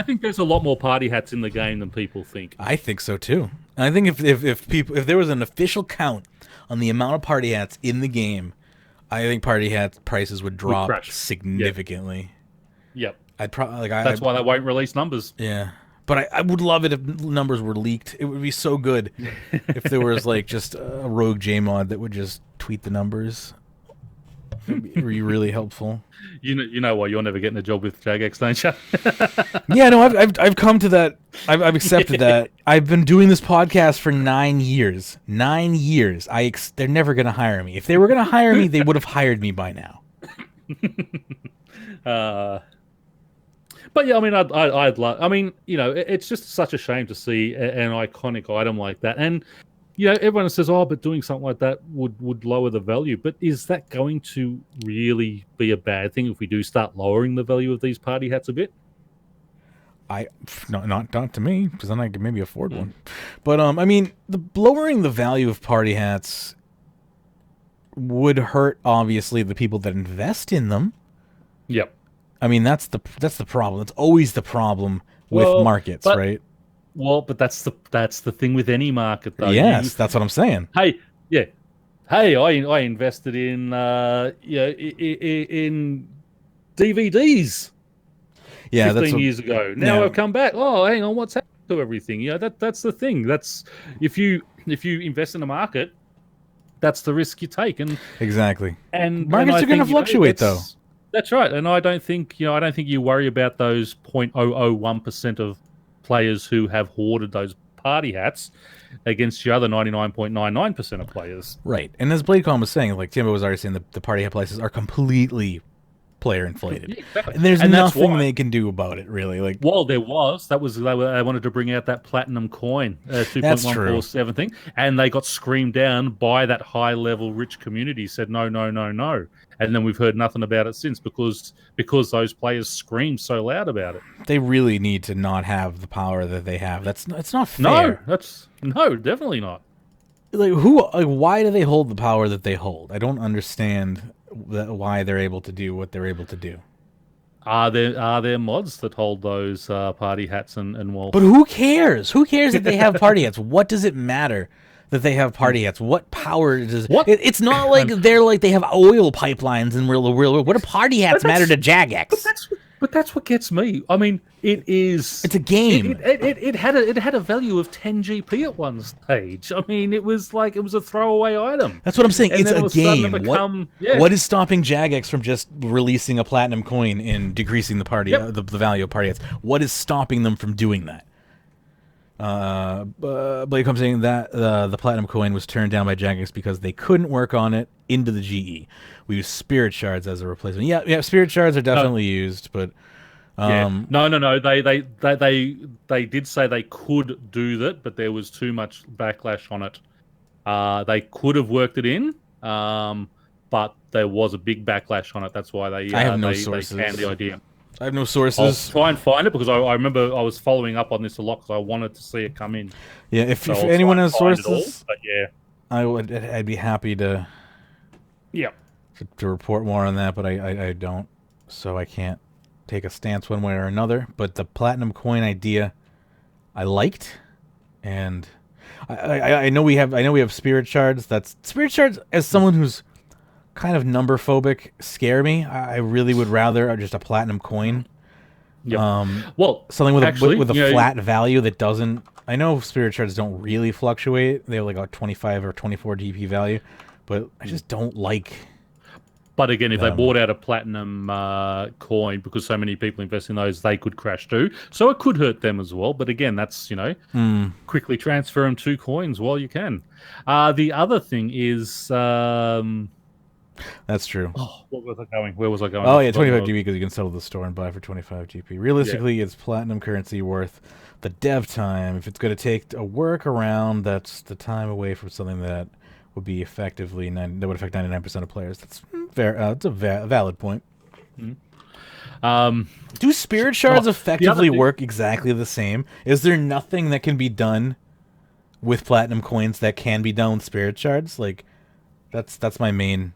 think there's a lot more party hats in the game than people think. I think so too. I think if there was an official count on the amount of party hats in the game, I think party hat prices would drop significantly. Yep. That's why they won't release numbers. Yeah. But I would love it if numbers were leaked. It would be so good if there was like just a rogue JMod that would just tweet the numbers. It would be really helpful. You know why you're never getting a job with Jagex, don't you? Yeah, no, I've come to that. I've accepted that. I've been doing this podcast for 9 years. 9 years. They're never going to hire me. If they were going to hire me, they would have hired me by now. But yeah, I mean, I'd love. I mean, it's just such a shame to see an iconic item like that, and everyone says, "Oh, but doing something like that would lower the value." But is that going to really be a bad thing if we do start lowering the value of these party hats a bit? Not to me, because then I could maybe afford one. But I mean, lowering the value of party hats would hurt obviously the people that invest in them. Yep. I mean, that's the problem. It's always the problem with markets, right? Well, but that's the thing with any market, though. Yes, that's what I'm saying. Hey, I invested in in DVDs. Yeah, 15 years ago. Now I've come back. Oh, hang on, what's happened to everything? That's the thing. That's if you invest in a market, that's the risk you take. And exactly. And markets are going to fluctuate, though. That's right, and I don't think you worry about those 0.001% of players who have hoarded those party hats against your other 99.99% of players. Right, and as BladeCon was saying, like Timbo was already saying, the party hat prices are completely player inflated, yeah, exactly. And there's nothing they can do about it, really. Like, well, they wanted to bring out that platinum coin, 2.147 thing, and they got screamed down by that high level rich community. Said no, and then we've heard nothing about it since because those players screamed so loud about it. They really need to not have the power that they have. It's not fair. No, definitely not. Why do they hold the power that they hold? I don't understand why they're able to do what they're able to do. Are there mods that hold those party hats and But wolf? who cares? Who cares that they have party hats? What does it matter that they have party hats? What power does What? it's not like they're like they have oil pipelines in real. What do party hats matter to Jagex? But that's what gets me. I mean, it is. It's a game. It had a value of 10 GP at one stage. I mean, it was a throwaway item. That's what I'm saying. And It's then a all of a sudden it game. yeah. What is stopping Jagex from just releasing a platinum coin and decreasing the party Yep. the value of party hats? What is stopping them from doing that? Blake comes saying that the platinum coin was turned down by Jagex because they couldn't work on it into the GE. We use spirit shards as a replacement. Yeah, spirit shards are definitely used, but No. They did say they could do that, but there was too much backlash on it. They could have worked it in, but there was a big backlash on it. That's why they I have no they sources. canned the idea. I have no I'll sources. try and find it because I remember I was following up on this a lot because I wanted to see it come in. Yeah, if So I'll anyone try has and find it all, sources, but yeah, I'd be happy to report more on that, but I don't, so I can't take a stance one way or another. But the platinum coin idea, I liked, and I know we have spirit shards. That's spirit shards. As someone who's kind of number phobic, scare me. I really would rather just a platinum coin. Yep. Well, something with actually, a flat value that doesn't. I know spirit shards don't really fluctuate. They have like a 25 or 24 GP value, but I just don't like. But again, if they bought out a platinum coin because so many people invest in those, they could crash too. So it could hurt them as well. But again, that's, quickly transfer them 2 coins while you can. The other thing is... That's true. Oh, where was I going? Oh, yeah, 25 GP because you can settle the store and buy for 25 GP. Realistically, it's platinum currency worth the dev time. If it's going to take a workaround, that's the time away from something that would be effectively that would affect 99% of players. That's fair. It's a valid point. Mm-hmm. Do spirit shards effectively work exactly the same? Is there nothing that can be done with platinum coins that can be done with spirit shards? Like, that's my main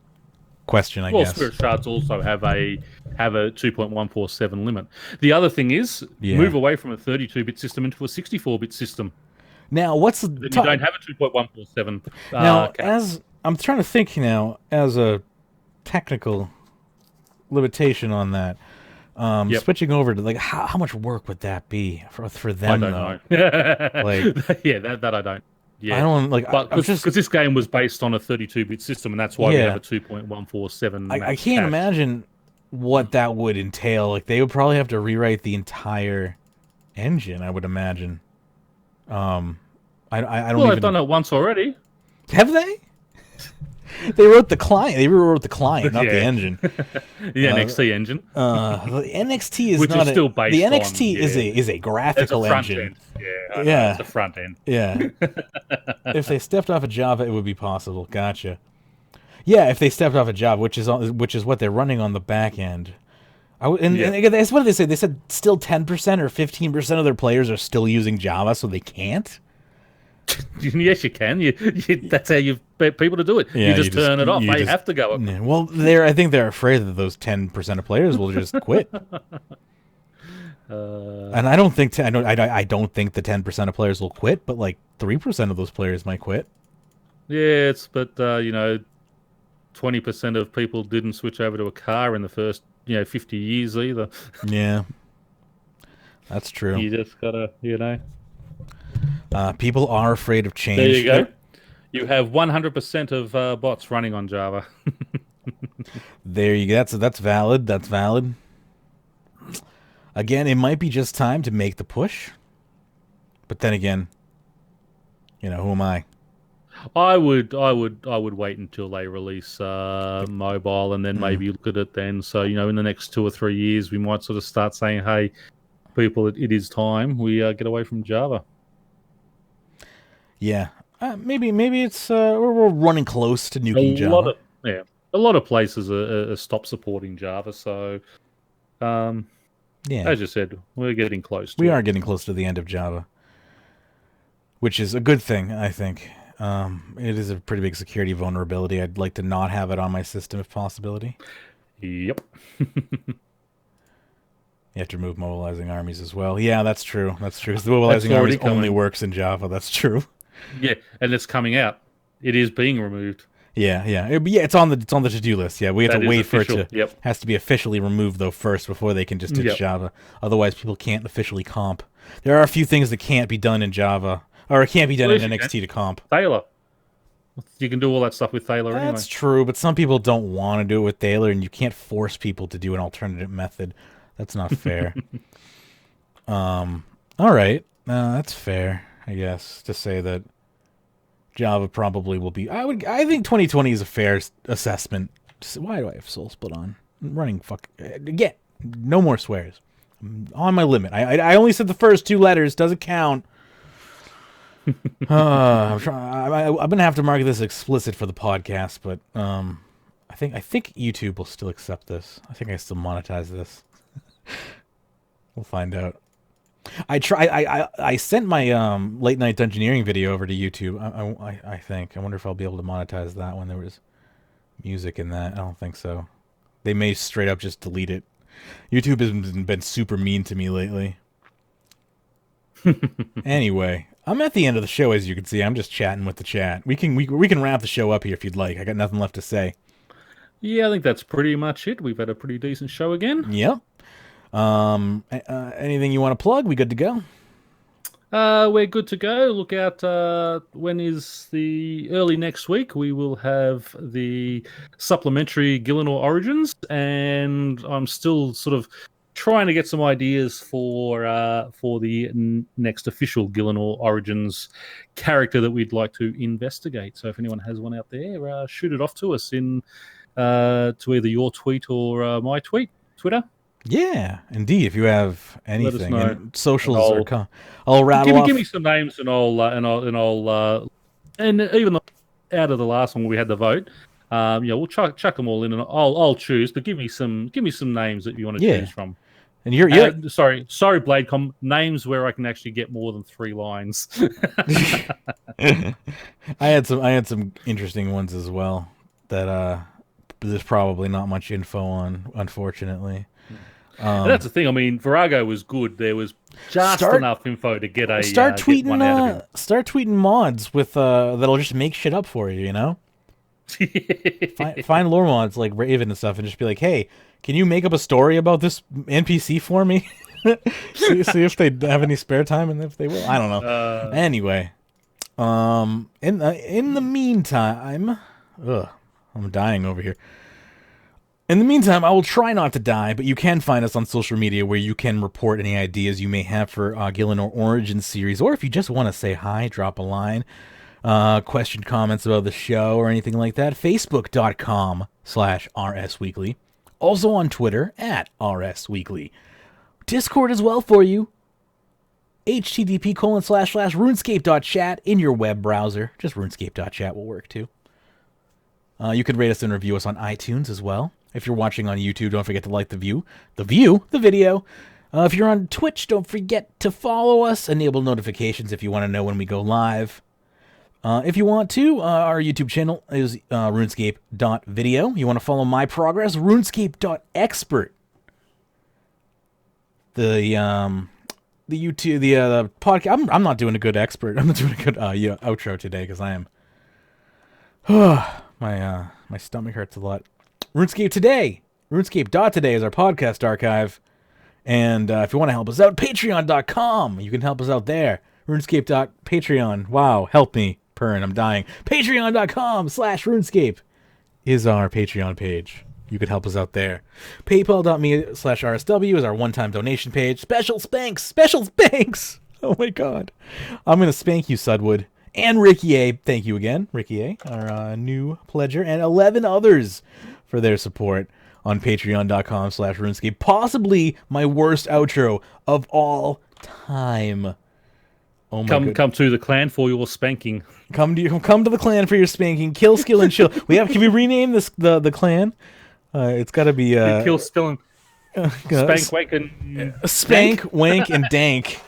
question, I guess. Well, spirit shards also have a 2.147 limit. The other thing is move away from a 32-bit system into a 64-bit system. Now, what's the... You don't have a 2.147. Now, as I'm trying to think now, as a technical limitation on that, switching over to, like, how much work would that be for them, I don't know. Like, yeah, that I don't. Yeah, I don't, like... Because this game was based on a 32-bit system, and that's why we have a 2.147. I can't imagine what that would entail. Like, they would probably have to rewrite the entire engine, I would imagine. I don't. Well, they've done it once already. Have they? They wrote the client. They rewrote the client, not the engine. The NXT engine. The NXT is which not is still based. The NXT on, is a graphical engine. End. Yeah, it's a front end. Yeah. If they stepped off of Java, it would be possible. Gotcha. Yeah, if they stepped off of Java, which is what they're running on the back end. And again, that's what did they say? They said still 10% or 15% of their players are still using Java, so they can't. Yes, you can. That's how you get people to do it. Yeah, you just turn it off. They have to go. Yeah, well, I think they're afraid that those 10% of players will just quit. And I don't think I don't think the 10% of players will quit, but like 3% of those players might quit. Yeah, but 20% of people didn't switch over to a car in the first 50 years either. Yeah, that's true. You just gotta people are afraid of change. There you go. You have 100% of bots running on Java. There you go. That's valid. That's valid. Again, it might be just time to make the push. But then again, who am I? I would wait until they release mobile and then maybe look at it then. So, in the next 2 or 3 years, we might sort of start saying, hey, people, it is time we get away from Java. Yeah. Maybe it's we're running close to nuking Java. A lot of places are stop supporting Java. So, as you said, we're getting close. We are getting close to the end of Java, which is a good thing, I think. It is a pretty big security vulnerability. I'd like to not have it on my system if possibility. Yep. You have to remove mobilizing armies as well. Yeah, that's true. That's true. Because the mobilizing armies only works in Java. That's true. Yeah, and it's coming out. It is being removed. Yeah. It's on the to-do list. Yeah, we have to wait for it to. Yep. Has to be officially removed though first before they can just ditch Java. Otherwise, people can't officially comp. There are a few things that can't be done in Java, or it can't be done in NXT to comp. Thaler. You can do all that stuff with Thaler anyway. That's true, but some people don't want to do it with Thaler, and you can't force people to do an alternative method. That's not fair. All right, that's fair, I guess, to say that Java probably will be. I think 2020 is a fair assessment. Why do I have Soul Split on? I'm running again. No more swears. I'm on my limit. I only said the first 2 letters. Doesn't count. I'm gonna have to mark this explicit for the podcast, but I think YouTube will still accept this. I think I still monetize this. We'll find out. I sent my late night dungeoneering video over to YouTube. I think. I wonder if I'll be able to monetize that when there was music in that. I don't think so. They may straight up just delete it. YouTube has been super mean to me lately. Anyway, I'm at the end of the show, as you can see. I'm just chatting with the chat. We can wrap the show up here if you'd like. I got nothing left to say. Yeah, I think that's pretty much it. We've had a pretty decent show again. Yep. Anything you want to plug? We good to go? We're good to go. Look out, when is the early next week? We will have the supplementary Gillinor Origins, and I'm still sort of trying to get some ideas for the next official Gillinor Origins character that we'd like to investigate. So if anyone has one out there, shoot it off to us to either your tweet or my Twitter. Yeah, indeed. If you have anything, and socials I'll rattle off. Give me some names, and I'll and even out of the last one where we had the vote, we'll chuck them all in, and I'll choose. But give me some names that you want to choose from. And you're sorry, Bladecom, names where I can actually get more than 3 lines. I had some interesting ones as well that there's probably not much info on, unfortunately. And that's the thing. I mean, Virago was good. There was just enough info to get start tweeting get one out of him. Start tweeting mods with that'll just make shit up for you. You know, find lore mods like Raven and stuff, and just be like, "Hey, can you make up a story about this NPC for me?" see if they have any spare time, and if they will, I don't know. Anyway, in the meantime, I'm dying over here. In the meantime, I will try not to die, but you can find us on social media where you can report any ideas you may have for Gillinor Origins series, or if you just want to say hi, drop a line, question, comments about the show, or anything like that, facebook.com/RSWeekly. Also on Twitter, @RSWeekly. Discord as well for you. http://runescape.chat in your web browser. Just runescape.chat will work too. You can rate us and review us on iTunes as well. If you're watching on YouTube, don't forget to like the video. If you're on Twitch, don't forget to follow us. Enable notifications if you want to know when we go live. If you want to, our YouTube channel is runescape.video. You want to follow my progress, runescape.expert. The podcast. I'm not doing a good expert. I'm not doing a good outro today because I am. My stomach hurts a lot. RuneScape Today. RuneScape.today is our podcast archive. And if you want to help us out, Patreon.com. You can help us out there. RuneScape.patreon. Wow, help me. Pern, I'm dying. Patreon.com/RuneScape is our Patreon page. You could help us out there. PayPal.me/RSW is our one-time donation page. Special spanks! Oh my god. I'm going to spank you, Sudwood. And Ricky A. Thank you again, Ricky A., our new pledger, and 11 others for their support on patreon.com/RuneScape. Possibly my worst outro of all time. Oh my come to the clan for your spanking. Come to the clan for your spanking. Kill, skill, and chill. Can we rename this the clan? It's got to be kill, skill, and spank, wank, and spank, wank, and dank.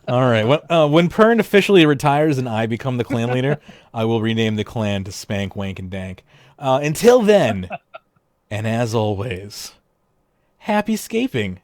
All right. When Pern officially retires and I become the clan leader, I will rename the clan to Spank, Wank, and Dank. Until then, and as always, Happy scaping.